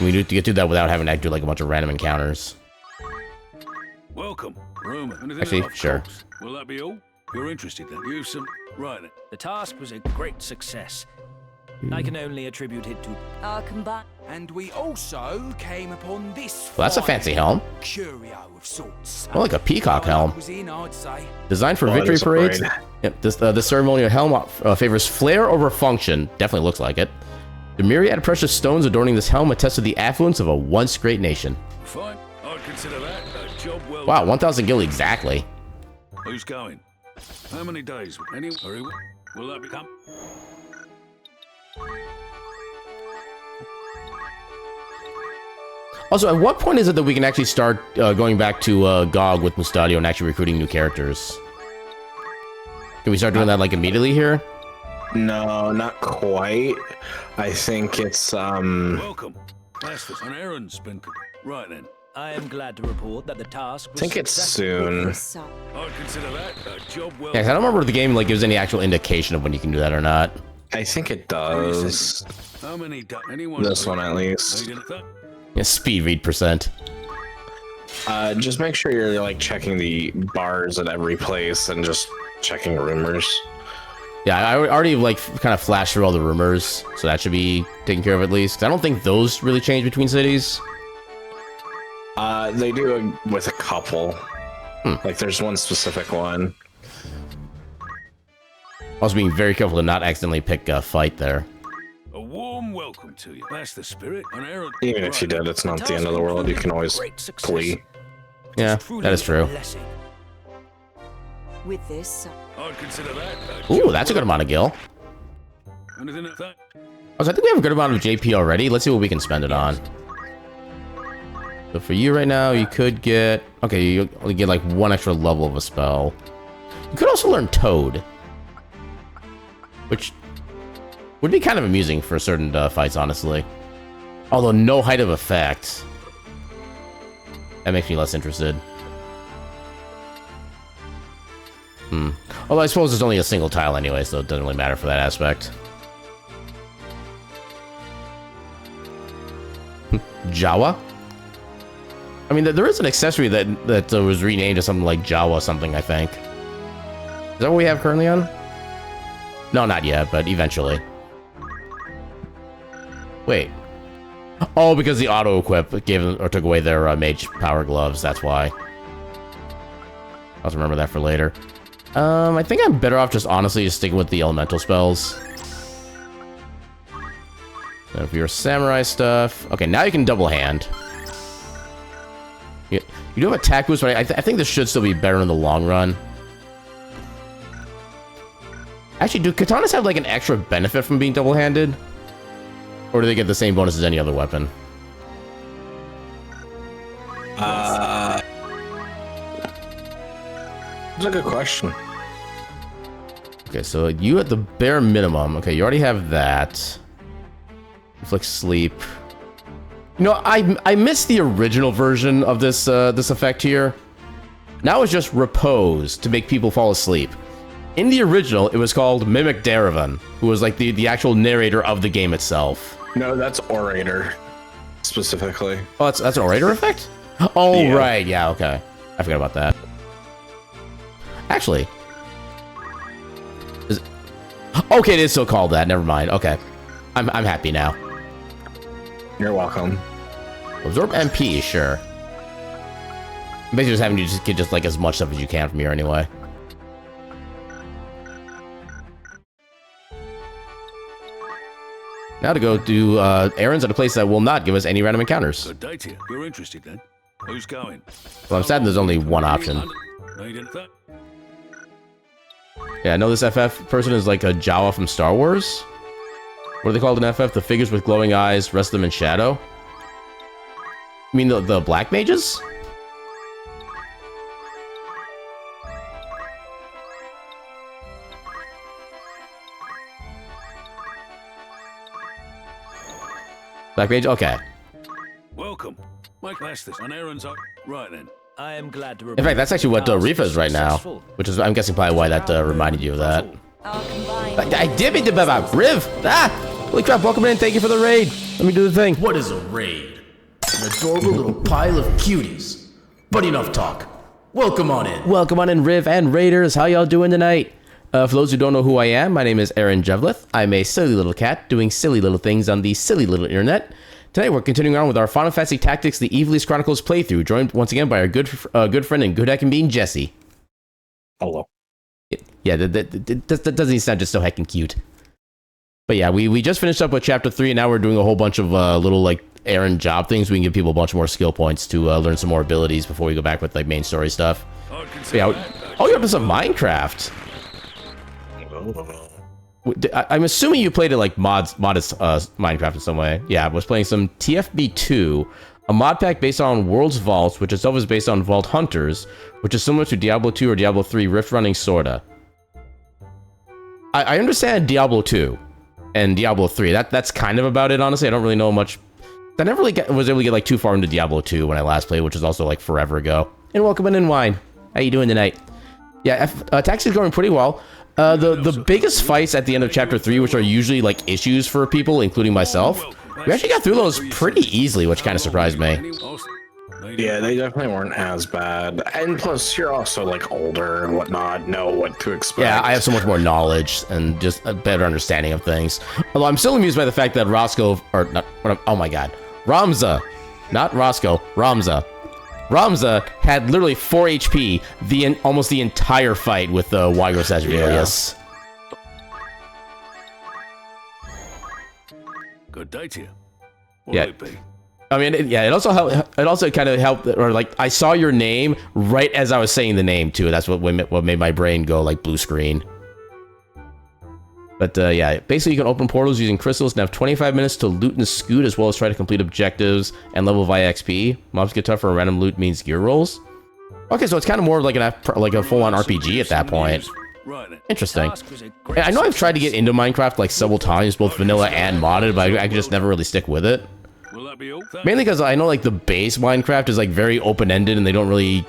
We need to get to that without having to do like a bunch of random encounters. Welcome. Room. Anything Actually, else? sure. Will that be all? You're interested then? You've some. Right then. The task was a great success. I can only attribute it to Our combined. And we also came upon this. Well, that's a fine fancy helm. Curio of sorts. More like a peacock helm. Was in, I'd say. Designed for Oh, victory it is a parades. parade. Yep, this ceremonial helm favors flair over function. Definitely looks like it. The myriad of precious stones adorning this helm attest to the affluence of a once great nation. Fine. I'd consider that a job well Wow, done. 1,000 gil exactly. Who's going? How many days? Any? Hurry. Will that become? Also, at what point is it that we can actually start going back to GOG with Mustadio and actually recruiting new characters? Can we start doing that like immediately here? No, not quite. I think it's Welcome. That's the an errand's been. Right then. I am glad to report that the task was I think it's soon. I'd consider that a job well. Yeah, 'cause I don't remember if the game like gives any actual indication of when you can do that or not. I think it does. How many? Anyone? This one at least. Need anything? Yeah, speed read %. Just make sure you're like checking the bars at every place and just checking rumors. Yeah, I already like kind of flashed through all the rumors, so that should be taken care of at least. 'Cause I don't think those really change between cities. They do with a couple. Like there's one specific one. Also being very careful to not accidentally pick a fight there. A warm welcome to you. That's the spirit. An errand. Even if you did, it's not the end of the world. You can always plea. Yeah, that is true. With this. I'd consider that a Ooh, job that's a good amount of gil. Anything like that? Also, I think we have a good amount of JP already. Let's see what we can spend it on. So for you right now, you could get... Okay, you only get like one extra level of a spell. You could also learn Toad. Which would be kind of amusing for certain fights, honestly. Although no height of effect. That makes me less interested. Although I suppose it's only a single tile anyway, so it doesn't really matter for that aspect. Jawa? I mean, there is an accessory that was renamed to something like Jawa something, I think. Is that what we have currently on? No, not yet, but eventually. Wait. Oh, because the auto-equip gave them, or took away their mage power gloves, that's why. I'll have to remember that for later. I think I'm better off just honestly just sticking with the elemental spells. So for your samurai stuff... Okay, now you can double hand. You do have attack boost, but I think this should still be better in the long run. Actually, do katanas have like an extra benefit from being double-handed? Or do they get the same bonus as any other weapon? That's a good question. Okay, so you at the bare minimum. Okay, you already have that. Inflict sleep. You know, I missed the original version of this this effect here. Now it's just repose to make people fall asleep. In the original, it was called Mimic Daravan, who was like the actual narrator of the game itself. No, that's orator, specifically. Oh, that's an orator effect? Oh, yeah. Right, yeah, okay. I forgot about that. Actually. Okay, it is still called that, never mind. Okay. I'm happy now. You're welcome. Absorb MP, sure. Basically just having you just get just like as much stuff as you can from here anyway. Now to go do errands at a place that will not give us any random encounters. Good day to you. You're interested then? Who's going? Well, I'm sad there's only one option. Yeah, I know this FF person is like a Jawa from Star Wars. What are they called in FF? The figures with glowing eyes, rest of them in shadow? You mean the black mages? Black mage? Okay. Welcome. Mike Lastis on errands up. Right then. I am glad to. In fact, that's actually what Rifa is right now, which is, I'm guessing, probably why that reminded you of that. I did it, Riv! Ah! Holy crap, welcome in, thank you for the raid. Let me do the thing. What is a raid? An adorable little pile of cuties. But enough talk. Welcome on in. Welcome on in, Riv and Raiders. How y'all doing tonight? For those who don't know who I am, my name is Aaron Jevlith. I'm a silly little cat doing silly little things on the silly little internet. Today we're continuing on with our Final Fantasy Tactics, the Ivalice Chronicles playthrough, joined once again by our good friend and good heckin' being Jesse. Hello. Yeah, that doesn't even sound just so heckin' cute. But yeah, we just finished up with Chapter 3, and now we're doing a whole bunch of little, like, errand job things. We can give people a bunch more skill points to learn some more abilities before we go back with, like, main story stuff. So yeah, you're up to some Minecraft. I'm assuming you played it like modest Minecraft in some way. Yeah, I was playing some TFB2, a mod pack based on World's Vaults, which itself is based on Vault Hunters, which is similar to Diablo 2 or Diablo 3 Rift Running sorta. I understand Diablo 2 and Diablo 3. That's kind of about it, honestly. I don't really know much. I never really was able to get like too far into Diablo 2 when I last played, which was also like forever ago. And welcome in, Wine. How you doing tonight? Yeah, Taxi is going pretty well. The biggest fights at the end of Chapter 3, which are usually like issues for people, including myself, we actually got through those pretty easily, which kind of surprised me. Yeah, they definitely weren't as bad. And plus, you're also like older and whatnot, know what to expect. Yeah, I have so much more knowledge and just a better understanding of things. Although I'm still amused by the fact that Roscoe, or not, oh my god, Ramza, not Roscoe, Ramza had literally 4 HP almost the entire fight with the Wygro Sagittarius. Yeah. Good day to you. Yeah. I mean, it also helped. It also kind of helped, or like I saw your name right as I was saying the name too. That's what made my brain go like blue screen. But yeah, basically you can open portals using crystals and have 25 minutes to loot and scoot, as well as try to complete objectives and level via XP. Mobs get tougher and random loot means gear rolls. Okay, so it's kind of more like a full-on RPG at that point. Interesting. I know I've tried to get into Minecraft like several times, both vanilla and modded, but I just never really stick with it. Mainly because I know like the base Minecraft is like very open-ended and they don't really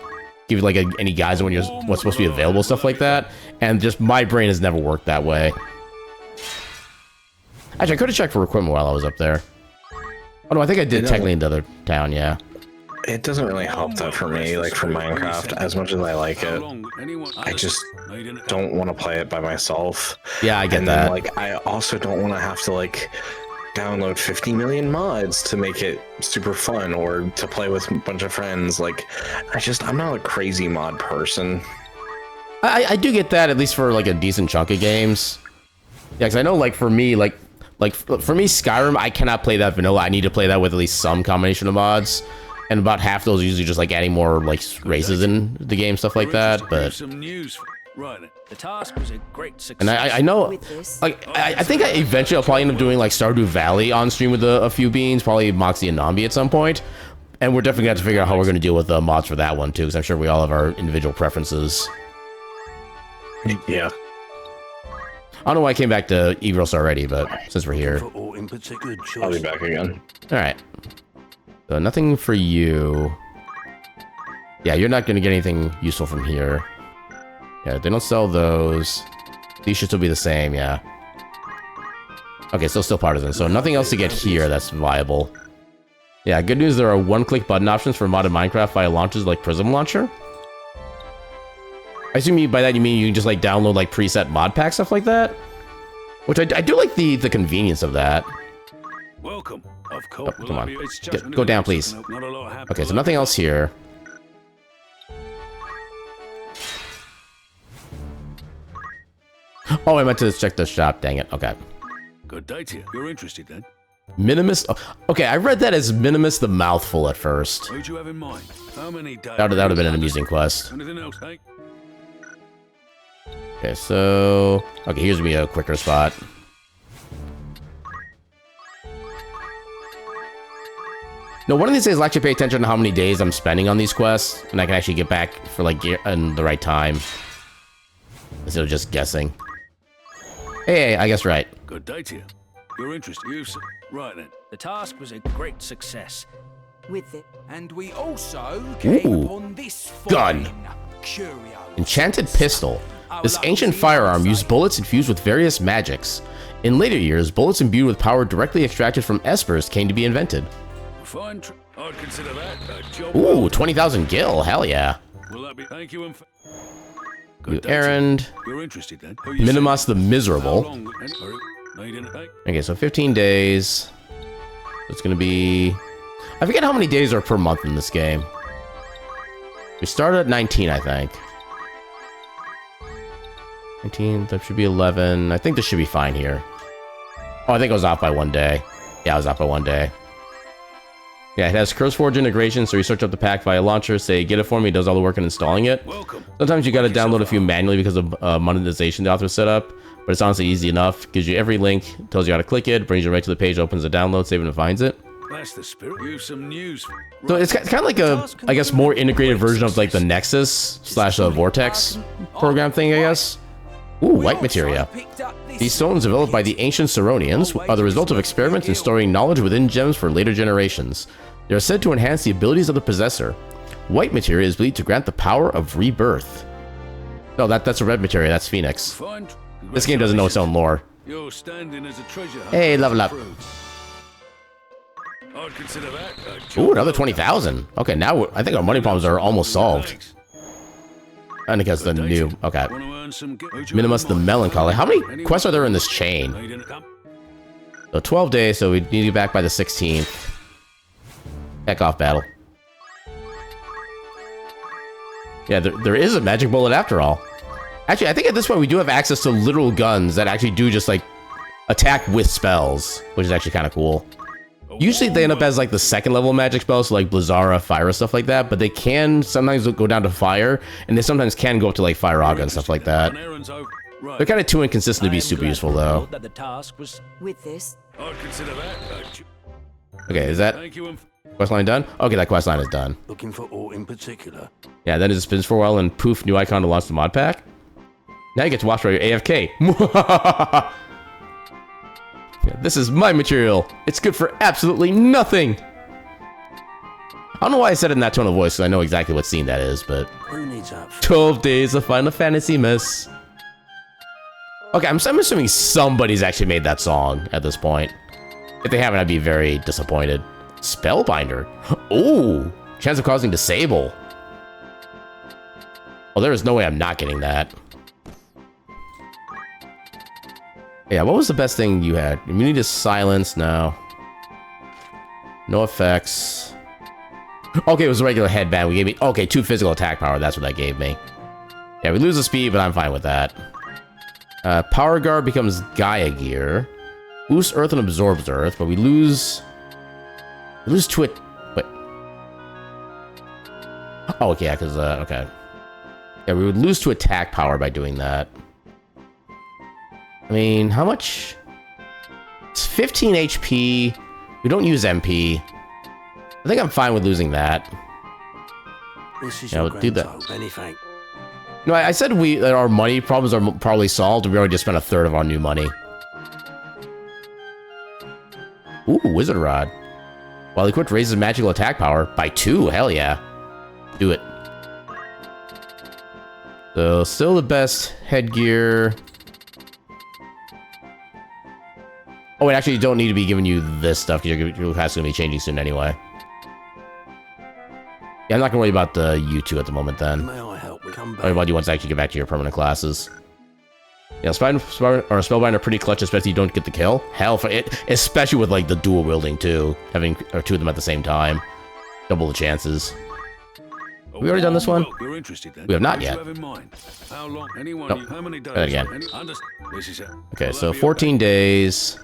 give you like any guides on what's supposed to be available, stuff like that. And just my brain has never worked that way. Actually, I could have checked for equipment while I was up there. Oh no, I think I did technically in the other town, yeah. It doesn't really help that for me, like for Minecraft, as much as I like it. I just don't want to play it by myself. Yeah, I get that. Then, like, I also don't want to have to like download 50 million mods to make it super fun or to play with a bunch of friends. Like, I'm not a crazy mod person. I do get that, at least for like a decent chunk of games. Yeah, because I know like for me, like for me, Skyrim, I cannot play that vanilla. I need to play that with at least some combination of mods. And about half those are usually just like adding more like races in the game, stuff like that. But the task was a great success. And I know, like I think eventually I'll probably end up doing like Stardew Valley on stream with a few beans, probably Moxie and Nambi at some point. And we're definitely gonna have to figure out how we're gonna deal with the mods for that one too, because I'm sure we all have our individual preferences. Yeah. I don't know why I came back to Ivalice already, but since we're here. I'll be back again. Alright. So nothing for you. Yeah, you're not going to get anything useful from here. Yeah, they don't sell those. These should still be the same, yeah. Okay, still partisan. So nothing else to get here that's viable. Yeah, good news, there are one-click button options for modded Minecraft via launchers like Prism Launcher. I assume by that you mean you can just like download like preset mod pack stuff like that? Which I do like the convenience of that. Welcome. Of course. Oh, come on. Go down, please. Okay, so nothing else here. Oh, I meant to check the shop. Dang it. Okay. Good day to you. You're interested then? Minimus. Oh, okay, I read that as Minimus the Mouthful at first. Who'd you have in mind? How many days? That would have been an amusing quest. Anything else, eh? Okay, so... Okay, here's me a quicker spot. No, one of these days I'll actually pay attention to how many days I'm spending on these quests, and I can actually get back for, like, in the right time. Instead of just guessing. Hey, I guess right. Good day to you. You're interested. Right then. The task was a great success. With it. And we also came upon this gun. Curio. Enchanted pistol. This ancient firearm used bullets infused with various magics. In later years, bullets imbued with power directly extracted from espers came to be invented. Fine. I'd consider that a job. Ooh, 20,000 gil. Hell yeah. Will that be? Thank you. New errand. You're interested then? Minimus the Miserable. Okay, so 15 days. It's gonna be... I forget how many days are per month in this game. We started at 19, I think. 19, that should be 11. I think this should be fine here. Oh, I think I was off by 1 day. Yeah, I was off by 1 day. Yeah, it has CurseForge integration, so you search up the pack via launcher, say, get it for me, it does all the work in installing it. Sometimes you gotta download a few manually because of monetization the author set up, but it's honestly easy enough. Gives you every link, tells you how to click it, brings you right to the page, opens the download, save it, and finds it. That's the spirit. You some news. So it's kind of like a, I guess, more integrated version of like the Nexus / Vortex program thing, I guess. Ooh, white materia. These stones developed by the ancient Saronians are the result of experiments in storing knowledge within gems for later generations. They are said to enhance the abilities of the possessor. White materia is believed to grant the power of rebirth. No, that's a red materia. That's Phoenix. This game doesn't know its own lore. You're standing as a treasure. Hey, level up. I'd consider that. Ooh, another 20,000. Okay, now I think our money problems are almost solved. And against the new... Okay. Minimus the Melancholy. How many quests are there in this chain? So 12 days, so we need to be back by the 16th. Heck off battle. Yeah, there is a magic bullet after all. Actually, I think at this point we do have access to literal guns that actually do just like attack with spells, which is actually kind of cool. Usually they end up as like the second level magic spells, so like Blizzara, Fire, stuff like that, but they can sometimes go down to Fire, and they sometimes can go up to like Fire-Aga and stuff like that. They're kind of too inconsistent to be super useful though. That the task was with this. I'd consider that. Okay, is that questline done? Okay, that questline is done. Looking for ore in particular. Yeah, then it just spins for a while and poof, new icon to launch the mod pack. Now you get to watch for your AFK. Yeah, this is my material. It's good for absolutely nothing. I don't know why I said it in that tone of voice, because I know exactly what scene that is, but... Who needs that? 12 days of Final Fantasy miss. Okay, I'm assuming somebody's actually made that song at this point. If they haven't, I'd be very disappointed. Spellbinder. Ooh, chance of causing disable. Oh, there is no way I'm not getting that. Yeah, what was the best thing you had? Immunity to silence, no. No effects. Okay, it was a regular headband. We gave me, okay, 2 physical attack power. That's what that gave me. Yeah, we lose the speed, but I'm fine with that. Power Guard becomes Gaia Gear. Boosts Earth and absorbs Earth, but we lose to it. Wait. Oh, okay, yeah, because, okay. Yeah, we would lose to attack power by doing that. I mean, how much? It's 15 HP. We don't use MP. I think I'm fine with losing that. This is yeah, your we'll do that. anything. No, I said that our money problems are probably solved. We already just spent a third of our new money. Ooh, Wizard Rod. While equipped, raises magical attack power by 2. Hell yeah. Do it. So, still the best headgear. Oh, wait, actually, you don't need to be giving you this stuff because your class is going to be changing soon anyway. Yeah, I'm not going to worry about the you two at the moment then. May I help? Come back. Worry about you once I actually get back to your permanent classes. Yeah, Spellbind are pretty clutch, especially if you don't get the kill. Hell, for it, especially with like the dual wielding too, having two of them at the same time, double the chances. Have we already done this one? You're interested then? We have not yet. How long? Anyone? Nope. How many days? Try that again. This is it. Okay, so 14 days.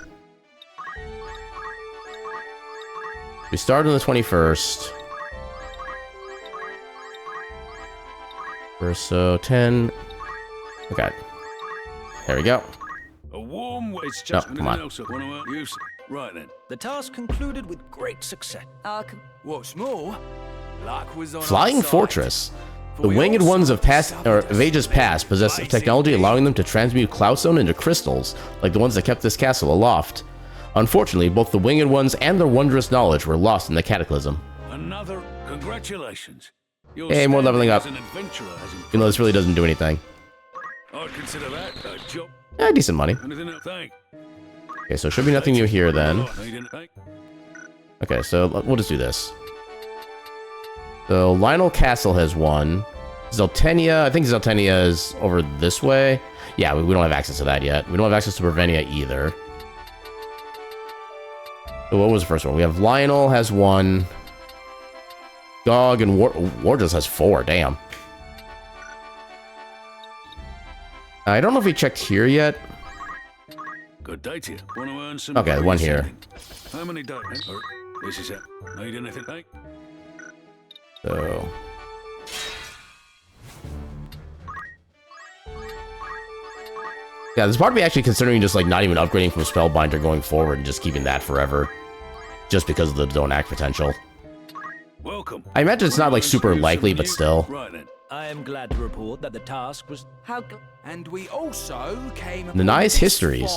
We start on the 21st. So 10. Okay. There we go. A warm. It's No, just come on. else I want to use. Right then. The task concluded with great success. What's more, luck was on our Flying side. Fortress. The winged ones of ages past possess technology allowing them to transmute cloudstone into crystals, like the ones that kept this castle aloft. Unfortunately, both the winged ones and their wondrous knowledge were lost in the cataclysm. Another. Congratulations. Your Hey, more leveling up. standing as an adventurer has improved. Even though this really doesn't do anything. I'd consider that a job. Yeah, decent money. Anything else? Thank. Okay, so should be nothing new here then. Anything? Thank. Okay, so we'll just do this. So Lionel Castle has one. Zeltenia, I think Zeltenia is over this way. Yeah, we don't have access to that yet. We don't have access to Bravenia either. So what was the first one? We have Lionel has one. Gog and War just has 4. Damn. I don't know if we checked here yet. Good day to you. Want to earn some? Okay, one here. How many days? This is it. Need anything? Thank. So. Yeah, there's part of me actually considering just like not even upgrading from Spellbinder going forward and just keeping that forever. Just because of the don't act potential. Welcome. I imagine it's not like super likely, but still. Right then. I am glad to report that the task was And we also came. Nanai's Histories.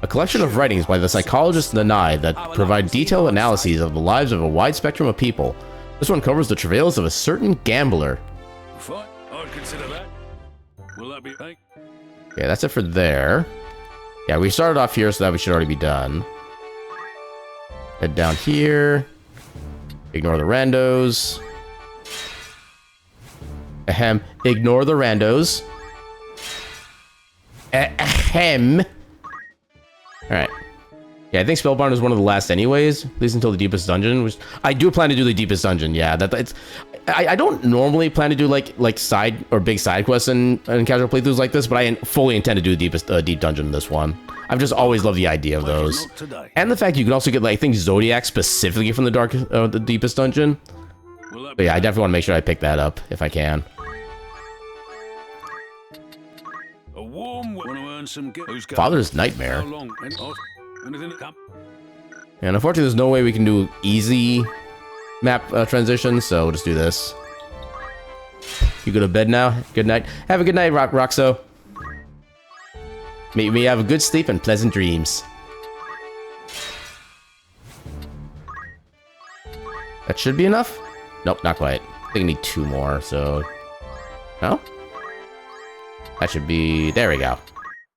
A collection of writings by the psychologist Nanai that provide detailed analyses of the lives of a wide spectrum of people. This one covers the travails of a certain gambler. Fine. I'd consider that. Will that be? Thank. Okay, that's it for there. Yeah, we started off here, so that we should already be done. Head down here. Ignore the randos. Ahem. Ignore the randos. Ahem. Alright. Yeah, I think Spellbound is one of the last anyways, at least until the deepest dungeon. Which I do plan to do the deepest dungeon, yeah. I don't normally plan to do like side or big side quests in casual playthroughs like this, but I fully intend to do the deepest deep dungeon in this one. I've just always loved the idea of those. And the fact you can also get, like, I think, Zodiac specifically from the deepest dungeon. But yeah, I definitely want to make sure I pick that up, if I can. A warm. Want to earn some? Father's Nightmare. How long? Anything to come? And unfortunately, there's no way we can do easy map transition, so we'll just do this. You go to bed now? Good night. Have a good night, Roxo. May you have a good sleep and pleasant dreams. That should be enough? Nope, not quite. I think I need 2 more, so... No? That should be... There we go.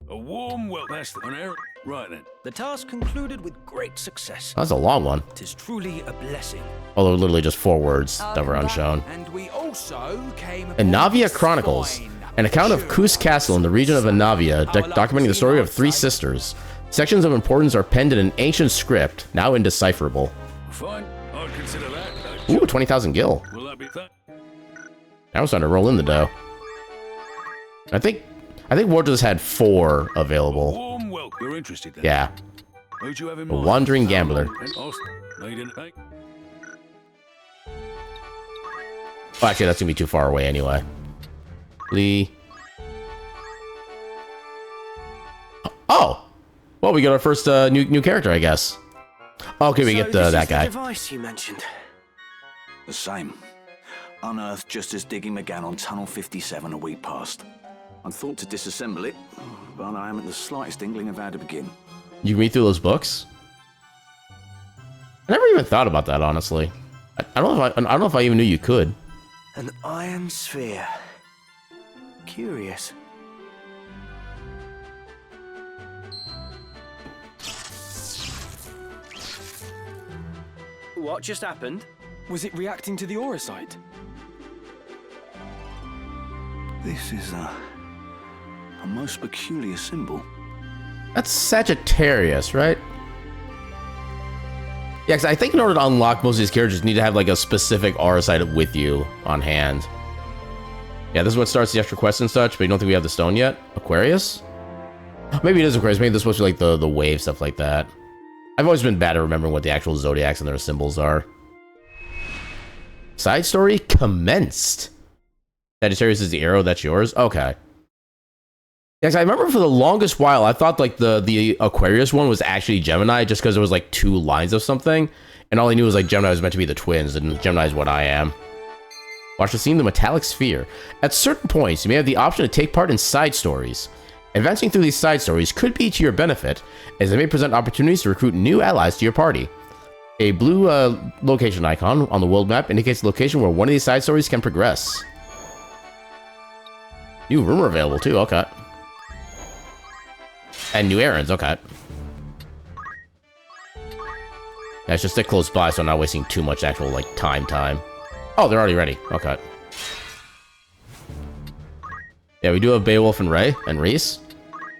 A warm an air. Right then. the task concluded with great success. That's a long one. It is truly a blessing. Although literally just 4 words that were unshown. And we also came. Ivalice Chronicles. An account of Kus Castle in the region of Ivalice, documenting the story of 3 sisters. Sections of importance are penned in an ancient script, now indecipherable. Fine, I'd consider that. Ooh, 20,000 gil. Will that be that? Now we're starting to roll in the dough. I think Wardless had 4 available. Warm welcome. You're interested then? Yeah. Who'd you have in A mind? wandering gambler. Oh, Actually, that's gonna be too far away anyway. Lee. Oh! Well, we got our first new character, I guess. Okay, we get that guy. Device you mentioned. The same. Unearthed just as digging began on Tunnel 57 a week past. I thought to disassemble it, but I haven't the slightest inkling of how to begin. You can read through those books? I never even thought about that, honestly. I don't know if I even knew you could. An iron sphere. Curious. What just happened? Was it reacting to the aurosite? This is a most peculiar symbol. That's Sagittarius, right? Yeah, because I think in order to unlock most of these characters, you need to have like a specific aurosite with you on hand. Yeah, this is what starts the extra quests and such, but you don't think we have the stone yet? Aquarius? Maybe it is Aquarius. Maybe this is supposed to be like the wave, stuff like that. I've always been bad at remembering what the actual zodiacs and their symbols are. Side story commenced. Sagittarius is the arrow, that's yours? Okay. Yeah, I remember for the longest while, I thought like the Aquarius one was actually Gemini just because there was like 2 lines of something. And all I knew was like Gemini was meant to be the twins, and Gemini is what I am. Watch the scene, the metallic sphere. At certain points, you may have the option to take part in side stories. Advancing through these side stories could be to your benefit, as they may present opportunities to recruit new allies to your party. A blue location icon on the world map indicates the location where one of these side stories can progress. New rumor available too, okay. And new errands, okay. Let's just stick close by so I'm not wasting too much actual, like, time. Oh, they're already ready, okay. Yeah, we do have Beowulf and Ray, and Reese.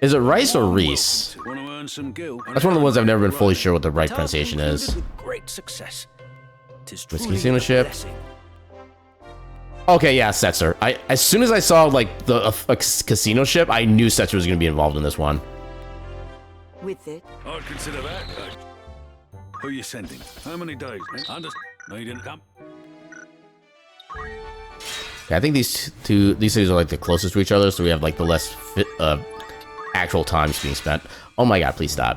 Is it Rice or Reese? That's one of the ones I've never been fully sure what the right pronunciation is. Great success. Whiskey Casino ship. Okay, yeah, Setzer. As soon as I saw, like, a casino ship, I knew Setzer was going to be involved in this one. With it. I'd consider that. Who are you sending? How many days? No, you didn't come. Yeah, I think these cities are like the closest to each other, so we have like the less actual times being spent. Oh my god, please stop.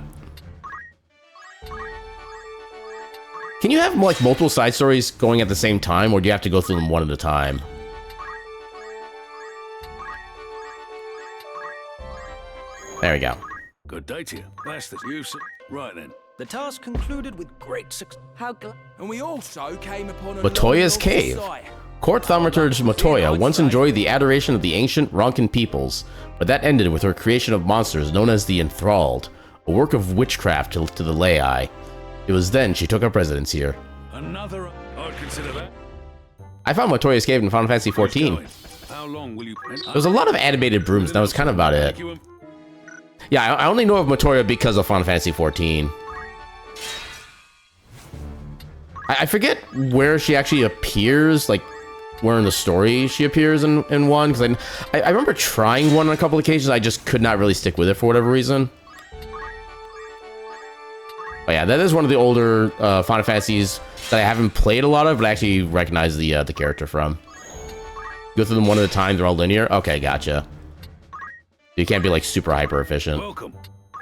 Can you have like multiple side stories going at the same time, or do you have to go through them one at a time? There we go. Good day to you. That's the use. Right then. The task concluded with great success. How glad. And we also came upon a Matoya's Cave. Court thaumaturge Matoya once enjoyed the adoration of the ancient Ronkan peoples, but that ended with her creation of monsters known as the Enthralled, a work of witchcraft to the lay eye. It was then she took up residence here. Another. I'd consider that. I found Matoya's Cave in Final Fantasy XIV. How long will you? There was a lot of animated brooms, and that was kind of about it. Yeah, I only know of Matoya because of Final Fantasy XIV. I forget where she actually appears, like where in the story she appears in one, because I remember trying one on a couple of occasions. I just could not really stick with it for whatever reason. But yeah, that is one of the older Final Fantasies that I haven't played a lot of, but I actually recognize the character from. Go through them one at a time, they're all linear? Okay, gotcha. You can't be like super hyper efficient. Welcome.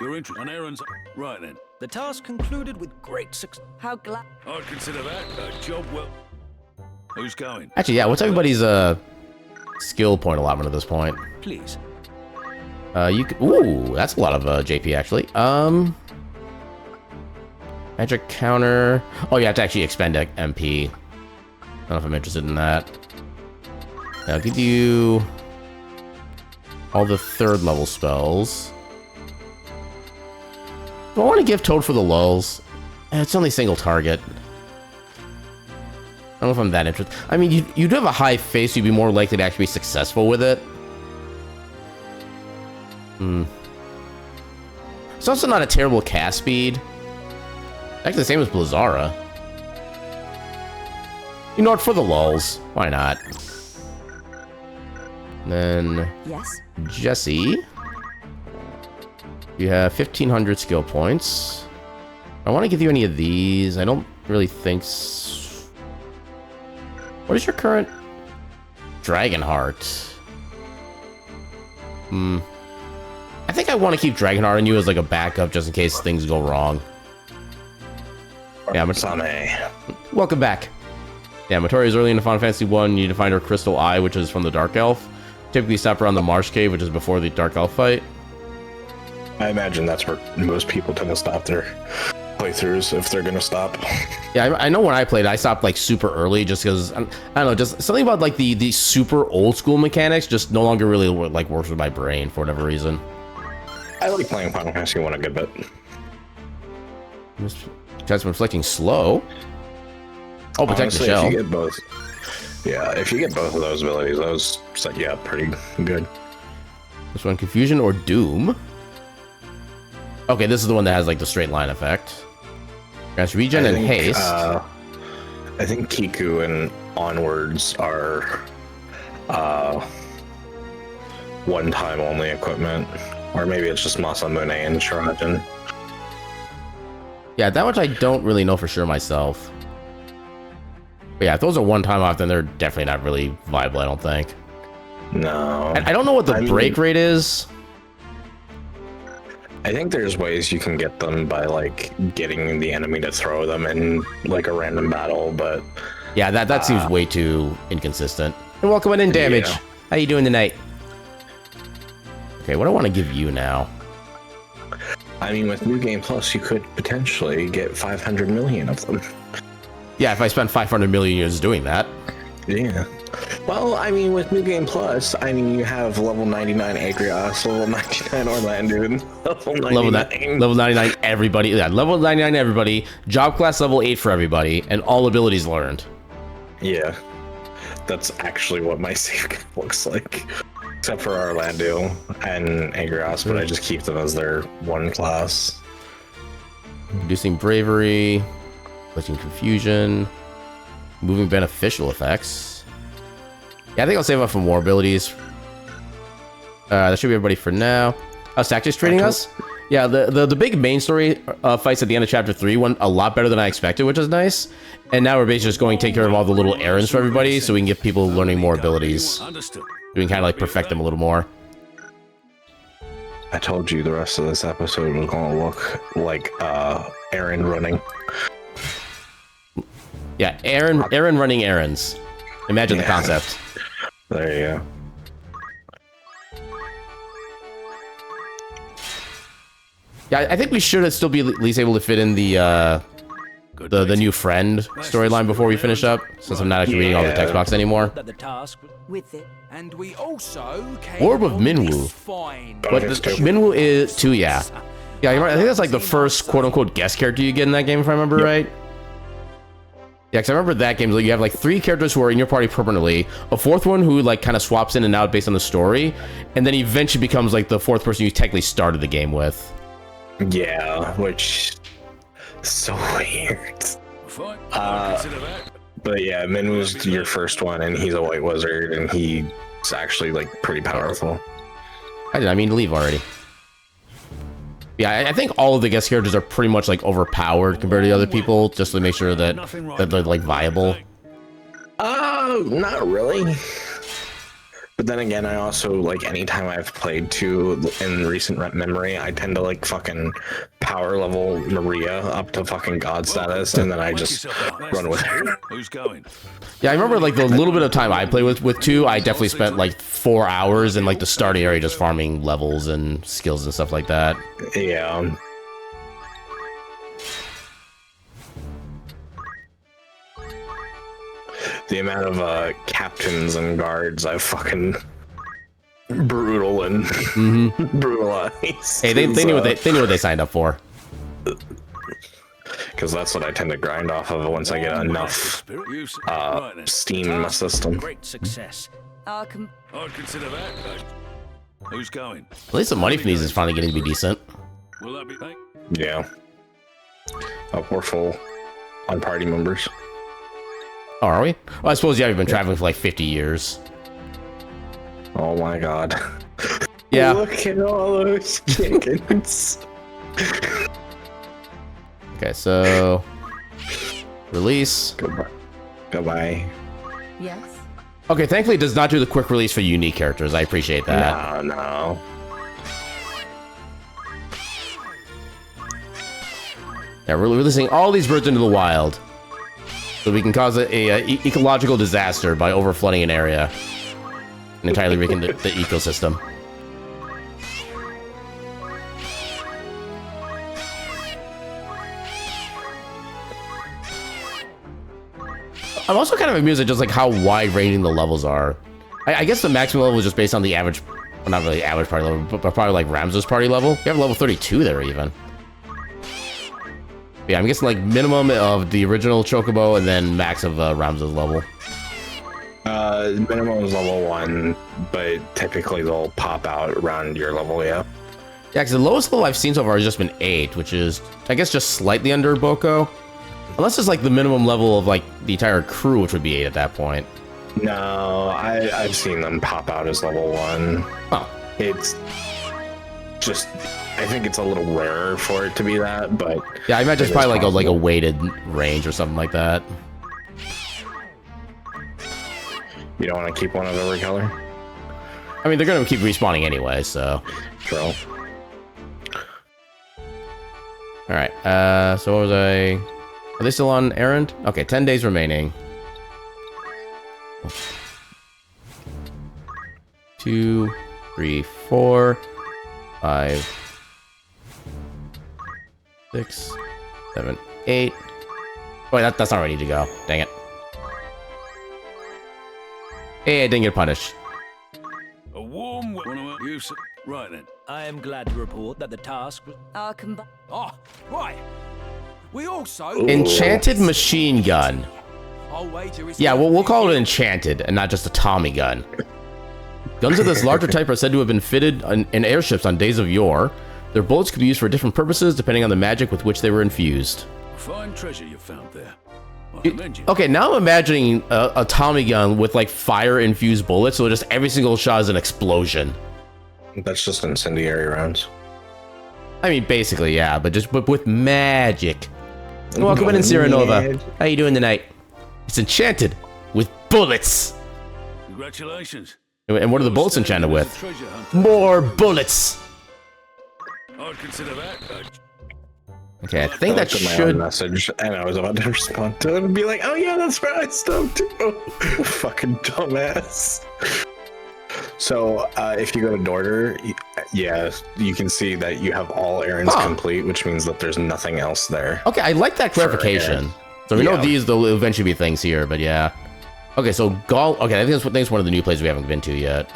You're interested on errands. Right then. The task concluded with great success. How glad. I'd consider that a job well. Who's going? Actually, yeah, what's everybody's skill point allotment at this point? Please. Ooh, that's a lot of JP actually. Magic counter. Oh, you have to actually expend MP. I don't know if I'm interested in that. I'll give you all the 3rd level spells. Do I want to give Toad for the lulz? It's only single target. I don't know if I'm that interested. I mean, you do have a high face, so you'd be more likely to actually be successful with it. It's also not a terrible cast speed. Actually, the same as Blizzara. You know what? For the lulz. Why not? And then... Yes? Jesse. You have 1,500 skill points. I want to give you any of these. I don't really think... What is your current... Dragonheart? I think I want to keep Dragonheart on you as like a backup just in case things go wrong. Yeah, I'm gonna... Welcome back. Yeah, Matori is early in Final Fantasy 1. You need to find her Crystal Eye, which is from the Dark Elf. Typically stop around the Marsh Cave, which is before the Dark Elf fight. I imagine that's where most people tend to stop their playthroughs if they're gonna stop. Yeah, I know when I played, I stopped like super early just because I don't know, just something about like the super old school mechanics just no longer really like works with my brain for whatever reason. I like playing Final Fantasy 1 a good bit. That's inflicting slow. Oh, protect Honestly, the shell. if you get both, yeah, if you get both of those abilities, those set you up pretty good. This one, Confusion or Doom. Okay, this is the one that has like the straight line effect. Grants regen and haste. I think Kiku and Onwards are one-time only equipment, or maybe it's just Masamune and Shiraden. Yeah, that much I don't really know for sure myself. But yeah, if those are one time off, then they're definitely not really viable, I don't think. No. I don't know what the break rate is. I think there's ways you can get them by like getting the enemy to throw them in like a random battle, but yeah, that seems way too inconsistent. And welcome in damage. Yeah. How you doing tonight? Okay, what do I want to give you now? I mean, with New Game Plus, you could potentially get 500 million of them. Yeah, if I spent 500 million years doing that. Yeah. Well, I mean, with New Game Plus, I mean, you have level 99 Agrias, level 99 Orlando, and level 99. Level 99 everybody. Yeah, level 99 everybody. Job class level 8 for everybody, and all abilities learned. Yeah. That's actually what my save looks like. Except for Orlando and Agrias, but I just keep them as their one class. Reducing bravery, glitching confusion, moving beneficial effects. Yeah, I think I'll save up for more abilities. That should be everybody for now. Stactus trading us? Yeah, the big main story fights at the end of chapter 3 went a lot better than I expected, which is nice. And now we're basically just going to take care of all the little errands for everybody so we can get people learning more abilities. We can kind of like perfect them a little more. I told you the rest of this episode was going to look like errand running. Yeah, Aaron running errands. Imagine the concept. There you go. Yeah, I think we should still be at least able to fit in the new friend storyline before we finish up, since I'm not actually reading all the text box anymore. With it. And we also Orb of Minwu. But Minwu is 2, yeah. Yeah, I think that's like the first quote-unquote guest character you get in that game, if I remember right. Yeah, because I remember that game, like, you have like 3 characters who are in your party permanently, a 4th one who like kind of swaps in and out based on the story, and then eventually becomes like the 4th person you technically started the game with. Yeah, which is so weird. But yeah, Minwu's your first one, and he's a white wizard, and he's actually like pretty powerful. I mean to leave already. Yeah, I think all of the guest characters are pretty much like overpowered compared to the other people, just to make sure that they're like viable. Not really. But then again, I also, like, anytime I've played 2 in recent memory, I tend to, like, fucking power level Maria up to fucking god status, and then I just run with her. Who's going? Yeah, I remember, like, the little bit of time I played with 2, I definitely spent, like, 4 hours in, like, the starting area just farming levels and skills and stuff like that. Yeah. The amount of captains and guards I've fucking brutal and brutalized. Hey, they knew what they signed up for. Because that's what I tend to grind off of once I get enough steam in my system. Great success. I'd consider that. Who's going? At least the money from these is finally getting to be decent. Will that be? Yeah. We're full on party members. Oh, are we? Well, I suppose you haven't been traveling for like 50 years. Oh my god. Yeah. Look at all those chickens. Okay, so release. Goodbye. Yes. Okay, thankfully it does not do the quick release for unique characters. I appreciate that. No. Yeah, we're releasing all these birds into the wild. So we can cause a ecological disaster by overflooding an area and entirely wrecking the ecosystem. I'm also kind of amused at just like how wide-ranging the levels are. I guess the maximum level is just based on the average, well, not really average party level, but probably like Ramza's party level. You have level 32 there even. Yeah, I'm guessing like minimum of the original Chocobo and then max of Ramza's level. Minimum is level 1, but typically they'll pop out around your level, yeah. Yeah, because the lowest level I've seen so far has just been 8, which is, I guess, just slightly under Boko. Unless it's like the minimum level of like the entire crew, which would be 8 at that point. No, I've seen them pop out as level 1. Oh. It's just, I think it's a little rarer for it to be that, but... Yeah, I imagine it's probably like a weighted range or something like that. You don't want to keep one of every color? I mean, they're going to keep respawning anyway, so... True. Alright, so what was I... Are they still on errand? Okay, 10 days remaining. 2, 3, 4, 5, 6, 7, 8. Wait, that's not ready to go. Dang it. Hey, I didn't get punished. A warm use. Right then. I am glad to report that the task was... Oh, right. We also... Enchanted machine gun. I'll wager it's... Yeah, we'll call it enchanted and not just a Tommy gun. Guns of this larger type are said to have been fitted in airships on days of yore. Their bullets could be used for different purposes depending on the magic with which they were infused. Fine treasure you found there. Okay, now I'm imagining a Tommy gun with like fire-infused bullets, so just every single shot is an explosion. That's just incendiary rounds. I mean, basically, yeah, but with magic. Welcome in, Sierra Nova. How you doing tonight? It's enchanted with bullets. Congratulations. And what are the bullets enchanted with? More bullets. I'd consider that. Okay, I think that My own should... message, and I was about to respond to it and be like, "Oh yeah, that's right, I stumped too." Fucking dumbass. So, if you go to Dorder, yeah, you can see that you have all errands complete, which means that there's nothing else there. Okay, I like that clarification. So we know these, there'll eventually be things here, but yeah. Okay, so okay, I think that's one of the new places we haven't been to yet.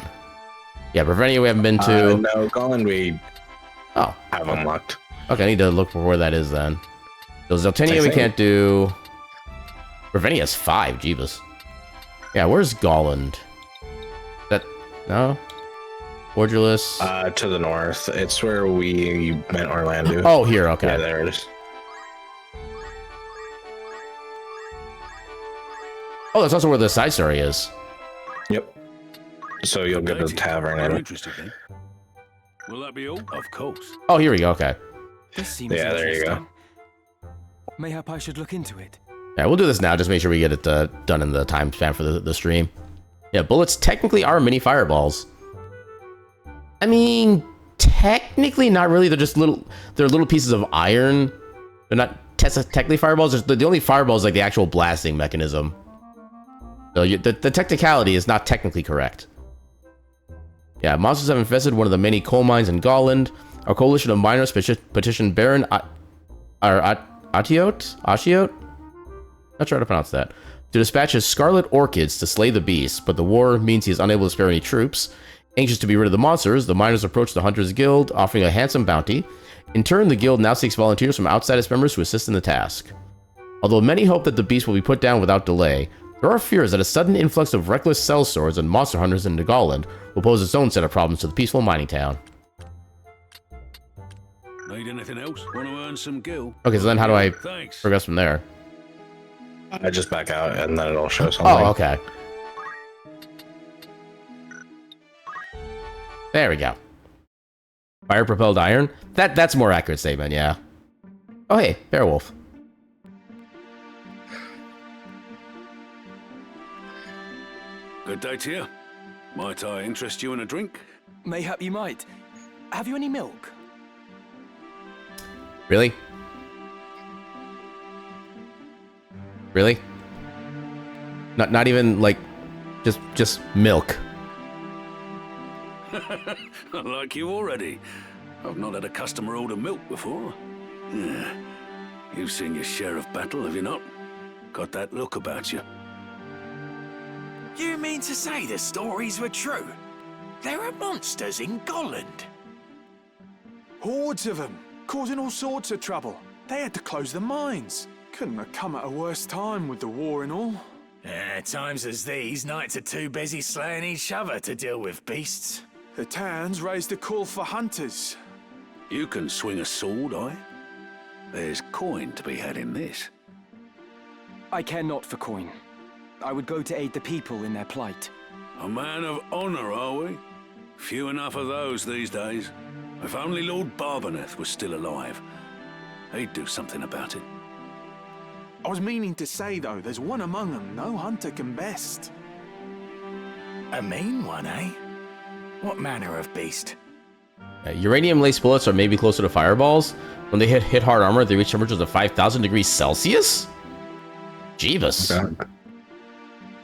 Yeah, Bravenia we haven't been to. No, Golland we have unlocked. Okay, I need to look for where that is then. So Zeltenia we can't do. Bravenia's 5, Jeebus. Yeah, where's Golland? No? Borgulus? To the north. It's where we met Orlando. Oh, here, okay. Yeah, there it is. Oh, that's also where the side story is. Yep. So you'll get to the tavern. Very interesting, then. Will that be all? Of course. Oh, here we go, okay. This seems there you go. Mayhap I should look into it. Yeah, we'll do this now, just make sure we get it done in the time span for the stream. Yeah, bullets technically are mini fireballs. I mean, technically not really. They're just little pieces of iron. They're not technically fireballs. The only fireball is like the actual blasting mechanism. So the technicality is not technically correct. Yeah, monsters have infested one of the many coal mines in Golland. Our coalition of miners petitioned Baron Ashiot? Not sure how to pronounce that. To dispatch his scarlet orchids to slay the beasts, but the war means he is unable to spare any troops. Anxious to be rid of the monsters, the miners approach the Hunters Guild, offering a handsome bounty. In turn, the guild now seeks volunteers from outside its members to assist in the task. Although many hope that the beast will be put down without delay, there are fears that a sudden influx of reckless sellswords and monster hunters into Golland will pose its own set of problems to the peaceful mining town. Need anything else? Want to earn some gil? Okay, so then how do I progress from there? I just back out and then it'll show something. Oh, okay. There we go. Fire-propelled iron? That's a more accurate statement, yeah. Oh, hey, Beowulf. Good day to you. Might I interest you in a drink? Mayhap you might. Have you any milk? Really? Really? Not even like just milk. I like you already. I've not had a customer order milk before. Yeah. You've seen your share of battle, have you not? Got that look about you. You mean to say the stories were true? There are monsters in Golland. Hordes of them, causing all sorts of trouble. They had to close the mines. Couldn't have come at a worse time with the war and all. Yeah, times as these, knights are too busy slaying each other to deal with beasts. The towns raised a call for hunters. You can swing a sword, aye? There's coin to be had in this. I care not for coin. I would go to aid the people in their plight. A man of honor, are we? Few enough of those these days. If only Lord Barbeneth was still alive, he'd do something about it. I was meaning to say, though, there's one among them no hunter can best. A mean one, eh? What manner of beast? Uranium-laced bullets are maybe closer to fireballs. When they hit hard armor, they reach temperatures of 5,000 degrees Celsius? Jeebus. Okay.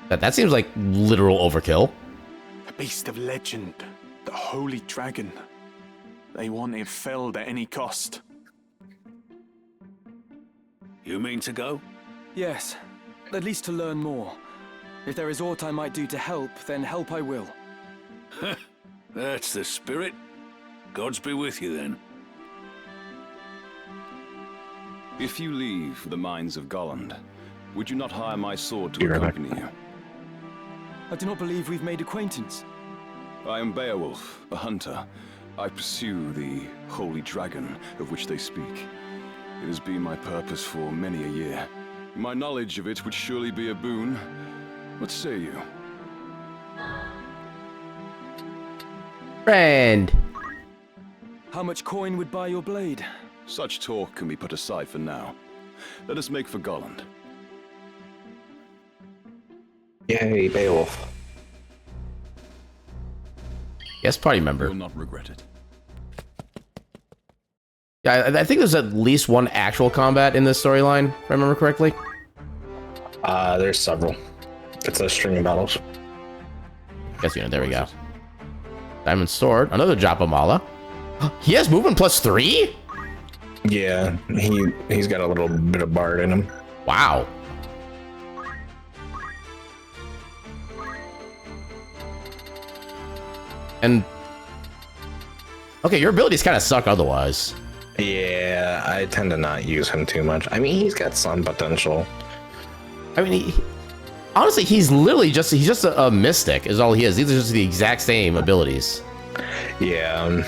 That seems like literal overkill. A beast of legend. The Holy Dragon. They want it felled at any cost. You mean to go? Yes, at least to learn more. If there is aught I might do to help, then help I will. That's the spirit. Gods be with you then. If you leave the mines of Golland, would you not hire my sword to accompany you? I do not believe we've made acquaintance. I am Beowulf, a hunter. I pursue the Holy Dragon of which they speak. It has been my purpose for many a year. My knowledge of it would surely be a boon. What say you? Friend. How much coin would buy your blade? Such talk can be put aside for now. Let us make for Golland. Yay, Beowulf. Yes, party member. You'll not regret it. Yeah, I think there's at least one actual combat in this storyline, if I remember correctly. There's several. It's a string of battles. Guess you know, there we go. Diamond Sword, another Japamala. He has movement +3? Yeah, he's got a little bit of bard in him. Wow. And okay, your abilities kind of suck otherwise. Yeah, I tend to not use him too much. I mean, he's got some potential. I mean, honestly, he's literally just a mystic is all he is. These are just the exact same abilities. Yeah.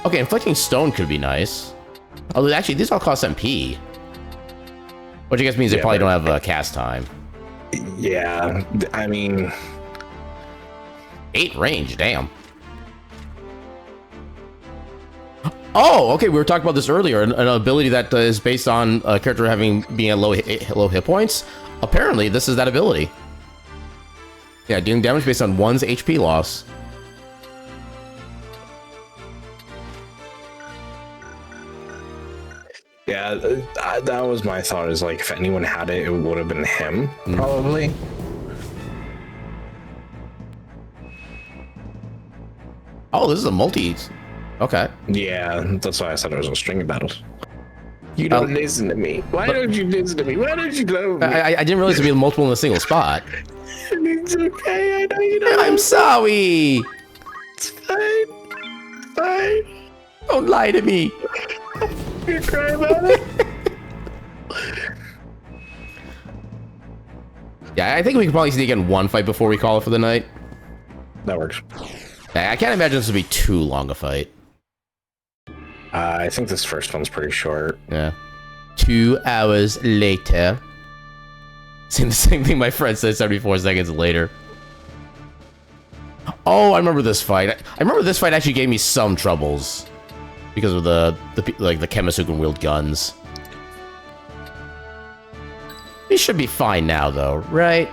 Okay, inflicting stone could be nice. Although actually, these all cost MP, which I guess means they probably don't have cast time. Yeah, I mean, 8 range, damn. Oh, okay. We were talking about this earlier. An ability that is based on a character being at low hit points. Apparently, this is that ability. Yeah, dealing damage based on one's HP loss. yeah, that was my thought. Is like if anyone had it, it would have been him, probably. Oh, this is a multi. Okay. Yeah, that's why I said it was a string of battles. You don't listen to me. Why don't you listen to me? Why don't you know me? I didn't realize it'd be multiple in a single spot. It's okay. I know you don't. I'm sorry. It's fine. Fine. Don't lie to me. You're crying about it. Yeah, I think we can probably sneak in one fight before we call it for the night. That works. I can't imagine this would be too long a fight. I think this first one's pretty short. Yeah. 2 hours later. Saying the same thing my friend said 74 seconds later. Oh, I remember this fight. I remember this fight actually gave me some troubles because of the chemists who can wield guns. We should be fine now, though, right?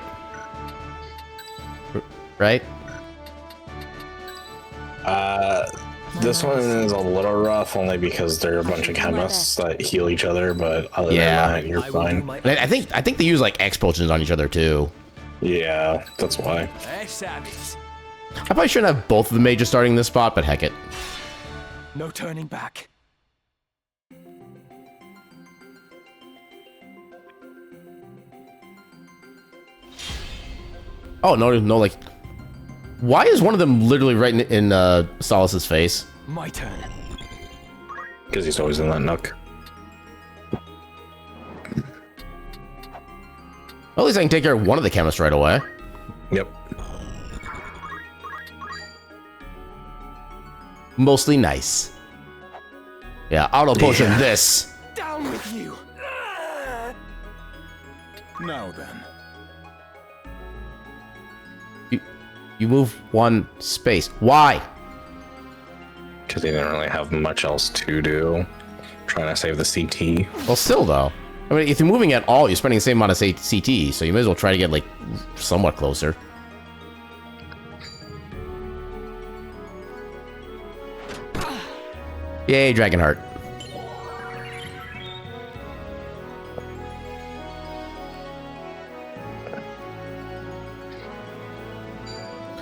Right? This one is a little rough only because they're a bunch of chemists that heal each other, but other than that, you're fine. I think they use like X potions on each other too. Yeah, that's why. I probably shouldn't have both of the mages starting this spot, but heck it. No turning back. Oh, no, like... Why is one of them literally right in Solus's face? My turn. Because he's always in that nook. Well, at least I can take care of one of the chemists right away. Yep. Mostly nice. Yeah, auto potion this. Down with you. Now then. You move one space. Why? Because they didn't really have much else to do. Trying to save the CT. Well, still though. I mean, if you're moving at all, you're spending the same amount of CT, so you may as well try to get like somewhat closer. Yay, Dragonheart.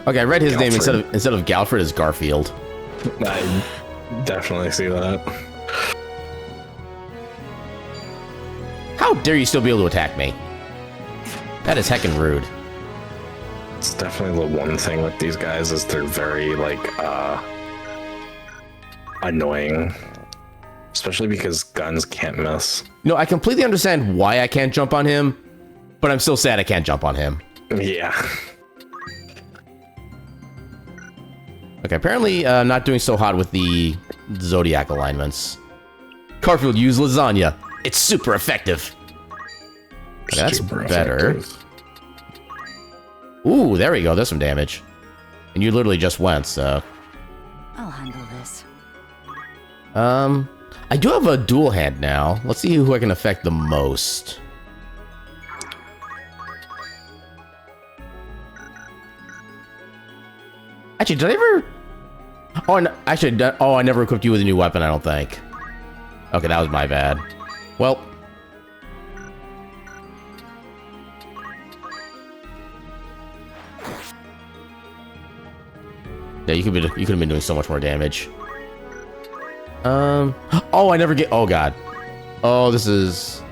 Okay, I read his name instead of Galfred as Garfield. I definitely see that. How dare you still be able to attack me? That is heckin' rude. It's definitely the one thing with these guys is they're very like annoying. Especially because guns can't miss. No, I completely understand why I can't jump on him, but I'm still sad I can't jump on him. Yeah. Okay, apparently not doing so hot with the Zodiac alignments. Garfield, use lasagna. It's super effective. Okay, that's better. Effective. Ooh, there we go. There's some damage. And you literally just went, so... I'll handle this. I do have a dual hand now. Let's see who I can affect the most. Actually, did I ever... Oh, actually, I never equipped you with a new weapon, I don't think. Okay, that was my bad. Well... Yeah, you could have been doing so much more damage. Oh, I never get... Oh, God. Oh, this is...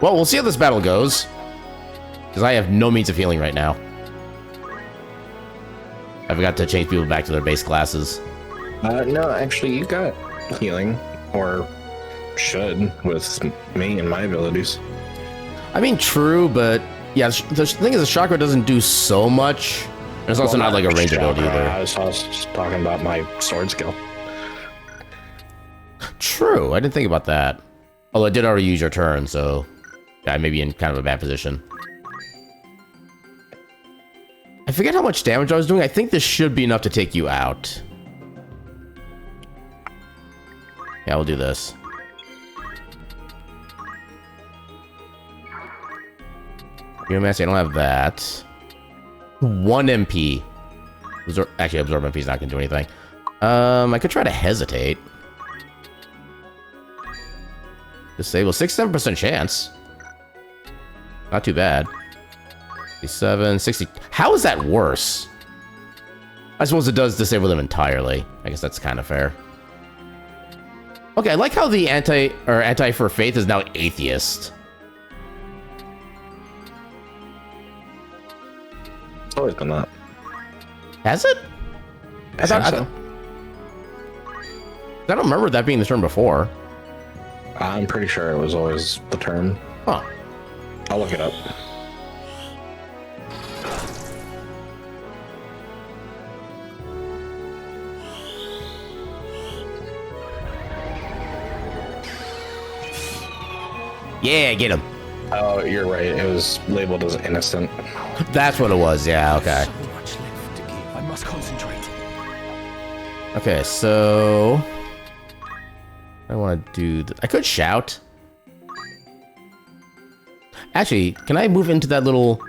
Well, we'll see how this battle goes. Because I have no means of healing right now. I forgot to change people back to their base classes. No, actually, you got healing. Or should, with me and my abilities. I mean, true, but... Yeah, the thing is, the chakra doesn't do so much. And it's also not like a range ability either. I was just talking about my sword skill. True, I didn't think about that. Although I did already use your turn, so... Yeah, I may be in kind of a bad position. I forget how much damage I was doing. I think this should be enough to take you out. Yeah, we'll do this. Geomancy, I don't have that. 1 MP. Actually, Absorb MP is not going to do anything. I could try to hesitate. Disable 67% chance. Not too bad. 57, 60. How is that worse? I suppose it does disable them entirely. I guess that's kind of fair. Okay, I like how the anti for faith is now atheist. It's always been that. Has it? I don't remember that being the term before. I'm pretty sure it was always the term. Huh. I'll look it up. Yeah, get him. Oh, you're right. It was labeled as innocent. That's what it was. Yeah, okay. So much left to give. I must concentrate. Okay, so... I want to do... I could shout. Actually, can I move into that little...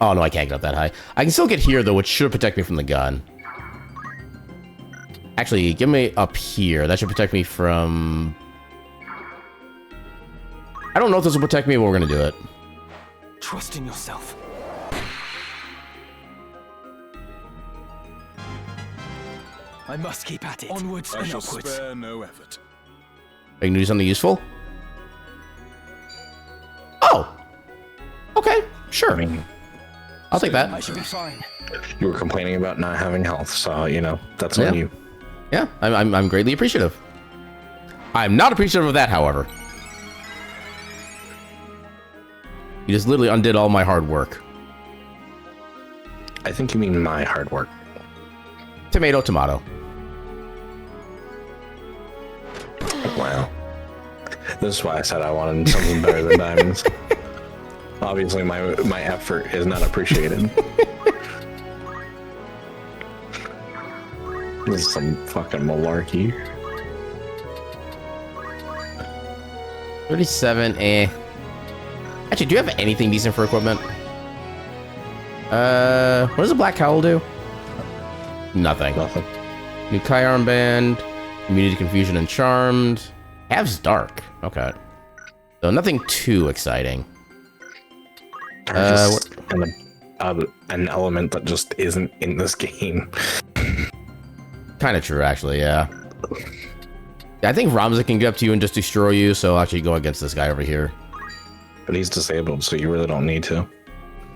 Oh, no, I can't get up that high. I can still get here, though, which should protect me from the gun. Actually, give me up here. That should protect me from... I don't know if this will protect me, but we're gonna do it. Trust in yourself. I must keep at it. Onwards I and shall upwards. spare no effort. Are you gonna do something useful? Oh! Okay, sure. I mean, I'll take that. I should be fine. you were complaining about not having health, so, you know, that's on you. Yeah, I'm greatly appreciative. I'm not appreciative of that, however. You just literally undid all my hard work. I think you mean my hard work. Tomato, tomato. Wow. This is why I said I wanted something better than diamonds. Obviously, my effort is not appreciated. This is some fucking malarkey. 37, eh. Actually, do you have anything decent for equipment? What does a black cowl do? Nothing. Nothing. New Kai armband, immunity to confusion and charmed. Halves dark. Okay. So nothing too exciting. Just an element that just isn't in this game. Kind of true, actually, yeah. I think Ramza can get up to you and just destroy you, so I'll actually go against this guy over here. But he's disabled, so you really don't need to.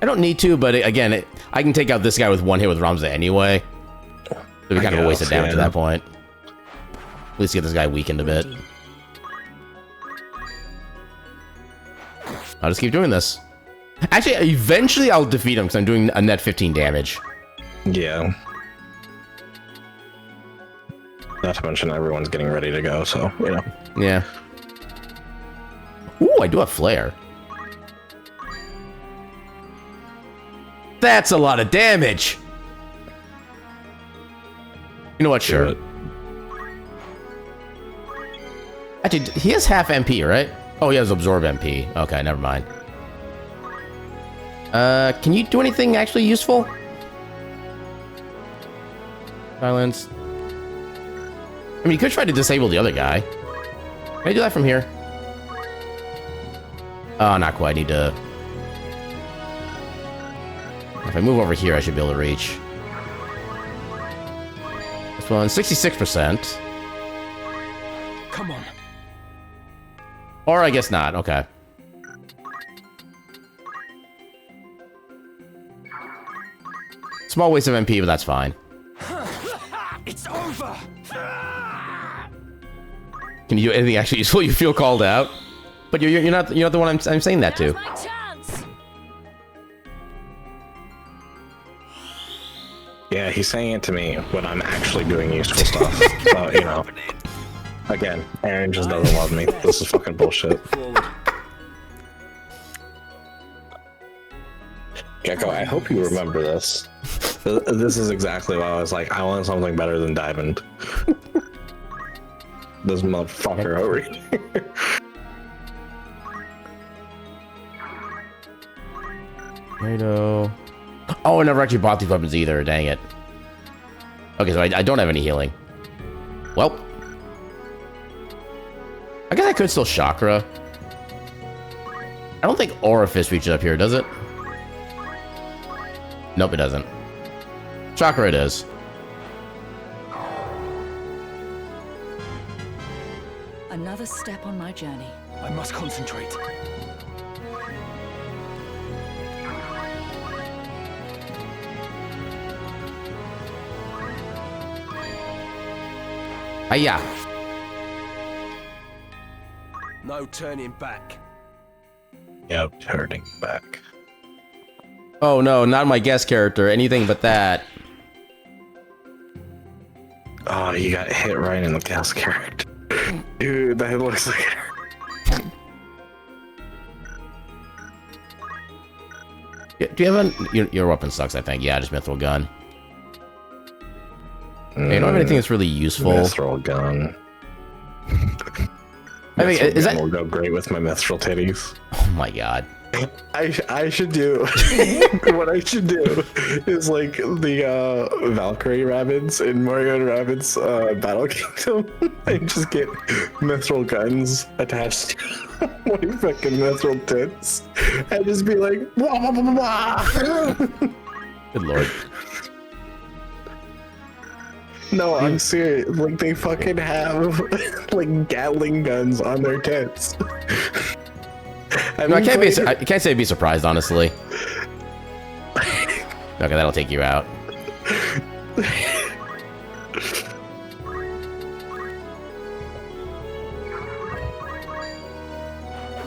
I don't need to, but again, I can take out this guy with one hit with Ramza anyway. So we kind of a waste of damage at that point. At least get this guy weakened a bit. I'll just keep doing this. Actually, eventually I'll defeat him because I'm doing a net 15 damage. Yeah. Not to mention everyone's getting ready to go, so, you know. Yeah. Ooh, I do have Flare. That's a lot of damage. You know what? Sure. Actually, he has half MP, right? Oh, he has Absorb MP. Okay, never mind. Can you do anything actually useful? Silence. I mean, you could try to disable the other guy. Can I do that from here? Oh, not quite. I need to... If I move over here, I should be able to reach. This one, 66%. Come on. Or I guess not. Okay. Small waste of MP, but that's fine. It's over. Can you do anything actually useful? You feel called out, but you're not the one I'm saying that to. Yeah, he's saying it to me when I'm actually doing useful stuff. So, you know. Again, Aaron just doesn't love me. This is fucking bullshit. Gecko, I hope you remember this. This is exactly why I was like, I want something better than Diamond. This motherfucker over here. Tomato. Oh, I never actually bought these weapons either. Dang it. Okay, so I don't have any healing. Well. I guess I could still Chakra. I don't think Orifice reaches up here, does it? Nope, it doesn't. Chakra it is. Another step on my journey. I must concentrate. Hiya. No turning back. Yep, turning back. Oh no, not my guest character. Anything but that. Oh, you got hit right in the guest character. Dude, that looks like it. Do you have your weapon sucks, I think. Yeah, just mithril gun. Hey, you don't have anything that's really useful. Mithril gun. I mean, is that will go great with my mithril titties? Oh my god. I should do what I should do is like the Valkyrie rabbits in Mario and Rabbids Battle Kingdom and just get mithril guns attached to my fucking mithril tits and just be like wah, wah, wah, wah. Good lord. No, I'm serious. Like they fucking have like Gatling guns on their tits. I can't say be surprised, honestly. Okay, that'll take you out.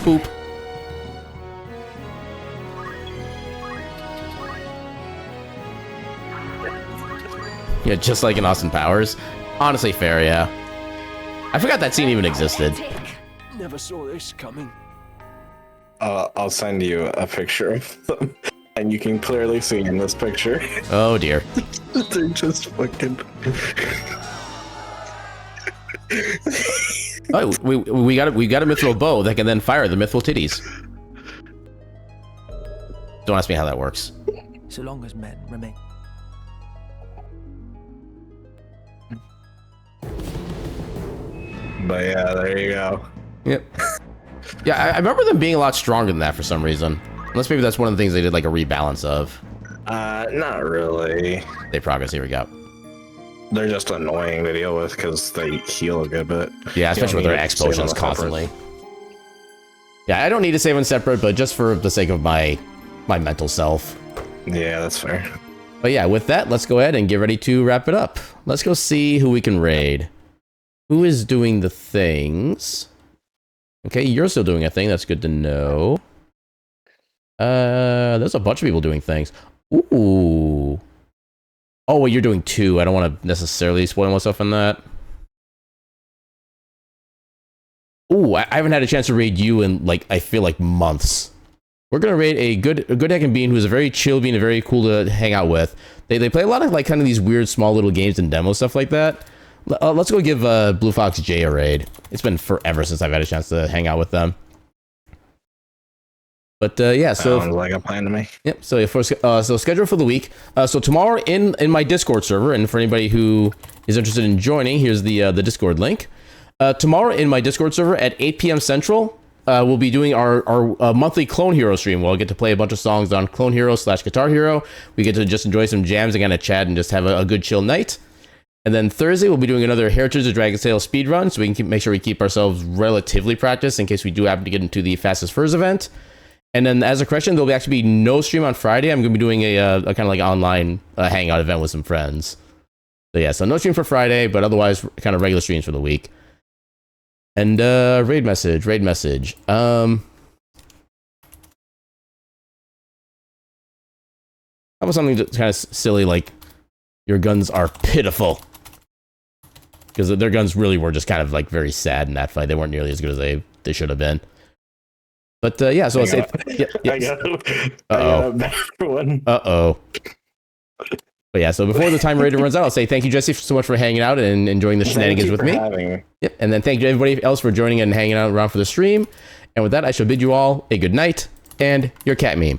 Poop. Yeah, just like in Austin Powers. Honestly, fair, yeah. I forgot that scene even existed. Never saw this coming. I'll send you a picture of them, and you can clearly see in this picture. Oh dear. They're just fucking. Oh, we got a mithril bow that can then fire the mithril titties. Don't ask me how that works. So long as men remain. But yeah, there you go. Yep. Yeah, I remember them being a lot stronger than that for some reason. Unless maybe that's one of the things they did like a rebalance of. Not really. They progress, here we go. They're just annoying to deal with because they heal a good bit. Yeah, especially with their X potions constantly. Yeah, I don't need to save on separate, but just for the sake of my mental self. Yeah, that's fair. But yeah, with that, let's go ahead and get ready to wrap it up. Let's go see who we can raid. Who is doing the things? Okay, you're still doing a thing. That's good to know. There's a bunch of people doing things. Ooh. Oh, well, you're doing two. I don't want to necessarily spoil myself on that. Ooh, I haven't had a chance to raid you in, like, I feel like months. We're going to raid a good heckin' bean who's a very chill bean and very cool to hang out with. They play a lot of, like, kind of these weird small little games and demo stuff like that. Let's go give Blue Fox J a raid. It's been forever since I've had a chance to hang out with them. But yeah, so sounds like a plan to me. Yep. So so schedule for the week. So tomorrow in my Discord server, and for anybody who is interested in joining, here's the Discord link. Tomorrow in my Discord server at 8 p.m. Central, we'll be doing our monthly Clone Hero stream. We'll get to play a bunch of songs on Clone Hero / Guitar Hero. We get to just enjoy some jams and kind of chat and just have a good chill night. And then Thursday, we'll be doing another Heritage of Dragon's Tail speedrun, so we can make sure we keep ourselves relatively practiced in case we do happen to get into the Fastest Furs event. And then as a correction, there'll actually be no stream on Friday. I'm going to be doing a kind of like online hangout event with some friends. So yeah, so no stream for Friday, but otherwise kind of regular streams for the week. And raid message. How about something that's kind of silly like, your guns are pitiful. Because their guns really were just kind of like very sad in that fight. They weren't nearly as good as they should have been. But yeah, so I'll say... I got a bad one. Uh-oh. But yeah, so before the time rater runs out, I'll say thank you, Jesse, so much for hanging out and enjoying the shenanigans with me. Yep, and then thank you to everybody else for joining and hanging out around for the stream. And with that, I shall bid you all a good night and your cat meme.